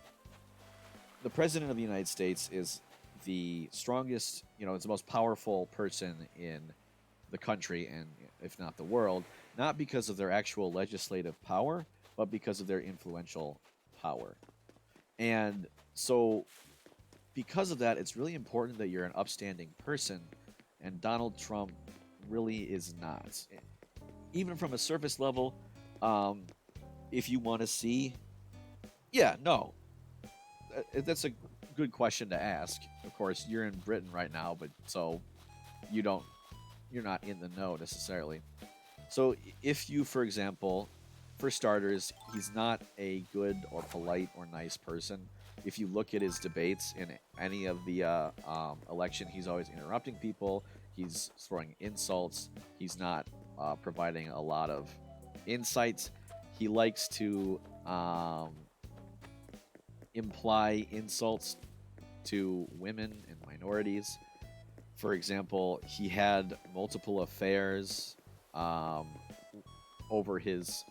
the president of the United States is the strongest, it's the most powerful person in the country and if not the world, not because of their actual legislative power, but because of their influential power. And so because of that, it's really important that you're an upstanding person, and Donald Trump really is not. Even from a surface level, if you want to see, yeah, no, that's a good question to ask. Of course, you're in Britain right now, but so you're not in the know necessarily. So if you, for example, for starters, he's not a good or polite or nice person. if you look at his debates in any of the election, he's always interrupting people. He's throwing insults. He's not providing a lot of insights. He likes to imply insults to women and minorities. For example, he had multiple affairs um, over his,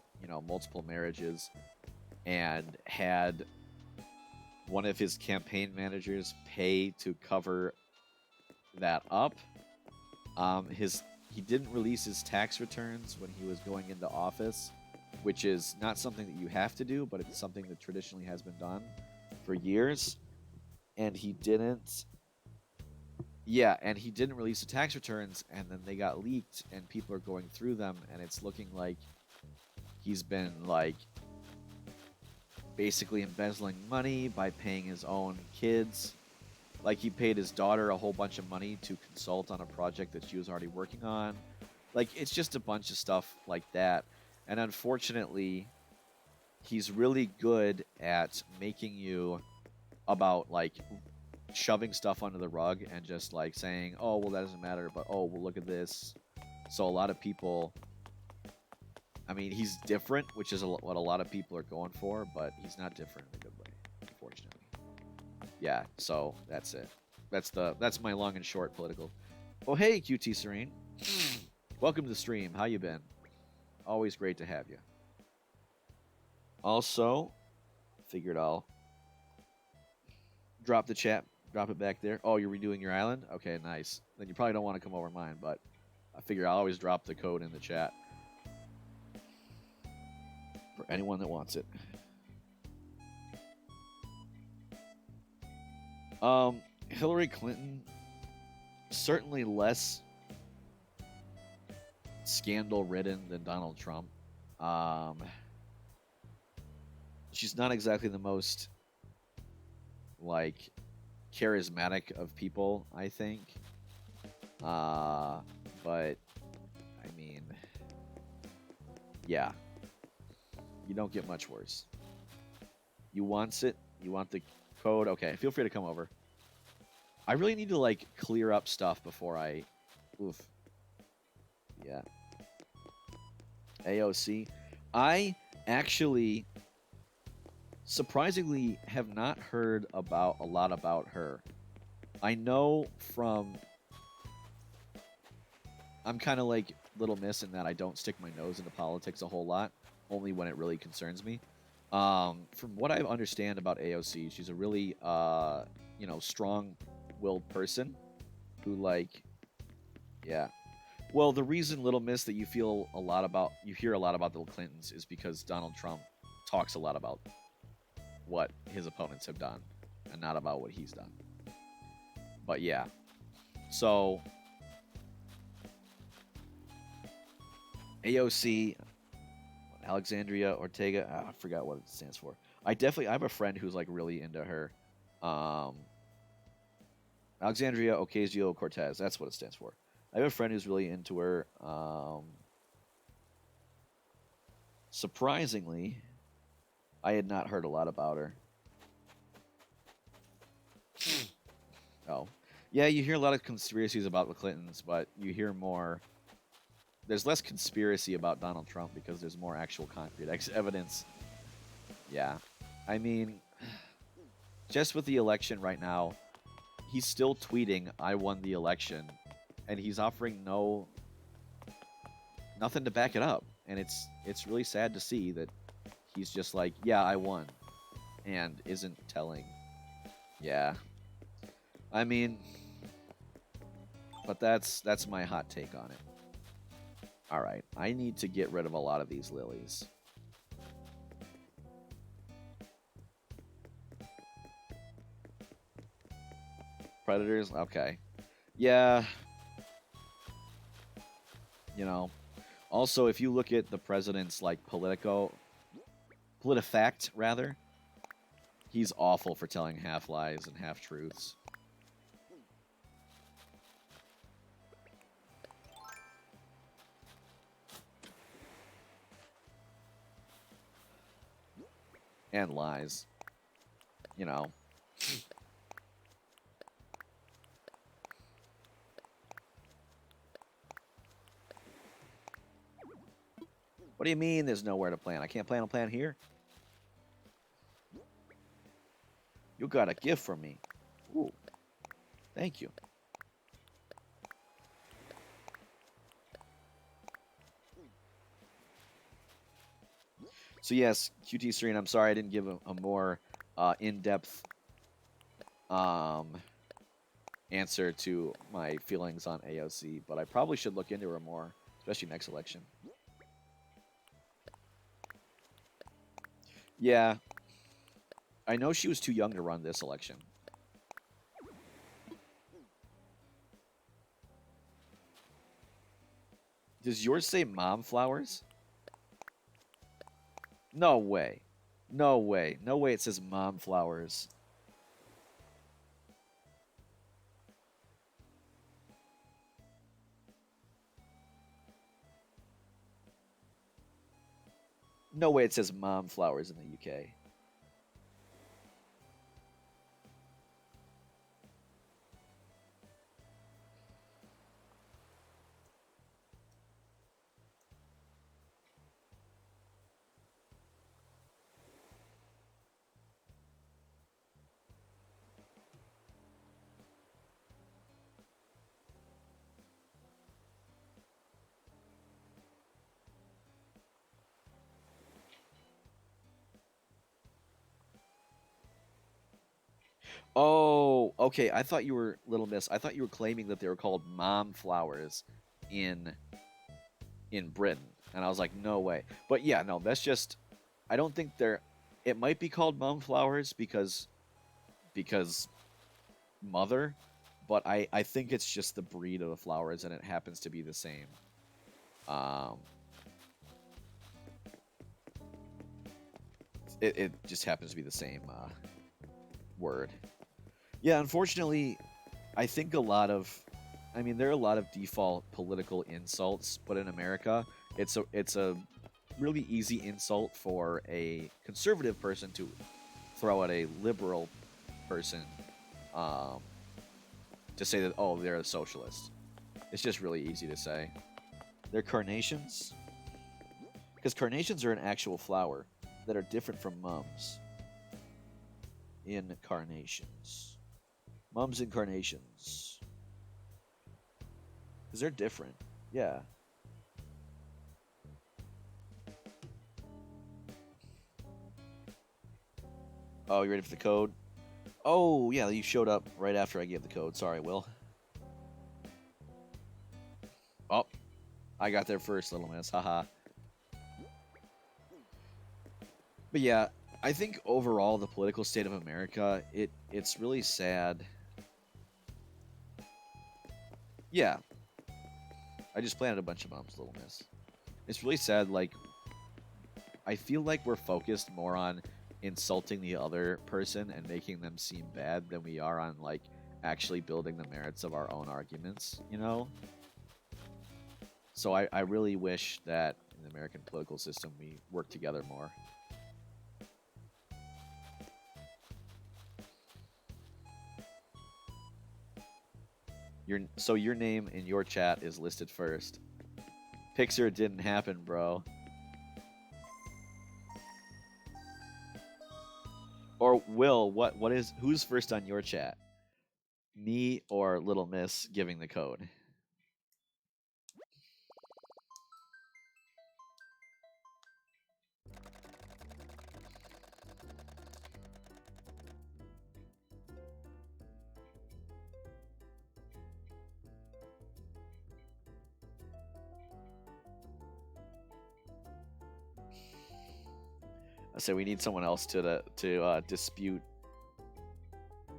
multiple marriages, and had one of his campaign managers pay to cover that up. He didn't release his tax returns when he was going into office, which is not something that you have to do, but it's something that traditionally has been done for years. And he didn't. Yeah, and he didn't release the tax returns, and then they got leaked, and people are going through them, and it's looking like he's been like basically embezzling money by paying his own kids. Like, he paid his daughter a whole bunch of money to consult on a project that she was already working on. Like, it's just a bunch of stuff like that. And unfortunately, he's really good at making you about like shoving stuff under the rug and just like saying, "Oh, well, that doesn't matter," but "Oh, well, look at this." So a lot of people, I mean, he's different, which is what a lot of people are going for, but he's not different in a good way, unfortunately. Yeah, so that's it. That's my long and short political. Oh, hey, QT Serene. Welcome to the stream. How you been? Always great to have you. Also, figured I'll drop the chat, drop it back there. Oh, you're redoing your island? Okay, nice. Then you probably don't want to come over mine, but I figure I'll always drop the code in the chat for anyone that wants it. Hillary Clinton, certainly less scandal-ridden than Donald Trump. She's not exactly the most like charismatic of people, I think. But I mean, yeah, you don't get much worse. You want it? You want the code? Okay, feel free to come over. I really need to like clear up stuff before I. Oof. Yeah. AOC. I actually surprisingly have not heard about a lot about her. I know from. I'm kind of like Little Miss in that I don't stick my nose into politics a whole lot, only when it really concerns me. From what I understand about AOC, she's a really, strong-willed person who, like, yeah. Well, the reason, Little Miss, that you hear a lot about the Clintons is because Donald Trump talks a lot about what his opponents have done and not about what he's done. But yeah. So AOC, Alexandria Ortega, I forgot what it stands for. I have a friend who's like really into her. Alexandria Ocasio-Cortez, that's what it stands for. I have a friend who's really into her. Surprisingly, I had not heard a lot about her. Oh. Yeah, you hear a lot of conspiracies about the Clintons, but you hear more. There's less conspiracy about Donald Trump because there's more actual concrete evidence. Yeah. I mean, just with the election right now, he's still tweeting, "I won the election," and he's offering nothing to back it up. And it's really sad to see that he's just like, "Yeah, I won," and isn't telling. Yeah. I mean, but that's my hot take on it. All right, I need to get rid of a lot of these lilies. Predators? Okay. Yeah. Also, if you look at the president's, like, PolitiFact, rather, he's awful for telling half-lies and half-truths. And lies. What do you mean there's nowhere to plant? I can't plant a plant here? You got a gift from me. Ooh, thank you. So yes, QT Serene, I'm sorry I didn't give a more in-depth answer to my feelings on AOC, but I probably should look into her more, especially next election. Yeah, I know she was too young to run this election. Does yours say mom flowers? No way. No way. No way it says mom flowers. No way it says mom flowers in the UK. Oh, okay. I thought you were Little Miss. I thought you were claiming that they were called mom flowers in Britain, and I was like, no way. But yeah, no, that's just. I don't think they're. It might be called mom flowers because mother, but I think it's just the breed of the flowers, and it happens to be the same. Um, it just happens to be the same word. Yeah, unfortunately, I think a lot of, I mean, there are a lot of default political insults, but in America, it's a really easy insult for a conservative person to throw at a liberal person, um, to say that they're a socialist. It's just really easy to say. They're carnations, because carnations are an actual flower that are different from mums. Incarnations, mums incarnations, because they're different. Yeah. Oh, you ready for the code? Oh, yeah, you showed up right after I gave the code. Sorry, Will. Oh, I got there first, Little Miss. Haha. But yeah, I think overall the political state of America, it's really sad. Yeah, I just planted a bunch of mums, Little Miss. It's really sad. Like, I feel like we're focused more on insulting the other person and making them seem bad than we are on like actually building the merits of our own arguments. You know. So I really wish that in the American political system we work together more. Your name in your chat is listed first. Pixar, it didn't happen, bro. Or Will, who's first on your chat? Me or Little Miss giving the code? I say we need someone else to dispute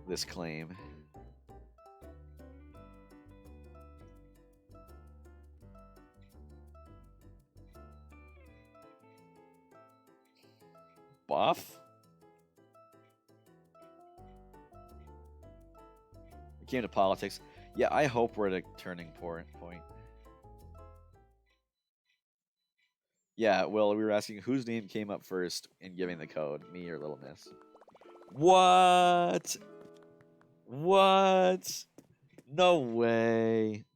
this claim. Buff? It came to politics. Yeah, I hope we're at a turning point. Yeah, well, we were asking whose name came up first in giving the code, me or Little Miss. What? What? No way.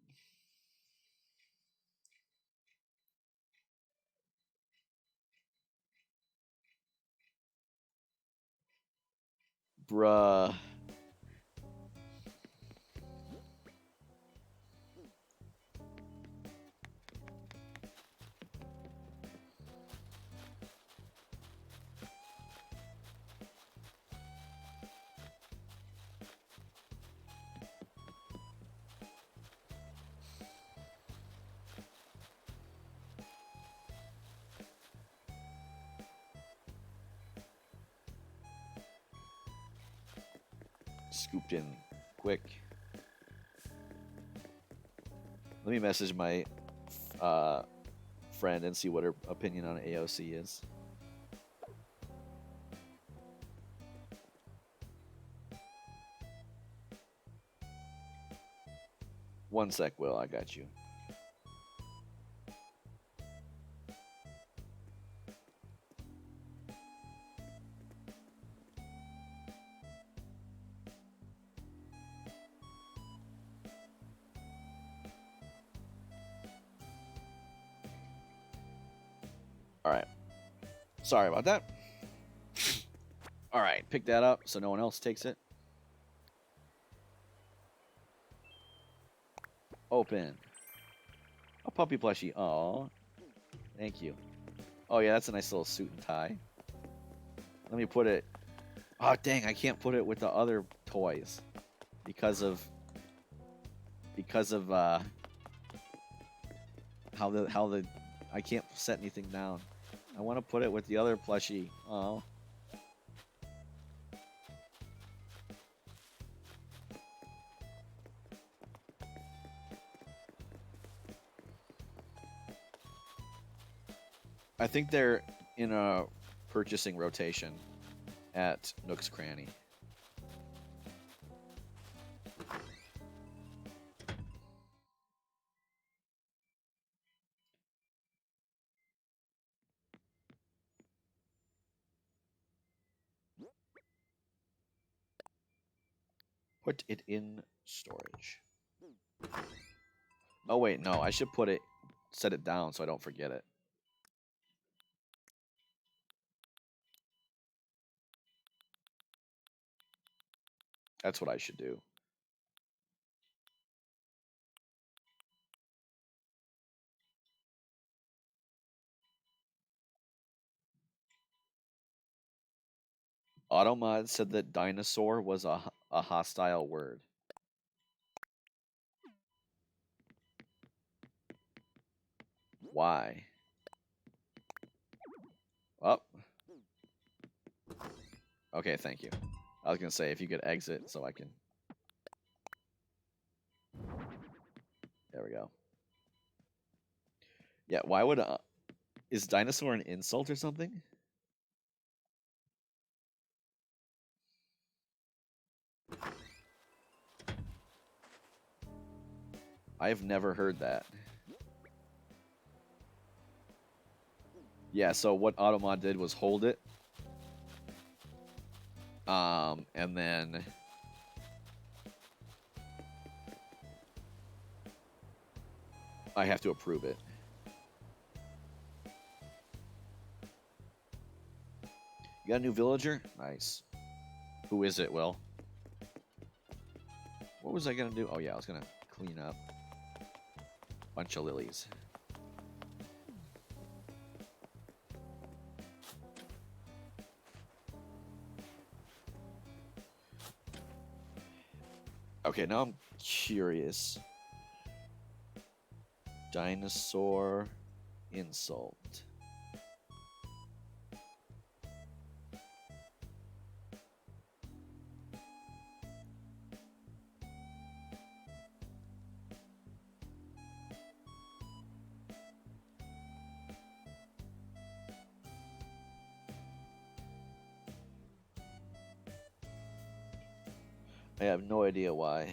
Bruh. Scooped in quick. Let me message my friend and see what her opinion on AOC is. One sec, Will. I got you. All right. Sorry about that. All right, pick that up so no one else takes it. Open. A puppy plushie. Oh, thank you. Oh yeah, that's a nice little suit and tie. Let me put it. Oh dang, I can't put it with the other toys because of how the I can't set anything down. I want to put it with the other plushie. Oh. I think they're in a purchasing rotation at Nook's Cranny. Put it in storage. Oh wait, no, I should set it down so I don't forget it. That's what I should do. Automod said that dinosaur was a hostile word. Why? Oh. Okay, thank you. I was going to say if you could exit so I can... There we go. Yeah, why would... is dinosaur an insult or something? I've never heard that. Yeah, so what Automod did was hold it. And then... I have to approve it. You got a new villager? Nice. Who is it, Will? What was I going to do? Oh, yeah, I was going to clean up. Bunch of lilies. Okay, now I'm curious. Dinosaur insult. I have no idea why.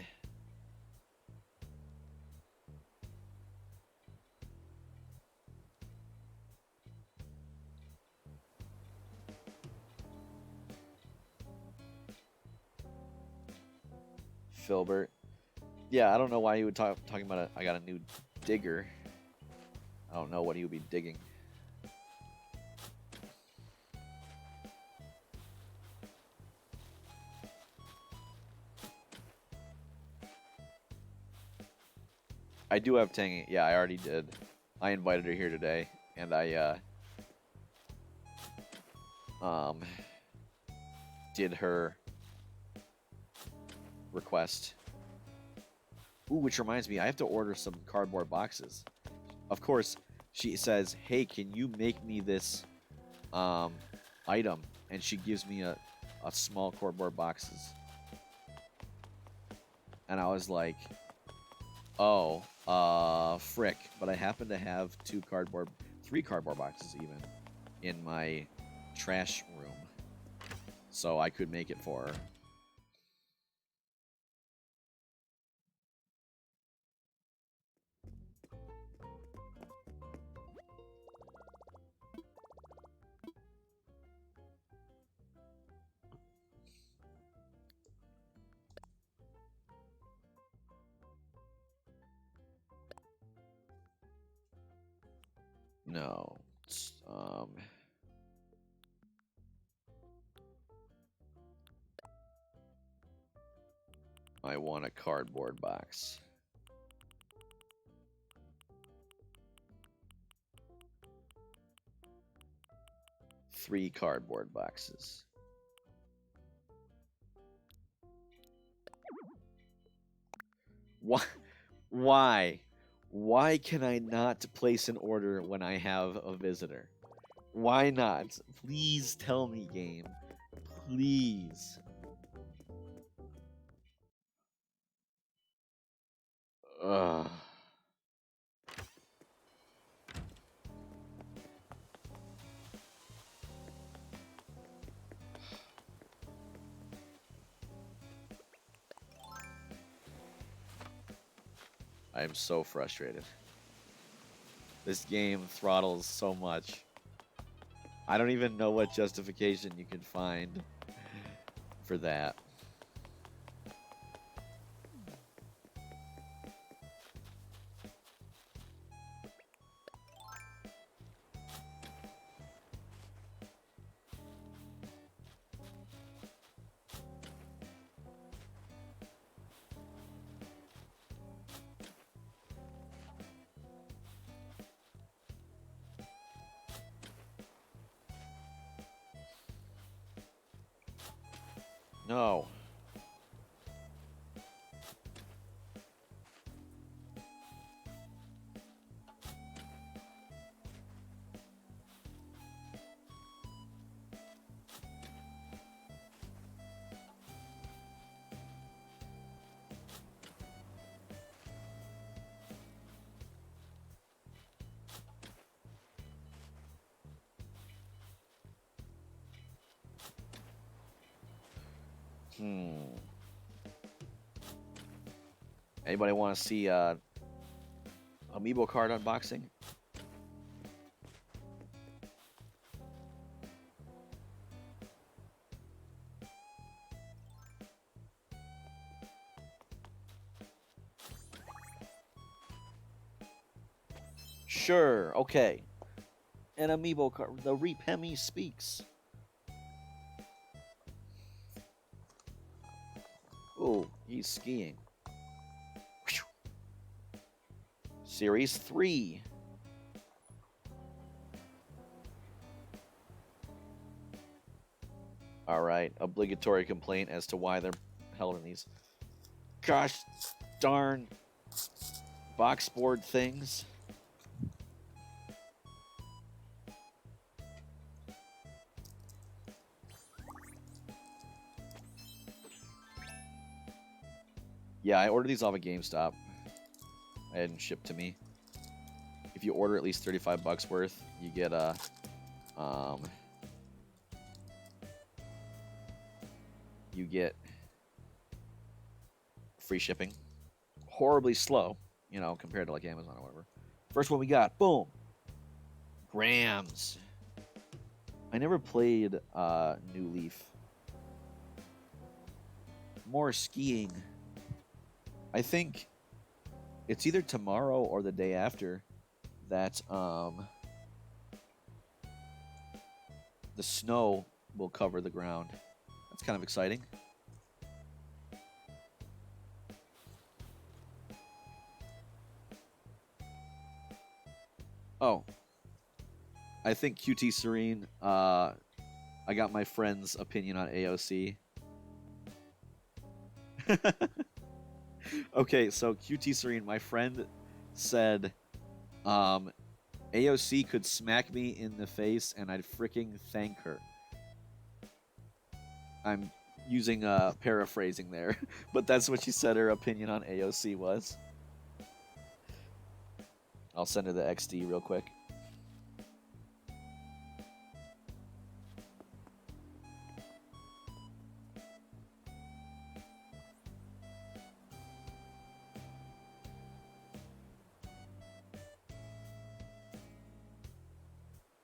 Filbert. Yeah, I don't know why he would talking about I got a new digger. I don't know what he would be digging. I do have Tangy. Yeah, I already did. I invited her here today, and I um did her request. Ooh, which reminds me, I have to order some cardboard boxes. Of course, she says, "Hey, can you make me this um item?" And she gives me a small cardboard boxes. And I was like, "Oh, frick!" But I happen to have three cardboard boxes even in my trash room, so I could make it for her. No, I want a cardboard box. Three cardboard boxes. Why? Why? Why can I not place an order when I have a visitor? Why not? Please tell me, game. Please. Ugh. I am so frustrated. This game throttles so much. I don't even know what justification you can find for that. No. Hmm. Anybody want to see amiibo card unboxing? Sure. Okay. An amiibo card. The Repemi speaks. Oh, he's skiing. Series 3. All right. Obligatory complaint as to why they're held in these gosh darn box board things. Yeah, I ordered these off of GameStop. I had them shipped to me. If you order at least 35 bucks worth, you get a um you get free shipping. Horribly slow, compared to like Amazon or whatever. First one we got, boom. Grams. I never played New Leaf. More skiing. I think it's either tomorrow or the day after that the snow will cover the ground. That's kind of exciting. Oh, I think QT Serene. I got my friend's opinion on AOC. Okay, so QT Serene, my friend said, AOC could smack me in the face and I'd freaking thank her. I'm using paraphrasing there, but that's what she said her opinion on AOC was. I'll send her the XD real quick.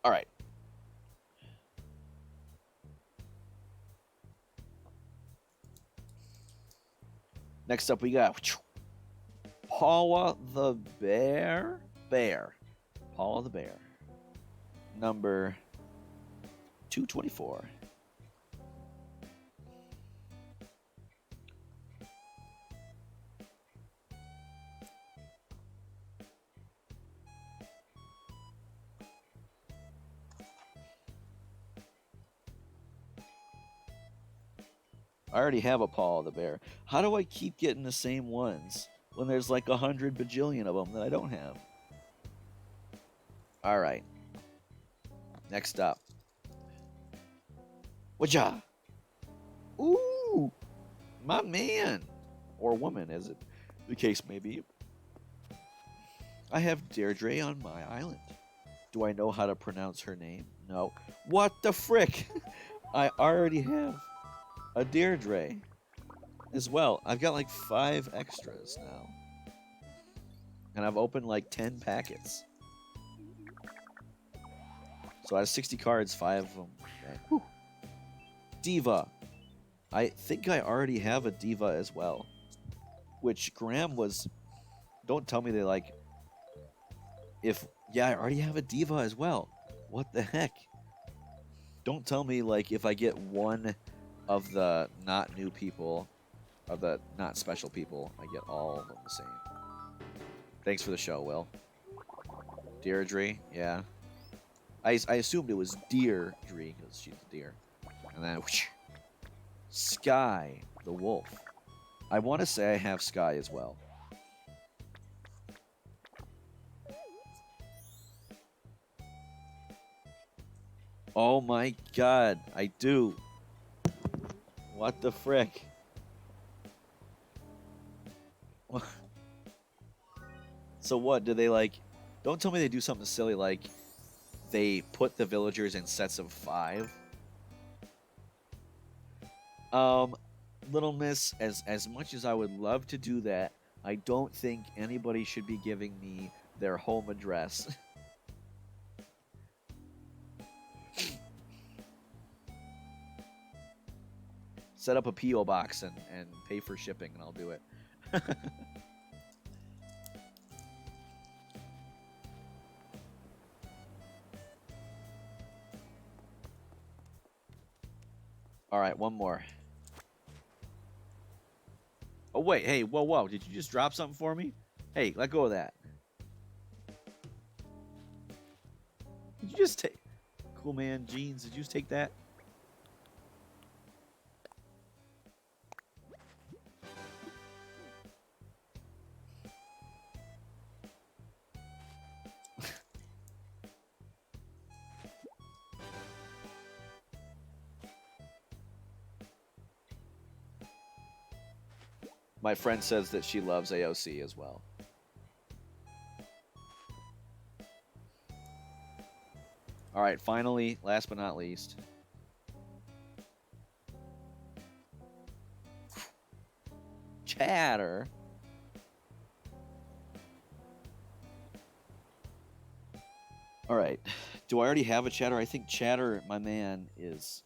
All right. Next up, we got Paula the Bear. Paula the Bear. Number 224. I already have a Paula the Bear. How do I keep getting the same ones when there's like 100 bajillion of them that I don't have? All right. Next up. Whatcha? Ooh, my man. Or woman, as it the case may be. I have Deirdre on my island. Do I know how to pronounce her name? No. What the frick? I already have a Deirdre as well. I've got like 5 extras now. And I've opened like 10 packets. So out of 60 cards, 5 of them. Okay. Diva. I think I already have a Diva as well. Which Graham was... Don't tell me they like... Yeah, I already have a Diva as well. What the heck? Don't tell me, like, if I get one of the not new people, of the not special people, I get all of them the same. Thanks for the show, Will. Deirdre, yeah. I assumed it was Deirdre, because she's a deer. And then, whoosh, Sky, the wolf. I want to say I have Sky as well. Oh my god, I do. What the frick? So what, do they like... Don't tell me they do something silly like they put the villagers in sets of 5. Little Miss, as much as I would love to do that, I don't think anybody should be giving me their home address. Set up a P.O. box and pay for shipping, and I'll do it. All right, one more. Oh, wait. Hey, whoa, whoa. Did you just drop something for me? Hey, let go of that. Did you just take... Cool, man. Jeans, did you just take that? My friend says that she loves AOC as well. All right, finally, last but not least. Chatter. All right. Do I already have a Chatter? I think Chatter, my man, is...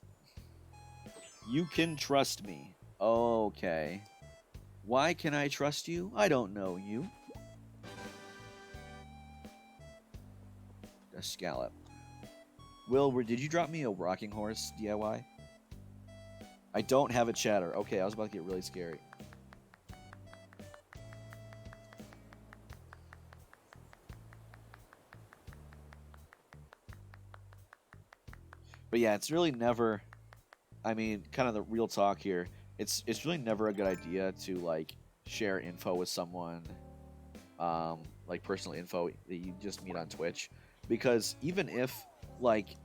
You can trust me. Okay. Why can I trust you? I don't know you. A scallop. Will, did you drop me a rocking horse DIY? I don't have a Chatter. Okay, I was about to get really scary. But yeah, it's really never. I mean, kind of the real talk here. It's really never a good idea to like share info with someone, like personal info that you just meet on Twitch, because even if like,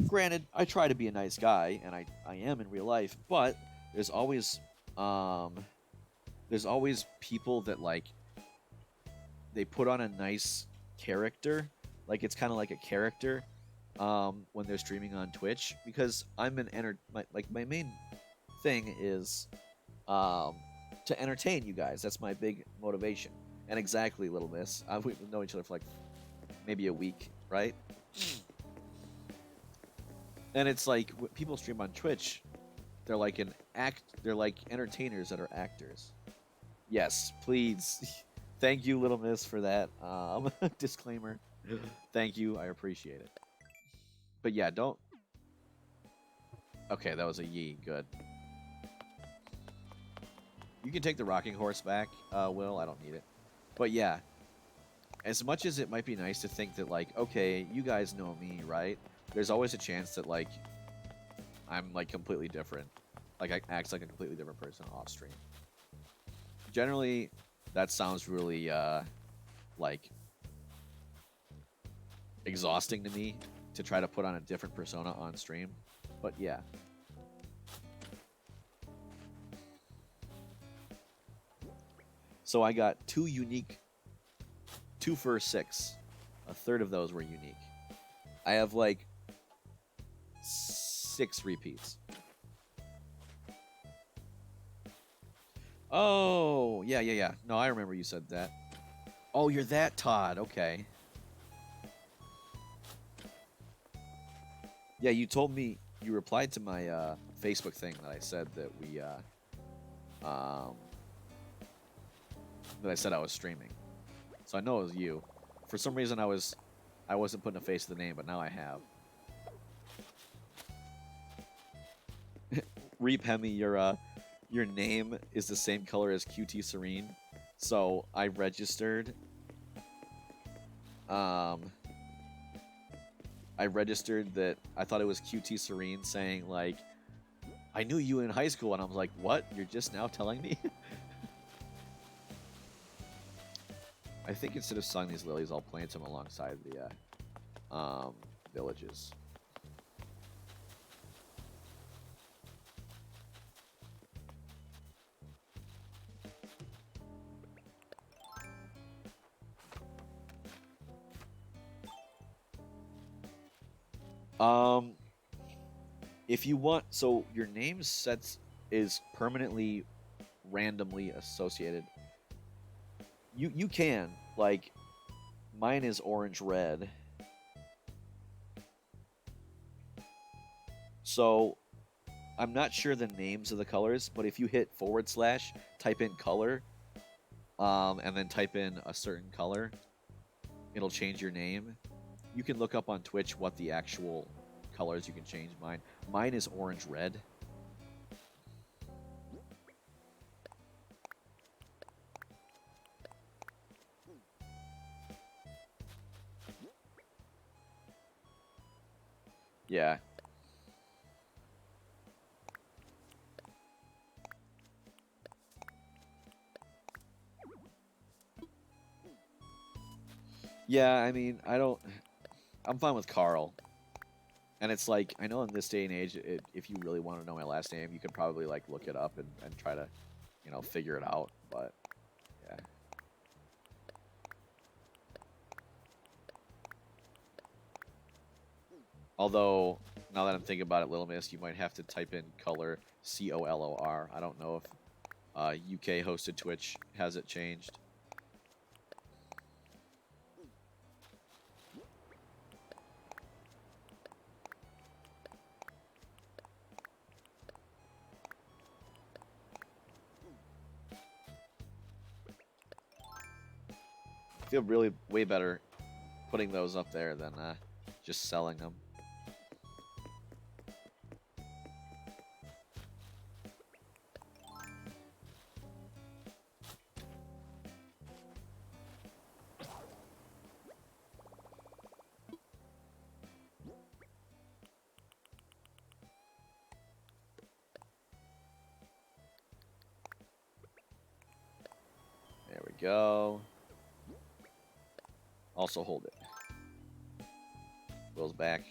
granted, I try to be a nice guy and I am in real life, but there's always um there's always people that like they put on a nice character, like it's kind of like a character when they're streaming on Twitch, because I'm an my main thing is um to entertain you guys. That's my big motivation. And exactly, Little Miss, we've known each other for like maybe a week, right? And it's like when people stream on Twitch, they're like entertainers that are actors. Yes, please. Thank you, Little Miss, for that disclaimer. Thank you, I appreciate it. But yeah, don't. Okay, that was a yee. Good. You can take the rocking horse back, Will. I don't need it. But yeah, as much as it might be nice to think that, like, okay, you guys know me, right? There's always a chance that, like, I'm, like, completely different. Like, I act like a completely different person off stream. Generally, that sounds really, like, exhausting to me to try to put on a different persona on stream. But yeah. So I got two for six. A third of those were unique. I have like 6 repeats. Oh, yeah, yeah, yeah. No, I remember you said that. Oh, you're that Todd. Okay. Yeah, you told me you replied to my Facebook thing that I said that um that I said I was streaming. So I know it was you. For some reason I wasn't putting a face to the name, but now I have. Reap Hemi, your name is the same color as QT Serene. So I registered um I registered that I thought it was QT Serene saying like I knew you in high school, and I was like, what? You're just now telling me? I think instead of sowing these lilies, I'll plant them alongside the villages. Um, if you want, so your name sets is permanently randomly associated. You can like mine is orange red. So I'm not sure the names of the colors, but if you hit /, type in color, and then type in a certain color, it'll change your name. You can look up on Twitch what the actual colors you can change mine. Mine is orange red. Yeah. Yeah, I mean, I'm fine with Carl. And it's like, I know in this day and age, if you really want to know my last name, you could probably like look it up and try to, figure it out. But yeah. Although, now that I'm thinking about it, Little Miss, you might have to type in color COLOR. I don't know if UK hosted Twitch has it changed. I feel really way better putting those up there than just selling them. go. Also hold it. Wheels back.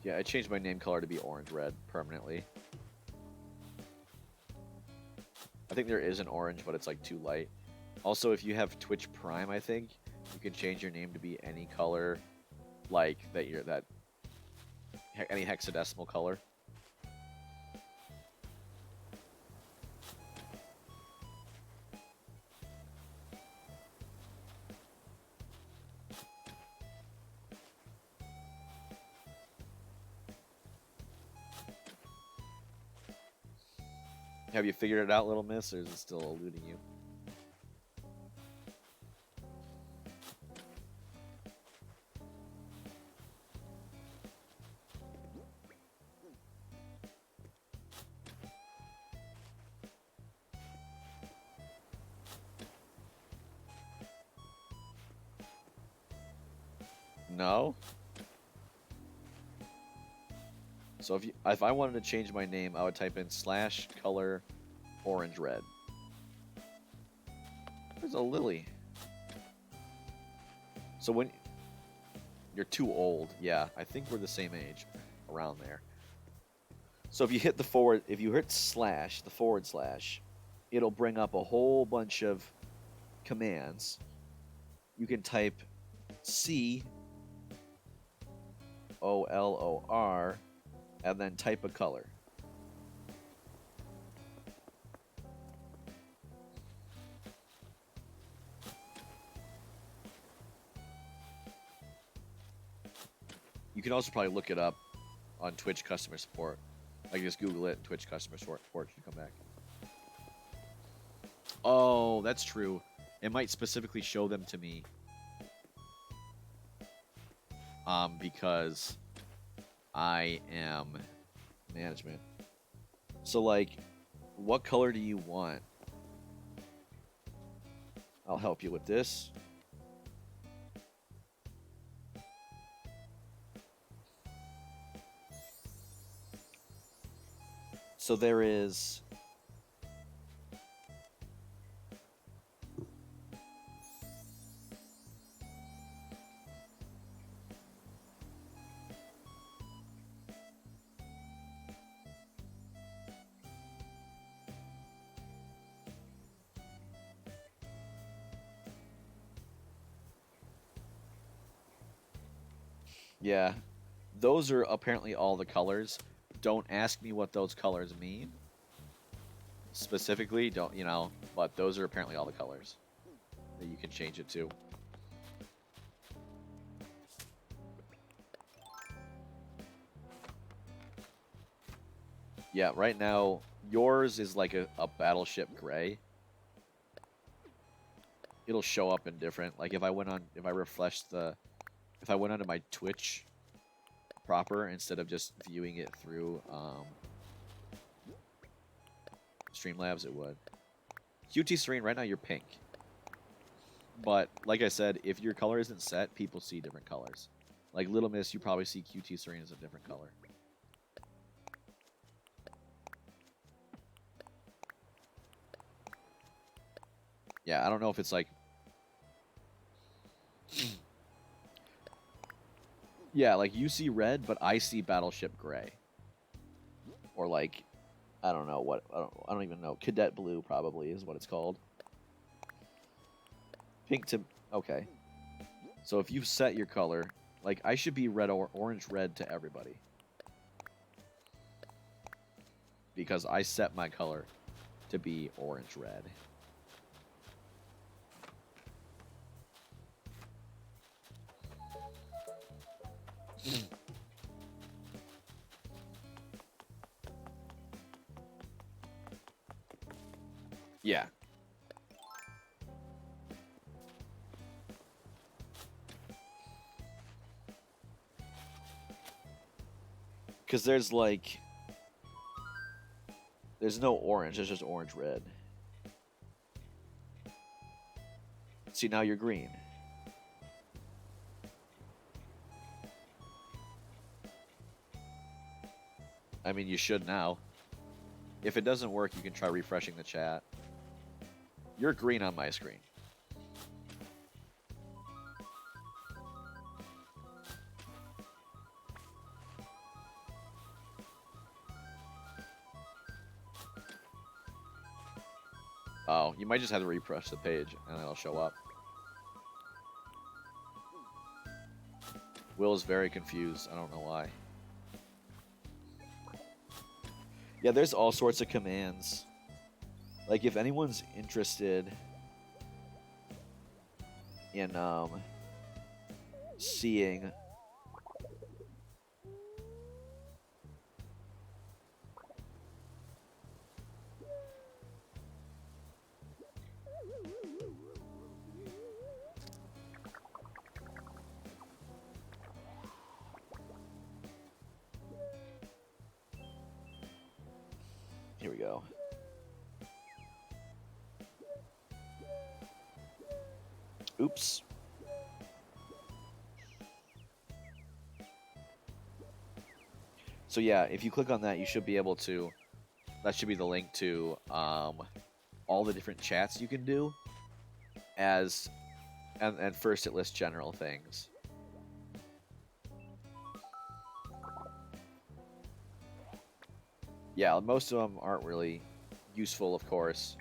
Yeah, I changed my name color to be orange-red permanently. I think there is an orange, but it's like too light. Also, if you have Twitch Prime, I think you can change your name to be any color, like any hexadecimal color. Have you figured it out, little miss, or is it still eluding you? No? So if I wanted to change my name, I would type in /color orange red. There's a lily. So when you're too old, yeah, I think we're the same age, around there. So if you hit if you hit the forward slash, it'll bring up a whole bunch of commands. You can type COLOR and then type a color. You can also probably look it up on Twitch customer support. Like just Google it, Twitch customer support should come back. Oh, that's true. It might specifically show them to me. Because I am management. So like, what color do you want? I'll help you with this. So there is yeah, those are apparently all the colors. Don't ask me what those colors mean. Specifically, don't, but those are apparently all the colors that you can change it to. Yeah, right now, yours is like a battleship gray. It'll show up in different, like if I went onto my Twitch proper instead of just viewing it through Streamlabs, it would. QT Serene, right now you're pink. But like I said, if your color isn't set, people see different colors. Like Little Miss, you probably see QT Serene as a different color. Yeah, I don't know if it's like... Yeah, like you see red, but I see Battleship Gray. Or like, I don't know what, I don't even know. Cadet Blue probably is what it's called. Pink to, okay. So if you've set your color, like I should be red or orange red to everybody. Because I set my color to be orange red. Yeah. Because there's like, there's no orange. There's just orange red. See, now you're green. I mean, you should now. If it doesn't work, you can try refreshing the chat. You're green on my screen. Oh, you might just have to refresh the page and it'll show up. Will is very confused. I don't know why. Yeah, there's all sorts of commands. Like, if anyone's interested in seeing here we go. Oops. So yeah, if you click on that, you should be able to, that should be the link to all the different chats you can do, as, and first it lists general things. Yeah, most of them aren't really useful, of course.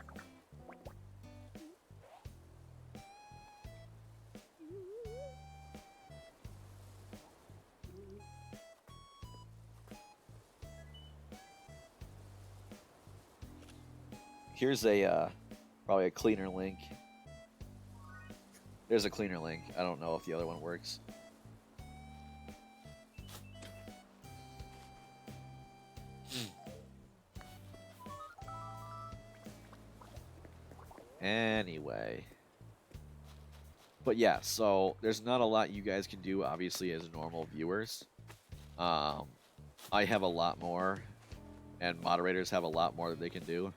Here's a probably a cleaner link. There's a cleaner link. I don't know if the other one works. Anyway. But yeah, so there's not a lot you guys can do, obviously, as normal viewers. I have a lot more, and moderators have a lot more that they can do.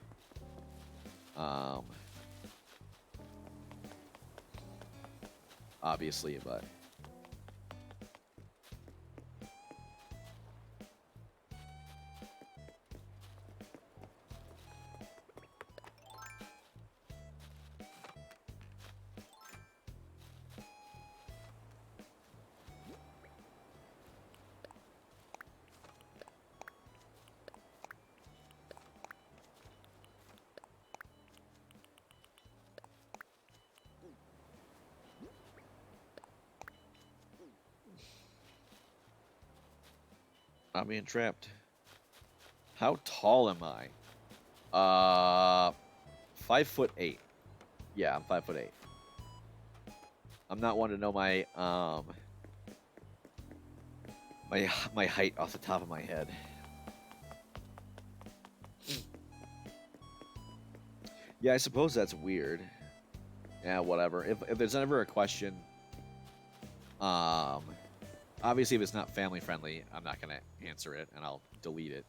Obviously, but I'm being trapped. How tall am I? 5'8". Yeah, I'm 5'8". I'm not one to know my my height off the top of my head. Yeah, I suppose that's weird. Yeah, whatever. If there's ever a question, obviously if it's not family friendly, I'm not gonna answer it and I'll delete it.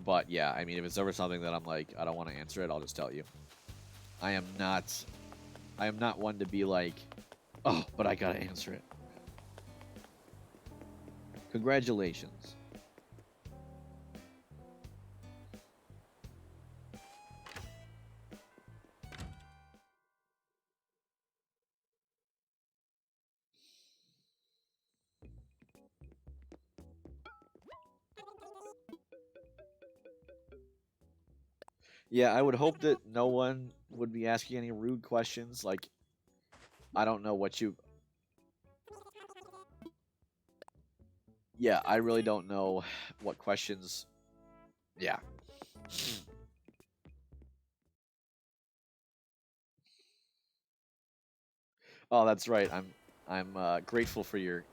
But yeah, I mean, if it's ever something that I'm like, I don't want to answer it, I'll just tell you. I am not one to be like, oh, but I gotta answer it. Congratulations. Yeah, I would hope that no one would be asking any rude questions. Like, I don't know what you... Yeah, I really don't know what questions... Yeah. Oh, that's right. I'm grateful for your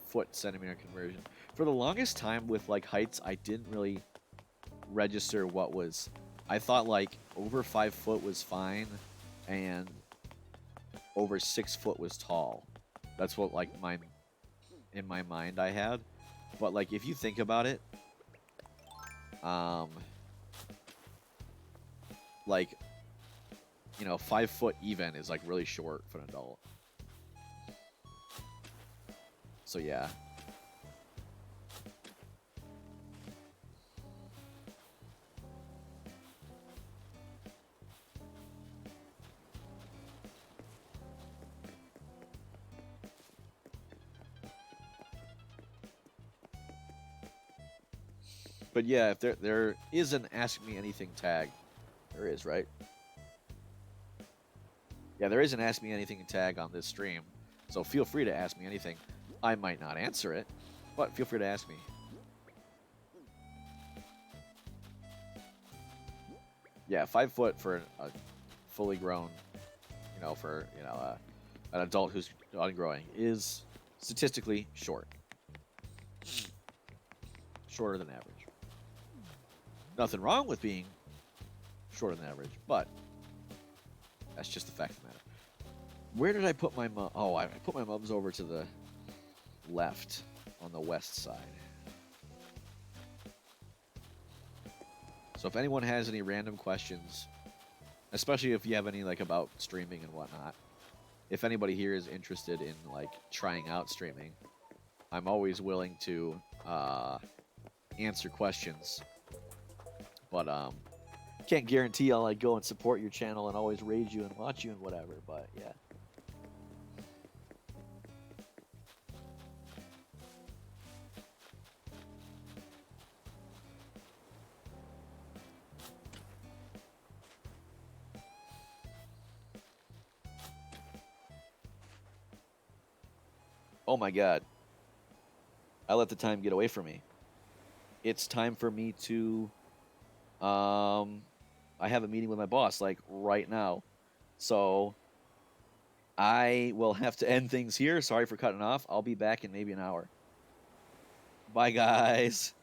foot centimeter conversion. For the longest time with like heights, I didn't really register what was... I thought like over 5 foot was fine and over 6 foot was tall. That's what like in my mind I had. But like if you think about it, um, like 5 foot even is like really short for an adult. So yeah. But yeah, if there is an Ask Me Anything tag, there is, right? Yeah, there is an Ask Me Anything tag on this stream, so feel free to ask me anything. I might not answer it, but feel free to ask me. Yeah, 5 foot for a fully grown, for an adult who's ungrowing is statistically short, shorter than average. Nothing wrong with being shorter than average, but that's just the fact of the matter. Where did I put my mum? Oh, I put my mums over to the left on the west side. So if anyone has any random questions, especially if you have any like about streaming and whatnot, if anybody here is interested in like trying out streaming, I'm always willing to answer questions. But can't guarantee I'll like go and support your channel and always raid you and watch you and whatever. But yeah. Oh my god. I let the time get away from me. It's time for me to I have a meeting with my boss like right now. So I will have to end things here. Sorry for cutting off. I'll be back in maybe an hour. Bye guys.